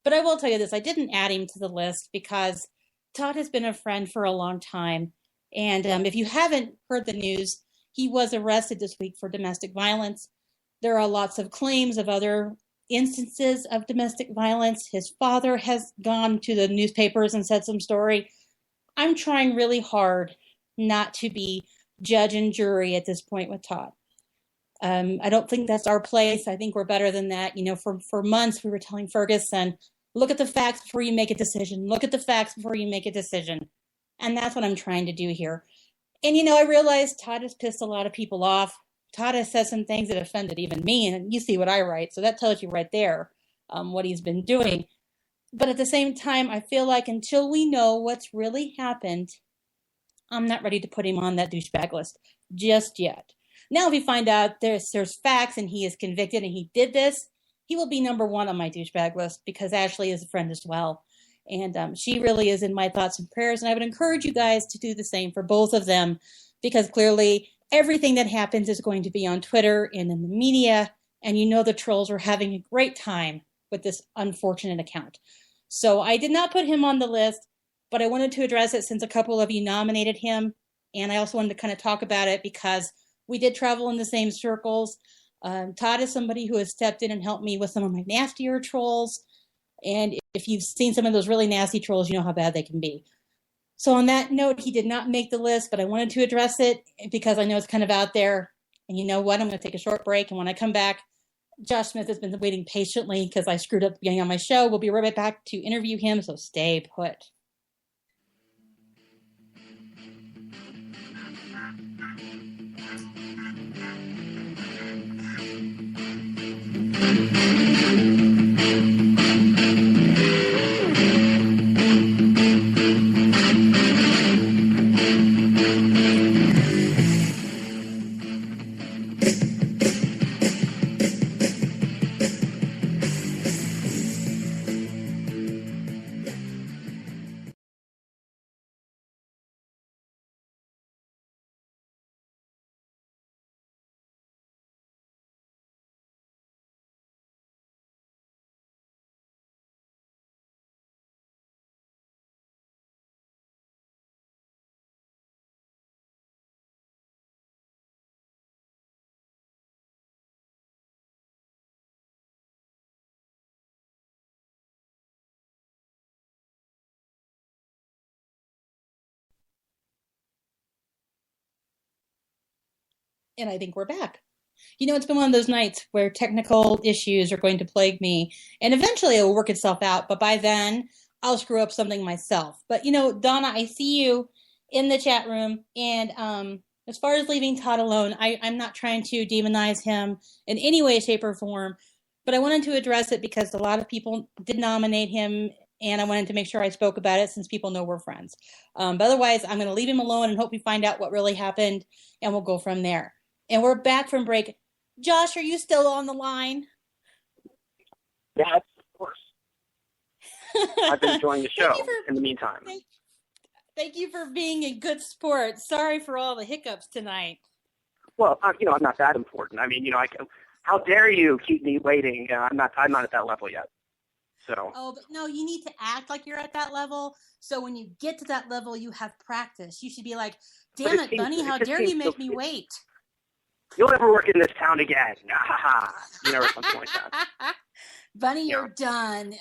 But I will tell you this, I didn't add him to the list because Todd has been a friend for a long time. And if you haven't heard the news, he was arrested this week for domestic violence. There are lots of claims of other instances of domestic violence. His father has gone to the newspapers and said some story. I'm trying really hard not to be judge and jury at this point with Todd. I don't think that's our place. I think we're better than that. You know, for months we were telling Ferguson, look at the facts before you make a decision. Look at the facts before you make a decision. And that's what I'm trying to do here. And, you know, I realize Todd has pissed a lot of people off. Todd has said some things that offended even me, and you see what I write. So that tells you right there what he's been doing. But at the same time, I feel like until we know what's really happened, I'm not ready to put him on that douchebag list just yet. Now, if we find out there's facts and he is convicted and he did this, he will be number one on my douchebag list because Ashley is a friend as well. And she really is in my thoughts and prayers. And I would encourage you guys to do the same for both of them because clearly everything that happens is going to be on Twitter and in the media. And you know the trolls are having a great time with this unfortunate account. So I did not put him on the list, but I wanted to address it since a couple of you nominated him. And I also wanted to kind of talk about it because we did travel in the same circles. Todd is somebody who has stepped in and helped me with some of my nastier trolls. And if you've seen some of those really nasty trolls, you know how bad they can be. So on that note, he did not make the list, but I wanted to address it because I know it's kind of out there. And you know what? I'm going to take a short break. And when I come back, Josh Smith has been waiting patiently because I screwed up getting on my show. We'll be right back to interview him, so stay put. And I think we're back. You know, it's been one of those nights where technical issues are going to plague me, and eventually it will work itself out, but by then I'll screw up something myself. But, you know, Donna, I see you in the chat room, and as far as leaving Todd alone, I'm not trying to demonize him in any way, shape, or form, but I wanted to address it because a lot of people did nominate him, and I wanted to make sure I spoke about it since people know we're friends. But otherwise, I'm going to leave him alone and hope we find out what really happened, and we'll go from there. And we're back from break. Josh, are you still on the line? Yes, of course. I've been enjoying the show in the meantime. Thank you for being a good sport. Sorry for all the hiccups tonight. Well, I'm not that important. I mean, how dare you keep me waiting? I'm not at that level yet. So. Oh, but no, you need to act like you're at that level. So when you get to that level, you have practice. You should be like, damn it, Bunny, how dare you make me wait? You'll never work in this town again. Or something like that. Bunny, you're done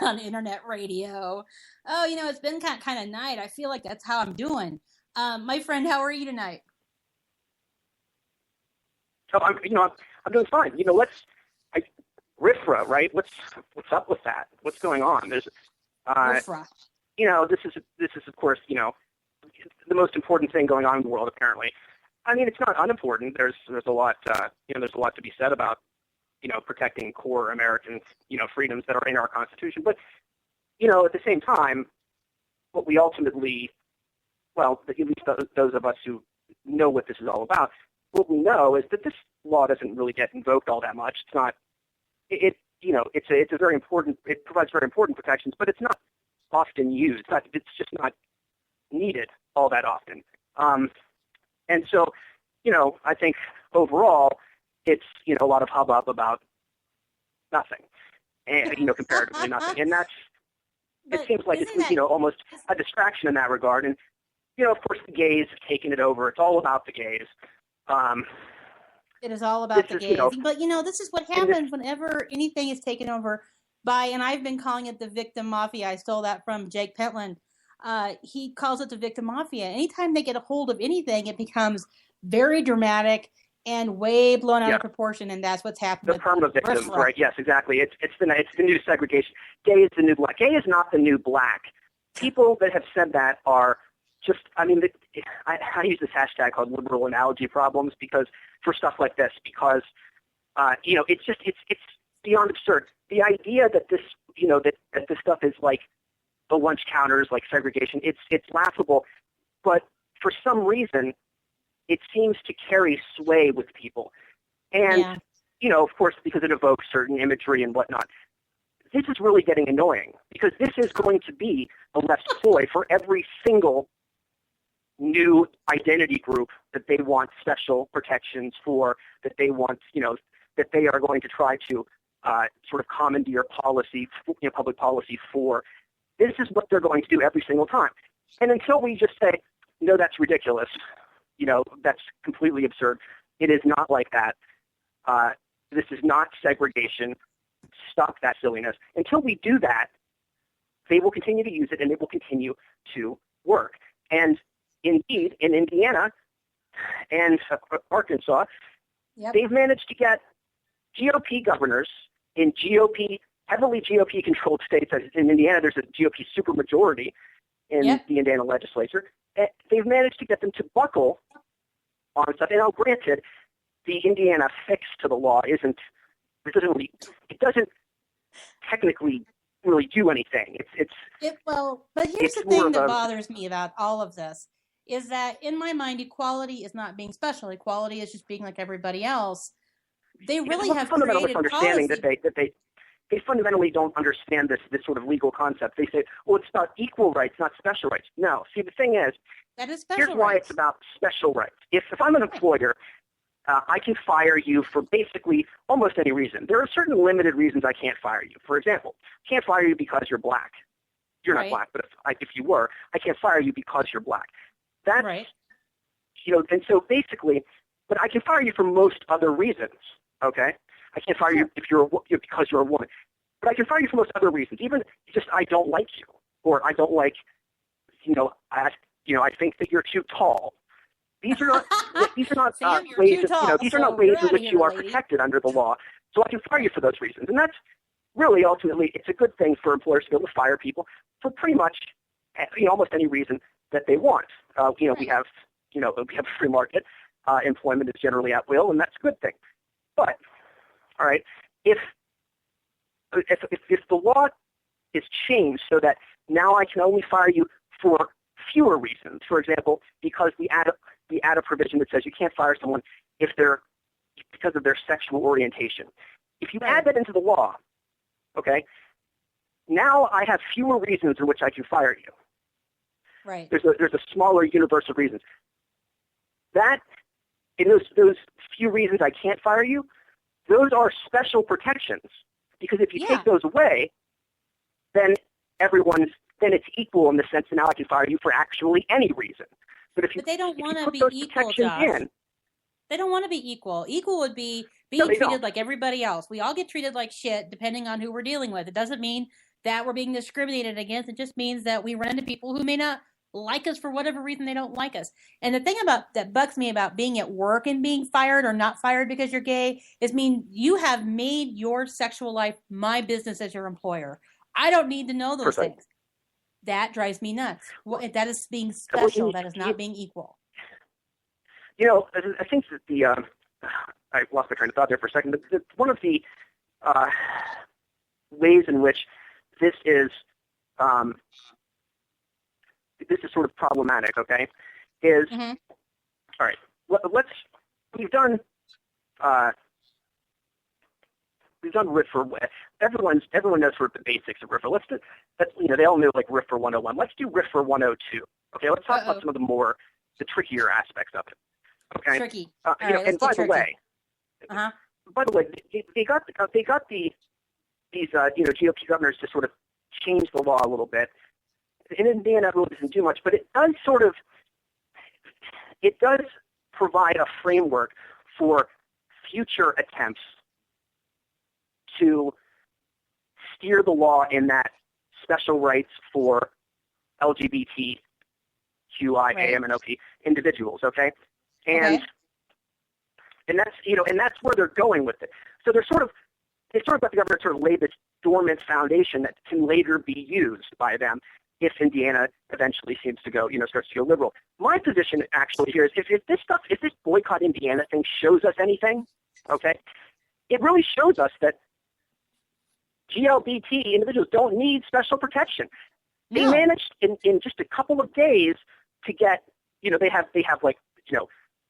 on internet radio. Oh, it's been kind of night. I feel like that's how I'm doing. My friend, how are you tonight? So I'm doing fine. RIFRA, right? What's up with that? What's going on? There's, RIFRA. This is of course, the most important thing going on in the world apparently. I mean, it's not unimportant. There's a lot, there's a lot to be said about, protecting core American, freedoms that are in our Constitution. But, at the same time, what we ultimately, well, at least those of us who know what this is all about, what we know is that this law doesn't really get invoked all that much. It's not, it's a very important, it provides very important protections, but it's not often used. It's just not needed all that often. And so, I think overall it's, a lot of hubbub about, nothing, and comparatively nothing, and it seems like it's that, almost a distraction in that regard. And of course, the gays have taken it over. It's all about the gays. It is all about the gays. But this is what happens whenever anything is taken over by, and I've been calling it the victim mafia. I stole that from Jake Pentland. He calls it the victim mafia. Anytime they get a hold of anything, it becomes very dramatic and way blown out of proportion, and that's what's happening. The perma victims, right? Yes, exactly. It's the new segregation. Gay is the new black. Gay is not the new black. People that have said that are just. I mean, I use this hashtag called liberal analogy problems for stuff like this because it's beyond absurd. The idea that this that this stuff is like the lunch counters, like segregation, it's laughable, but for some reason it seems to carry sway with people. And, of course, because it evokes certain imagery and whatnot. This is really getting annoying because this is going to be a left ploy for every single new identity group that they want special protections for, that they want, that they are going to try to sort of commandeer policy, public policy for. This is what they're going to do every single time. And until we just say, no, that's ridiculous, that's completely absurd. It is not like that. This is not segregation. Stop that silliness. Until we do that, they will continue to use it and it will continue to work. And indeed, in Indiana and Arkansas, they've managed to get GOP governors in heavily GOP-controlled states. In Indiana, there's a GOP supermajority in the Indiana legislature. They've managed to get them to buckle on stuff. And now, granted, the Indiana fix to the law it doesn't technically really do anything. But here's the thing that bothers me about all of this is that in my mind, equality is not being special. Equality is just being like everybody else. They really have fundamental created misunderstanding policy. that they fundamentally don't understand this sort of legal concept. They say, well, it's about equal rights, not special rights. No. See, the thing is, that is special here's why rights. it's about special rights. If I'm an employer, I can fire you for basically almost any reason. There are certain limited reasons I can't fire you. For example, I can't fire you because you're black. You're not black, but if you were, I can't fire you because you're black. That's, and so basically, but I can fire you for most other reasons, okay? I can't fire you if because you're a woman. But I can fire you for most other reasons. Even just I don't like you, or I don't like, I think that you're too tall. These are not Sam, ways tall, these are not ways in which you are protected under the law. So I can fire you for those reasons. And that's really ultimately it's a good thing for employers to be able to fire people for pretty much almost any reason that they want. We have a free market. Employment is generally at will, and that's a good thing. But all right, if the law is changed so that now I can only fire you for fewer reasons, for example, because we add a provision that says you can't fire someone because of their sexual orientation. If you add that into the law, okay, now I have fewer reasons in which I can fire you. Right. There's a smaller universe of reasons. That in those few reasons I can't fire you, those are special protections. Because if you take those away, then it's equal in the sense that now I can fire you for actually any reason. But they don't want to be equal, Josh. They don't want to be equal. Equal would be being treated like everybody else. We all get treated like shit depending on who we're dealing with. It doesn't mean that we're being discriminated against. It just means that we run into people who may not like us for whatever reason they don't like us. And the thing that bugs me about being at work and being fired or not fired because you're gay is you have made your sexual life my business as your employer. I don't need to know those things. That drives me nuts. That is being special. That is not being equal. I think that I lost my train of thought there for a second. But one of the ways in which this is sort of problematic, okay, is all right. We've done RIFRA. Everyone knows sort of the basics of RIFRA. They all know like RIFRA 101. Let's do RIFRA 102. Okay, let's talk about some of the trickier aspects of it. Okay, tricky. And by the way, they got the these GOP governors to sort of change the law a little bit. In Indiana, it really doesn't do much, but it does provide a framework for future attempts to steer the law in that special rights for LGBTQI, AM, and OP individuals. Okay, and that's and that's where they're going with it. So they sort of let the government sort of lay this dormant foundation that can later be used by them if Indiana eventually seems to go, starts to go liberal. My position actually here is if this boycott Indiana thing shows us anything, okay, it really shows us that GLBT individuals don't need special protection. They managed in just a couple of days to get, they have like,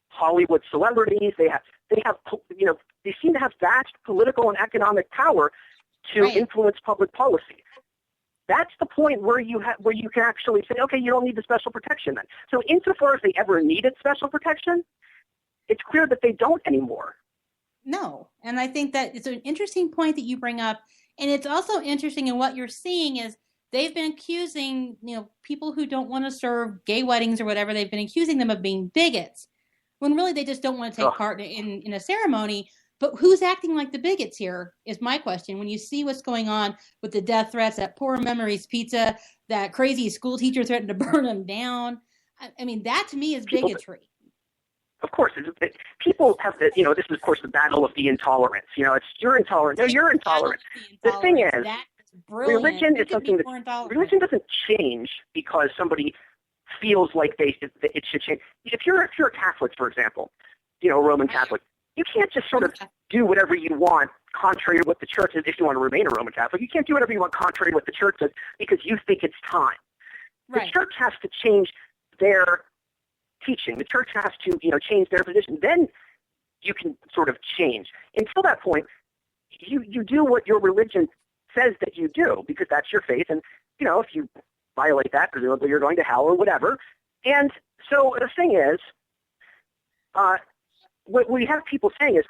Hollywood celebrities. They seem to have vast political and economic power to influence public policy. That's the point where you can actually say, okay, you don't need the special protection then. So insofar as they ever needed special protection, it's clear that they don't anymore. No, and I think that it's an interesting point that you bring up, and it's also interesting in what you're seeing is they've been accusing, people who don't want to serve gay weddings or whatever, they've been accusing them of being bigots, when really they just don't want to take part in a ceremony. But who's acting like the bigots here is my question. When you see what's going on with the death threats, that Poor Memories Pizza, that crazy school teacher threatened to burn them down, I mean, that to me is bigotry. Of course, people have to, this is, of course, the battle of the intolerance. It's you're intolerant. No, you're intolerant. The thing is, religion is something that religion doesn't change because somebody feels like it should change. If you're a Catholic, for example, a Roman Catholic, you can't just sort of do whatever you want contrary to what the church is if you want to remain a Roman Catholic. You can't do whatever you want contrary to what the church says because you think it's time. The church has to change their teaching. The church has to, change their position. Then you can sort of change. Until that point, you do what your religion says that you do because that's your faith. And, if you violate that, presumably you're going to hell or whatever. And so the thing is, what we have people saying is,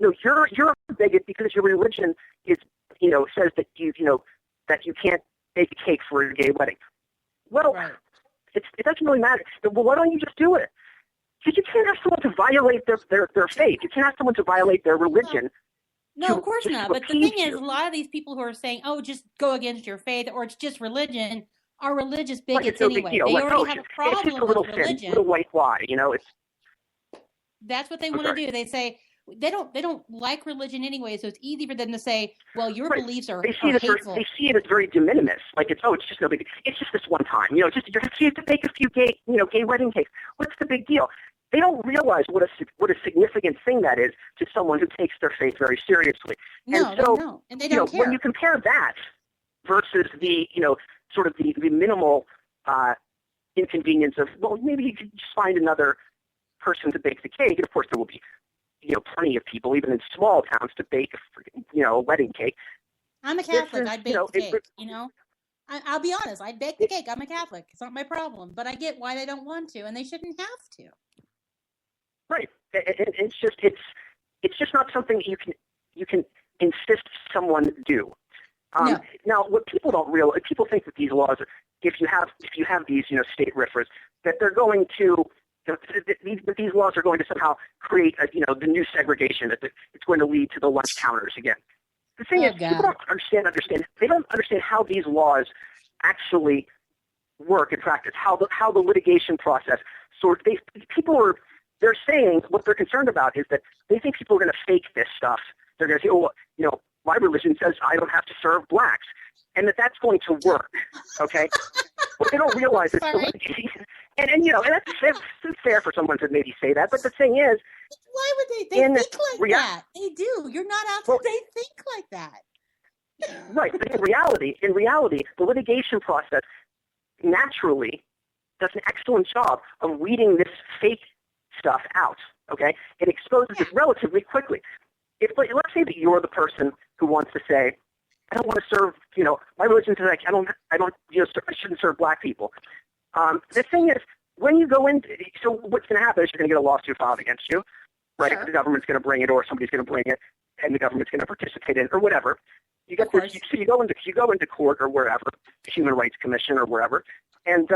you're a bigot because your religion is, says that that you can't bake a cake for a gay wedding. Well, it doesn't really matter. Well, why don't you just do it? Because you can't have someone to violate their faith. You can't have someone to violate their religion. No, of course not. But the thing is, a lot of these people who are saying, "Oh, just go against your faith," or it's just religion, are religious bigots anyway. They already have a problem with religion. It's a white lie, That's what they want to do. They say they don't like religion anyway, so it's easy for them to say, "Well, your beliefs are hateful." They see it as very de minimis, like it's just no big. It's just this one time, just you have to bake a few gay wedding cakes. What's the big deal? They don't realize what a significant thing that is to someone who takes their faith very seriously. No, and so, they don't. And they don't care. When you compare that versus the sort of the minimal inconvenience of, well, maybe you could just find another person to bake the cake. And of course, there will be plenty of people, even in small towns, to bake a wedding cake. I'm a Catholic. I'd bake the cake. I'll be honest. I'd bake the cake. I'm a Catholic. It's not my problem. But I get why they don't want to, and they shouldn't have to. Right. It's just not something you can insist someone do. No. Now, what people don't realize, people think that these laws, if you have these state RFRAs, that they're going to these laws are going to somehow create the new segregation, that it's going to lead to the lunch counters again. The thing is, people don't understand. They don't understand how these laws actually work in practice. How the litigation process. They're saying what they're concerned about is that they think people are going to fake this stuff. They're going to say, oh, my religion says I don't have to serve blacks, and that's going to work. Okay, what they don't realize is and that's fair for someone to maybe say that. But the thing is, why would they think like that? They do. You're not out there. They think like that. Right. But in reality, the litigation process naturally does an excellent job of weeding this fake stuff out. Okay, it exposes it relatively quickly. Let's say that you're the person who wants to say, I don't want to serve. My religion says I shouldn't serve black people. The thing is, when you go in, so what's going to happen is you're going to get a lawsuit filed against you. right? Sure. The government's going to bring it, or somebody's going to bring it, and the government's going to participate in it, or whatever. You get this. So you go into court or wherever, the Human Rights Commission or wherever, and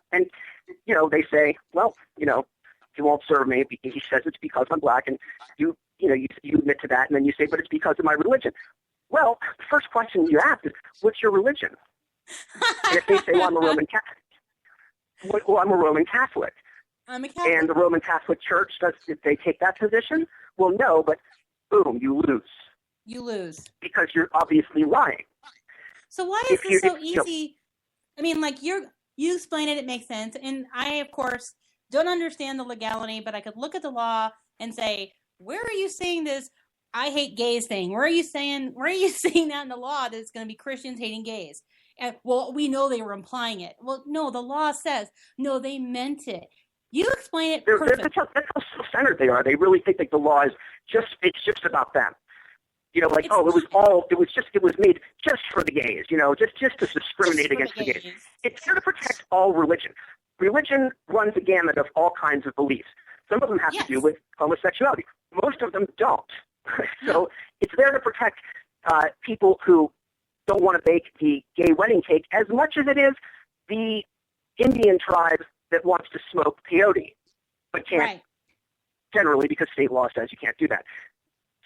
they say, well, he won't serve me. He says it's because I'm black, and you admit to that, and then you say, but it's because of my religion. Well, the first question you ask is, what's your religion? And if they say, well, I'm a Roman Catholic. Well, I'm a Roman Catholic. I'm a Catholic. And the Roman Catholic Church, did they take that position? Well, no, but boom, you lose. You lose. Because you're obviously lying. So why is this so easy? I mean, like, you explain it makes sense. And I, of course, don't understand the legality, but I could look at the law and say, where are you seeing this I hate gays thing? Where are you seeing that in the law that it's going to be Christians hating gays? And, well, we know they were implying it. Well, no, the law says, no, they meant it. You explain it perfectly. That's how self-centered they are. They really think that the law is it's just about them. It was made just for the gays, just to discriminate against the gays. It's there to protect all religion. Religion runs a gamut of all kinds of beliefs. Some of them have to do with homosexuality. Most of them don't. So it's there to protect people who don't want to bake the gay wedding cake as much as it is the Indian tribe that wants to smoke peyote, but can't generally because state law says you can't do that.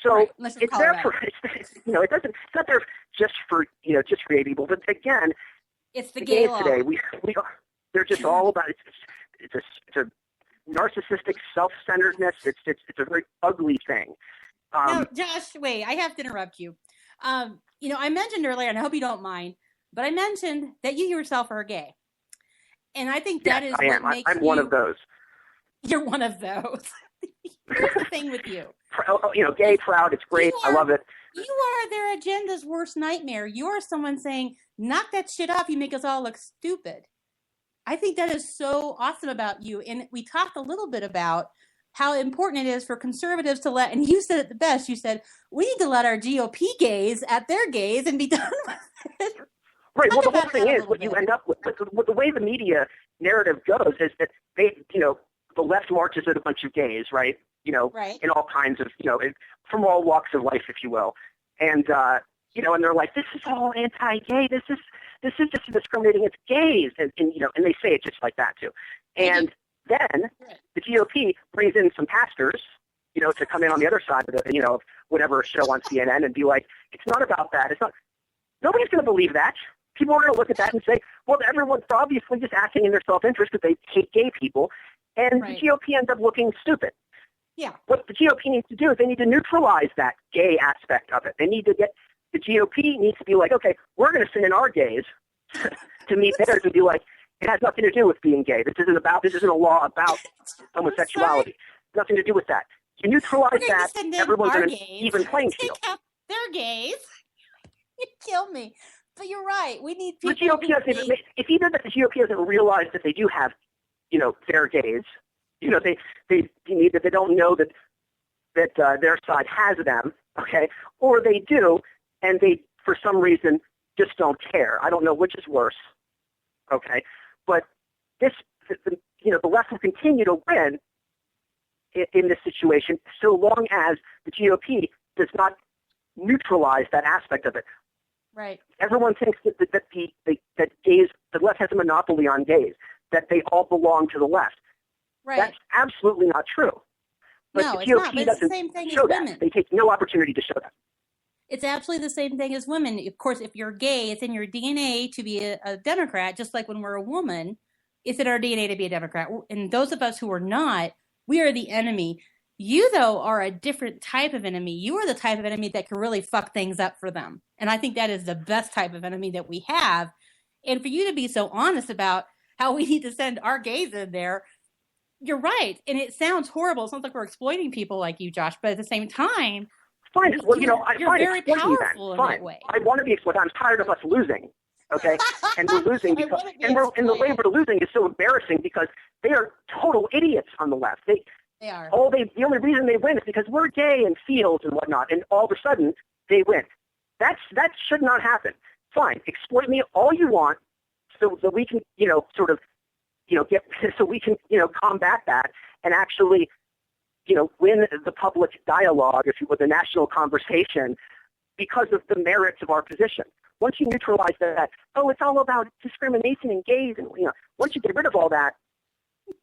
So it's there for it's not there just for gay people. But again, it's the gay law today. They're just all about it's a narcissistic self-centeredness. It's a very ugly thing. Now, Josh, wait, I have to interrupt you. I mentioned earlier, and I hope you don't mind, but I mentioned that you yourself are gay. And I think that is what makes I'm one of those. You're one of those. Here's the thing with you. Gay, proud, it's great. I love it. You are their agenda's worst nightmare. You're someone saying, knock that shit off, you make us all look stupid. I think that is so awesome about you. And we talked a little bit about how important it is for conservatives to and you said it the best, you said, we need to let our GOP gays at their gays and be done with it. Right. Well, the whole thing is what you end up with. The way the media narrative goes is that the left marches with a bunch of gays, right? In all kinds of, from all walks of life, if you will. And, and they're like, this is all anti-gay. This is just discriminating against gays. And they say it just like that, too. And then the GOP brings in some pastors, to come in on the other side of it, of whatever show on CNN and be like, it's not about that. It's not. Nobody's going to believe that. People are going to look at that and say, well, everyone's obviously just acting in their self-interest because they hate gay people. And the GOP ends up looking stupid. Yeah. What the GOP needs to do is they need to neutralize that gay aspect of it. They need to the GOP needs to be like, okay, we're going to send in our gays to meet theirs and be like, it has nothing to do with being gay. This isn't a law about homosexuality. Nothing to do with that. You neutralize that, everyone's on an even playing field. They're gays. You kill me. But you're right. We need people. The GOP if either that the GOP doesn't realize that they do have, their gays, they don't know that their side has them, okay, or they do, and they for some reason just don't care. I don't know which is worse, okay, but the left will continue to win in this situation so long as the GOP does not neutralize that aspect of it. Right. Everyone thinks that gays, the left has a monopoly on gays, that they all belong to the left. Right. That's absolutely not true. But no, the GOP GOP not. But doesn't it's the same thing show as that. women. They take no opportunity to show that. It's absolutely the same thing as women. Of course, if you're gay, it's in your DNA to be a Democrat, just like when we're a woman, it's in our DNA to be a Democrat. And those of us who are not, we are the enemy. You, though, are a different type of enemy. You are the type of enemy that can really fuck things up for them. And I think that is the best type of enemy that we have. And for you to be so honest about how we need to send our gays in there, you're right. And it sounds horrible. It sounds like we're exploiting people like you, Josh. But at the same time, fine. Well, you're very powerful in that way. I want to be exploited. I'm tired of us losing. Okay, and we're losing because the way we're losing is so embarrassing because they are total idiots on the left. They are. The only reason they win is because we're gay and feels and whatnot, and all of a sudden they win. That should not happen. Fine, exploit me all you want, so we can combat that and actually win the public dialogue, if you will, the national conversation, because of the merits of our position. Once you neutralize that, it's all about discrimination and gays, and once you get rid of all that,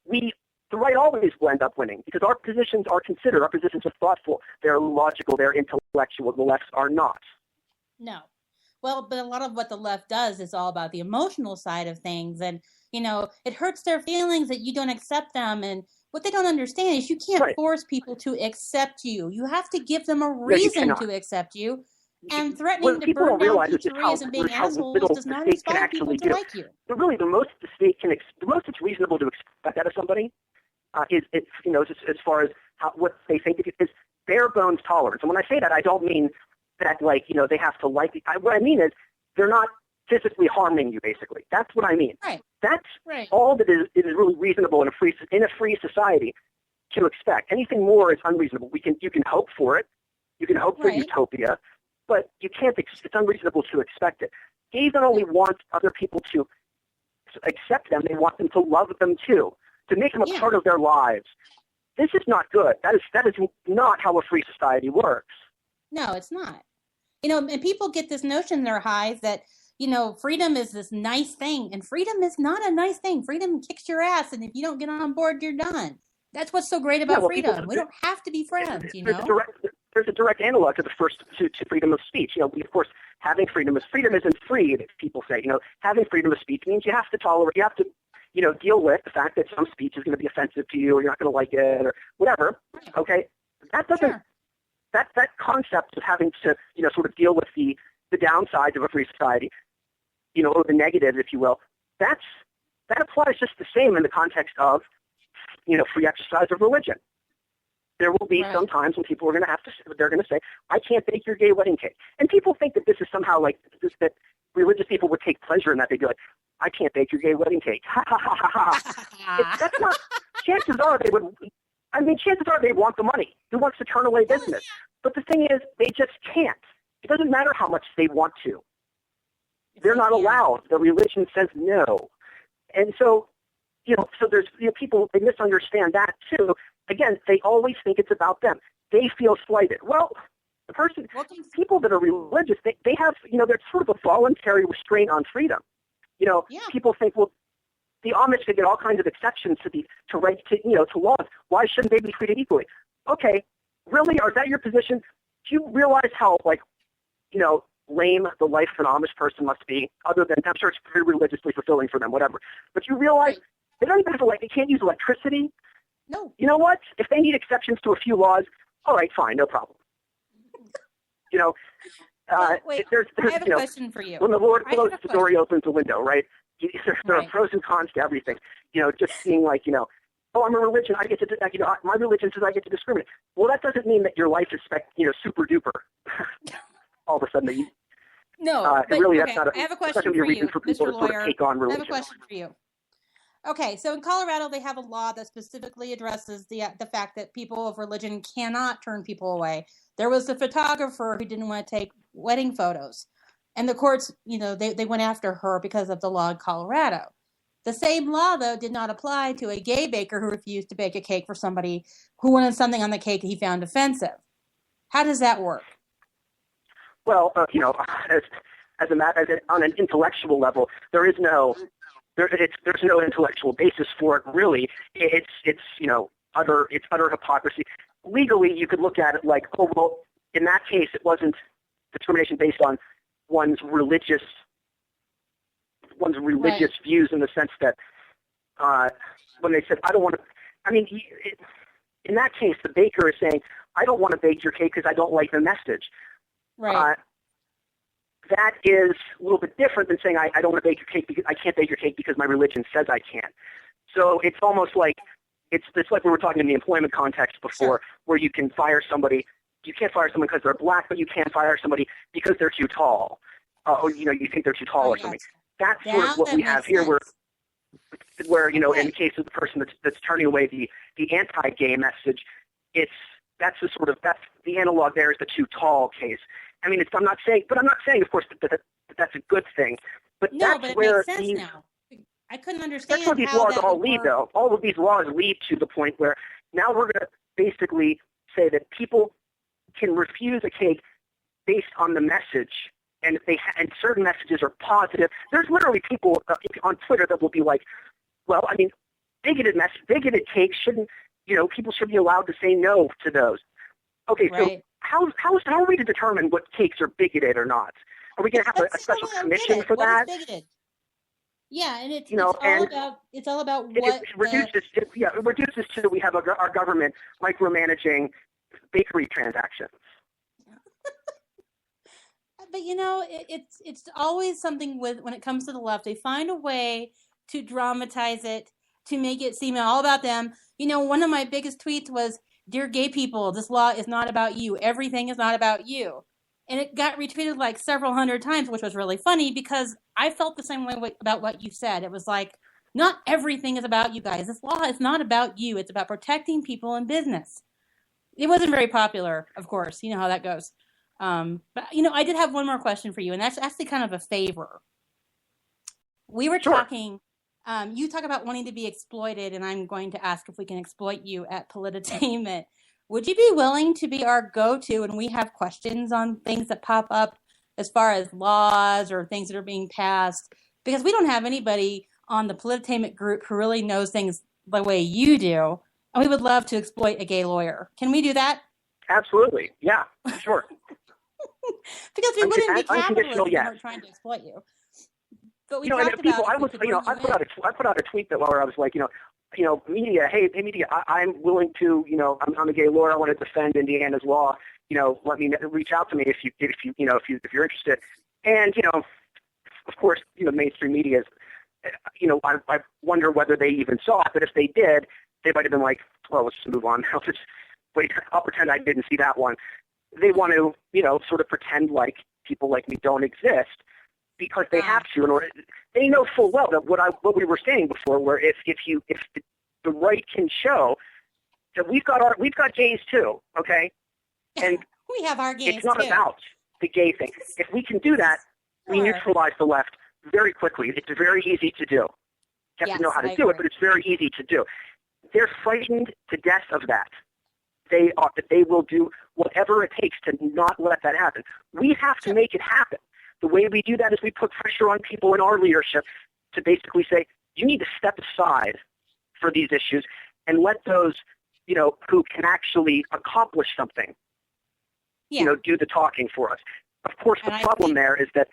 the right always will end up winning because our positions are considered. Our positions are thoughtful. They're logical. They're intellectual. The lefts are not. No. Well, but a lot of what the left does is all about the emotional side of things. And, it hurts their feelings that you don't accept them. And what they don't understand is you can't force people to accept you. You have to give them a reason to accept you. And threatening to burn down pizzerias and being assholes does not inspire people to like you. But really, the most it's reasonable to expect out of somebody is as far as what they think is bare bones tolerance. And when I say that, I don't mean that they have to like. What I mean is they're not physically harming you. Basically, that's what I mean. Right. That's all that is really reasonable in a free society to expect. Anything more is unreasonable. You can hope for it. You can hope for utopia. But you can't. It's unreasonable to expect it. Gays don't only want other people to accept them; they want them to love them too, to make them a part of their lives. This is not good. That is not how a free society works. No, it's not. And people get this notion in their hives that freedom is this nice thing, and freedom is not a nice thing. Freedom kicks your ass, and if you don't get on board, you're done. That's what's so great about freedom. We don't have to be friends. There's a direct analog to to freedom of speech. Of course, having freedom isn't free. People say, having freedom of speech means you have to tolerate, you have to, deal with the fact that some speech is going to be offensive to you, or you're not going to like it, or whatever. Okay, that doesn't. That concept of having to, sort of deal with the downsides of a free society, or the negatives, if you will. That applies just the same in the context of, free exercise of religion. There will be some times when people are going to they're going to say, I can't bake your gay wedding cake. And people think that this is somehow that religious people would take pleasure in that. They'd be like, I can't bake your gay wedding cake. Ha, ha, ha, ha, ha. That's not, chances are they want the money. Who wants to turn away business? But the thing is, they just can't. It doesn't matter how much they want to. They're not allowed. The religion says no. And so, so there's people, they misunderstand that too. Again, they always think it's about them. They feel slighted. Well, people that are religious, they have, there's sort of a voluntary restraint on freedom. People think, well, the Amish, they get all kinds of exceptions to rights to laws. Why shouldn't they be treated equally? Okay, really? Is that your position? Do you realize how lame the life of an Amish person must be? Other than, I'm sure it's very religiously fulfilling for them, whatever. But you realize they don't even have they can't use electricity. No. You know what? If they need exceptions to a few laws, all right, fine, no problem. Wait, I have a question for you. When the Lord closes the door, he opens the window, right? There are pros and cons to everything. Just seeing I'm a religion, I get to, my religion says I get to discriminate. Well, that doesn't mean that your life is, super duper. All of a sudden, that's not I have a question for you, Mr. Lawyer. Take on religion. I have a question for you. Okay, so in Colorado, they have a law that specifically addresses the fact that people of religion cannot turn people away. There was a photographer who didn't want to take wedding photos, and the courts, they went after her because of the law in Colorado. The same law, though, did not apply to a gay baker who refused to bake a cake for somebody who wanted something on the cake that he found offensive. How does that work? Well, on an intellectual level, there's no intellectual basis for it. Really, it's utter hypocrisy. Legally, you could look at it like, oh well, in that case, it wasn't discrimination based on one's religious views, in the sense that when they said, I don't want to. I mean, in that case, the baker is saying, I don't want to bake your cake because I don't like the message. Right. That is a little bit different than saying I don't want to bake your cake because I can't bake your cake because my religion says I can't. So it's almost like it's like we were talking in the employment context before, where you can fire somebody. You can't fire someone because they're black, but you can fire somebody because they're too tall, or you think they're too tall or something. That's sort of what we have here, where in the case of the person that's turning away the anti-gay message, that's the analog there is the too tall case. I mean, I'm not saying, of course, that that's a good thing. But no, that's but it where makes sense now. I couldn't understand that's where these how laws that all would lead, work. though. All of these laws lead to the point where Now we're going to basically say that people can refuse a cake based on the message, and if and certain messages are positive. There's literally people on Twitter that will be like, well, I mean, bigoted cakes shouldn't, people should be allowed to say no to those. Okay, right. So how are we to determine what cakes are bigoted or not? Are we going to have a special commission for that? What is bigoted? Yeah, and it's all about what it reduces to we have our government micromanaging bakery transactions. But it's always something when it comes to the left. They find a way to dramatize it, to make it seem all about them. One of my biggest tweets was, "Dear gay people, this law is not about you. Everything is not about you." And it got retweeted like several hundred times, which was really funny because I felt the same way about what you said. It was like, not everything is about you guys. This law is not about you. It's about protecting people in business. It wasn't very popular, of course. You know how that goes. But I did have one more question for you, and that's actually kind of a favor. We were talking, you talk about wanting to be exploited, and I'm going to ask if we can exploit you at Politainment. Would you be willing to be our go-to when we have questions on things that pop up as far as laws or things that are being passed? Because we don't have anybody on the Politainment group who really knows things the way you do, and we would love to exploit a gay lawyer. Can we do that? Absolutely. Yeah, sure. Because we wouldn't be capitalists if we yes. weren't trying to exploit you. But we and talked people, about I put out a tweet that where I was like, media, hey media, I'm willing to, I'm a gay lawyer. I want to defend Indiana's law. Let me reach out to me if you're interested. And of course, mainstream media is, I wonder whether they even saw it. But if they did, they might have been like, well, let's just move on. I'll pretend I didn't see that one. They want to, sort of pretend like people like me don't exist because they have to. In order, they know full well that what we were saying before, where if the right can show that we've got gays too, okay, and we have our gays. It's not too. about the gay thing. If we can do that, we neutralize the left very quickly. It's very easy to do. You have to know how to do it, but it's very easy to do. They're frightened to death of that. They will do whatever it takes to not let that happen. We have to make it happen. The way we do that is we put pressure on people in our leadership to basically say, you need to step aside for these issues and let those, who can actually accomplish something, do the talking for us. Of course, the problem there is that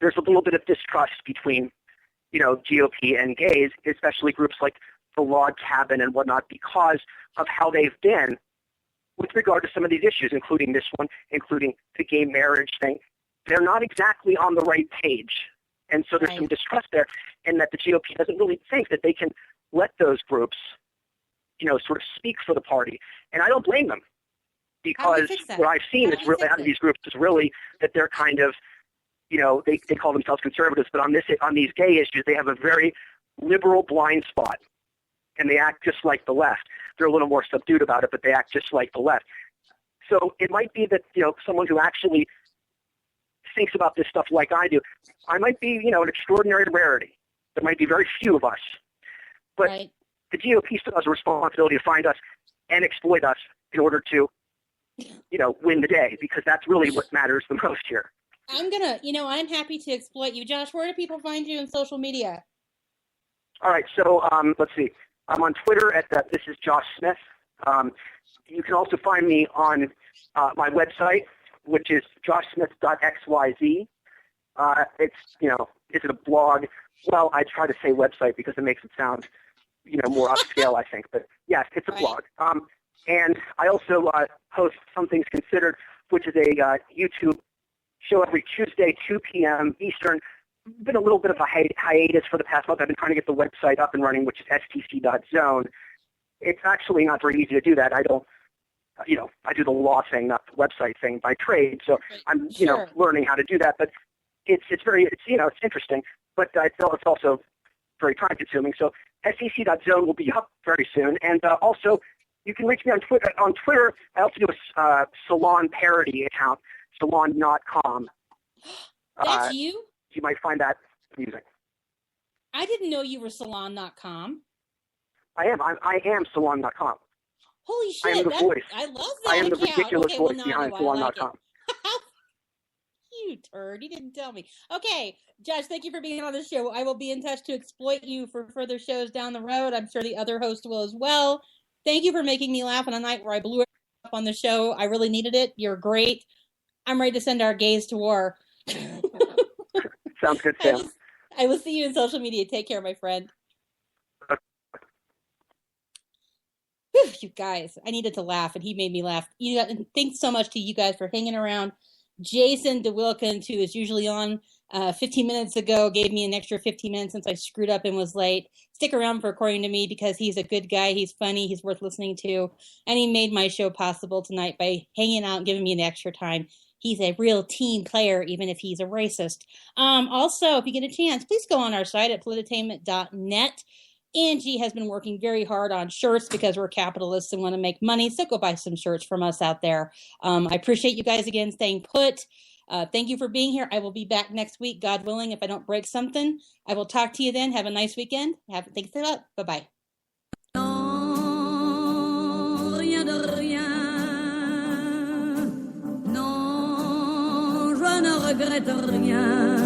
there's a little bit of distrust between, GOP and gays, especially groups like the Log Cabin and whatnot, because of how they've been with regard to some of these issues, including this one, including the gay marriage thing. They're not exactly on the right page. And so there's some distrust there, and that the GOP doesn't really think that they can let those groups, sort of speak for the party. And I don't blame them, because what I've seen is really out of these groups is really that they're kind of, they call themselves conservatives, but on these gay issues, they have a very liberal blind spot, and they act just like the left. They're a little more subdued about it, but they act just like the left. So it might be that, someone who actually thinks about this stuff like I do, I might be, an extraordinary rarity. There might be very few of us. But the GOP still has a responsibility to find us and exploit us in order to, win the day, because that's really what matters the most here. I'm happy to exploit you. Josh, where do people find you on social media? All right, so let's see. I'm on Twitter at this is Josh Smith. You can also find me on my website, which is joshsmith.xyz. It's, is it a blog? Well, I try to say website because it makes it sound, more upscale, I think. But yes, it's a blog. And I also host Some Things Considered, which is a YouTube show every Tuesday, 2 p.m. Eastern. Been a little bit of a hiatus for the past month. I've been trying to get the website up and running, which is stc.zone. It's actually not very easy to do that. I don't, I do the law thing, not the website thing by trade. So I'm, learning how to do that. But it's interesting. But it's also very time consuming. So stc.zone will be up very soon. And also, you can reach me on Twitter. On Twitter, I also do a salon parody account, salon.com. That's you? You might find that amusing. I didn't know you were salon.com. I am. I am salon.com. Holy shit! I am the voice. I love that. I am the account. ridiculous Okay, voice well, behind I Salon.com. You turd! You didn't tell me. Okay, Josh, thank you for being on the show. I will be in touch to exploit you for further shows down the road. I'm sure the other host will as well. Thank you for making me laugh on a night where I blew it up on the show. I really needed it. You're great. I'm ready to send our gays to war. Sounds good, Sam. I will see you in social media. Take care, my friend. Whew, you guys, I needed to laugh, and he made me laugh. Thanks so much to you guys for hanging around. Jason DeWilkins, who is usually on 15 minutes ago, gave me an extra 15 minutes since I screwed up and was late. Stick around for According to Me, because he's a good guy. He's funny. He's worth listening to. And he made my show possible tonight by hanging out and giving me an extra time. He's a real team player, even if he's a racist. Also, if you get a chance, please go on our site at polititainment.net. Angie has been working very hard on shirts because we're capitalists and want to make money. So go buy some shirts from us out there. I appreciate you guys again staying put. Thank you for being here. I will be back next week, God willing, if I don't break something. I will talk to you then. Have a nice weekend. Thanks a lot. Bye-bye. Non, rien de rien. Non, je ne regrette rien.